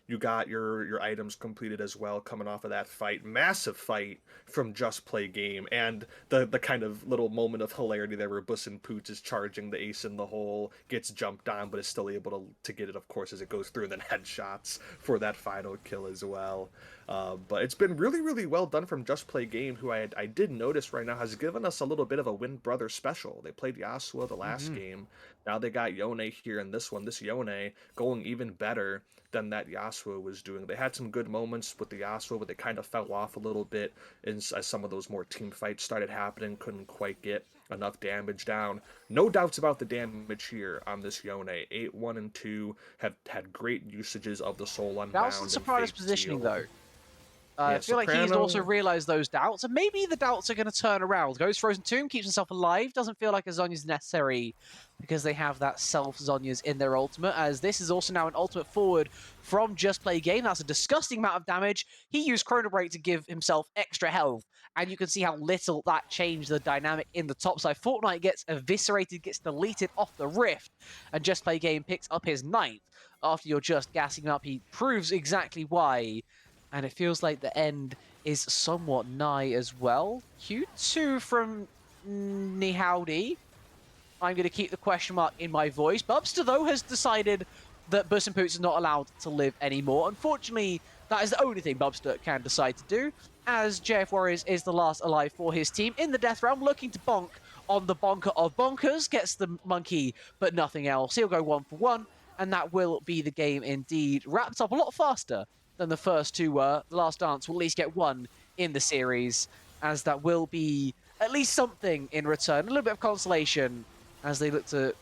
You got your items completed as well, coming off of that fight. Massive fight from Just Play Game, and the kind of little moment of hilarity there where Buss and Poots is charging the ace in the hole, gets jumped on, but is still able to get it, of course, as it goes through, and then headshots for that final kill as well. But it's been really, really well done from Just Play Game, who I did notice right now has given us a little bit of a Wind Brother special. They played Yasuo the last game. Now they got Yone here in this one. This Yone going even better than that Yasuo Yasuo was doing. They had some good moments with the Yasuo, but they kind of fell off a little bit as some of those more team fights started happening. Couldn't quite get enough damage down. No doubts about the damage here on this Yone. 8, 1, and 2 have had great usages of the Soul Doubts and Unbound and Soprano's Fate positioning, Seal. though. Yeah, I feel like he's also Soprano. realized those doubts, and maybe the doubts are going to turn around. Goes Frozen Tomb, keeps himself alive, doesn't feel like a Zonya's necessary because they have that self-Zonyas in their ultimate, as this is also now an ultimate forward from Just Play Game. That's a disgusting amount of damage. He used Chrono Break to give himself extra health, and you can see how little that changed the dynamic in the top side. Fortnite gets eviscerated, gets deleted off the Rift, and Just Play Game picks up his 9th. After you're just gassing him up, he proves exactly why, and it feels like the end is somewhat nigh as well. Q2 from Nihowdy. I'm going to keep the question mark in my voice. Bubster, though, has decided that Bus and Poots is not allowed to live anymore. Unfortunately, that is the only thing Bubster can decide to do, as JF Warriors is the last alive for his team in the Death Realm, looking to bonk on the bonker of bonkers. Gets the monkey, but nothing else. He'll go 1 for 1, and that will be the game indeed. Wrapped up a lot faster than the first two were. The Last Dance will at least get 1 in the series, as that will be at least something in return. A little bit of consolation as they look to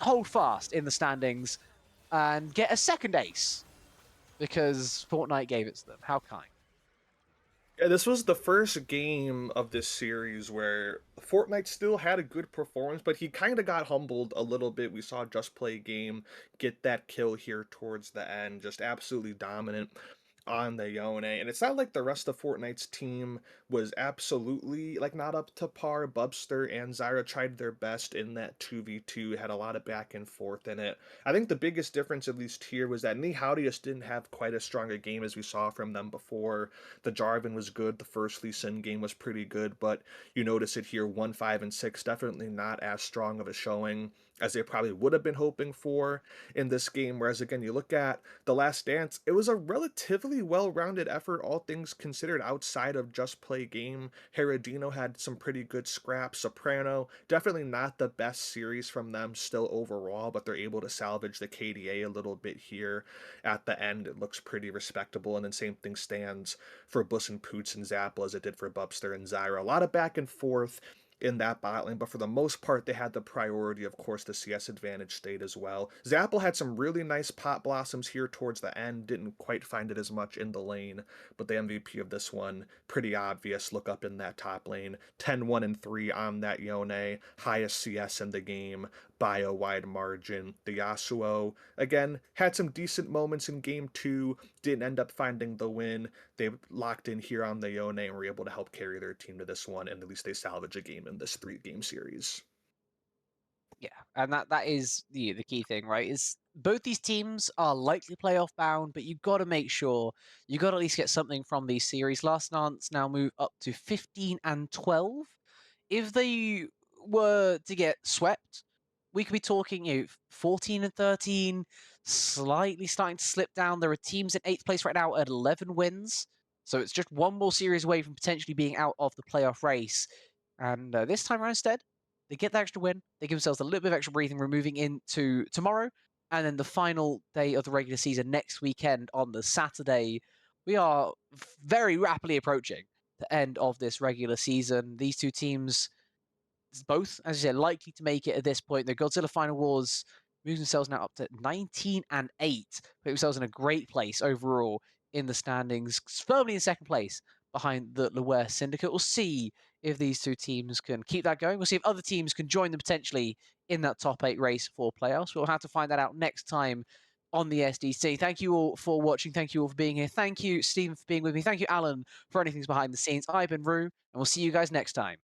hold fast in the standings and get a second ace because Fortnite gave it to them. How kind. Yeah, this was the first game of this series where Fortnite still had a good performance, but he kind of got humbled a little bit. We saw Just Play Game get that kill here towards the end, just absolutely dominant on the Yone. And it's not like the rest of Fortnite's team was absolutely like not up to par. Bubster and Zyra tried their best in that 2v2, had a lot of back and forth in it. I think the biggest difference, at least here, was that Nihaudius didn't have quite as strong a game as we saw from them before. The Jarvan was good, the first Lee Sin game was pretty good, but you notice it here 1, 5, and 6, definitely not as strong of a showing as they probably would have been hoping for in this game. Whereas again, you look at The Last Dance, it was a relatively well-rounded effort, all things considered, outside of Just Play Game. Herodino had some pretty good scraps. Soprano, definitely not the best series from them still overall, but they're able to salvage the KDA a little bit here at the end. It looks pretty respectable. And then same thing stands for Bus and Poots and Zappa as it did for Bubster and Zyra. A lot of back and forth in that bot lane, but for the most part, they had the priority, of course, the CS advantage stayed as well. Zapple had some really nice pot blossoms here towards the end, didn't quite find it as much in the lane, but the MVP of this one, pretty obvious, look up in that top lane, 10, 1, and 3 on that Yone, highest CS in the game by a wide margin. The Yasuo, again, had some decent moments in game 2, didn't end up finding the win. They locked in here on the Yone and were able to help carry their team to this one, and at least they salvage a game in this 3-game series. Yeah, and that is the key thing, right? Is both these teams are likely playoff bound, but you've got to make sure you got to at least get something from these series. Last Dance now move up to 15 and 12. If they were to get swept, we could be talking 14 and 13, slightly starting to slip down. There are teams in 8th place right now at 11 wins, so it's just one more series away from potentially being out of the playoff race. And this time around, instead, they get the extra win. They give themselves a little bit of extra breathing room moving into tomorrow. And then the final day of the regular season next weekend on the Saturday. We are very rapidly approaching the end of this regular season. These two teams, both, as I said, likely to make it at this point. The Godzilla Final Wars moves themselves now up to 19 and 8. Put themselves in a great place overall in the standings, firmly in second place behind the Loire Syndicate. We'll see if these two teams can keep that going. We'll see if other teams can join them potentially in that top 8 race for playoffs. We'll have to find that out next time on the SDC. Thank you all for watching. Thank you all for being here. Thank you, Stephen, for being with me. Thank you, Alan, for anything behind the scenes. I've been Rue, and we'll see you guys next time.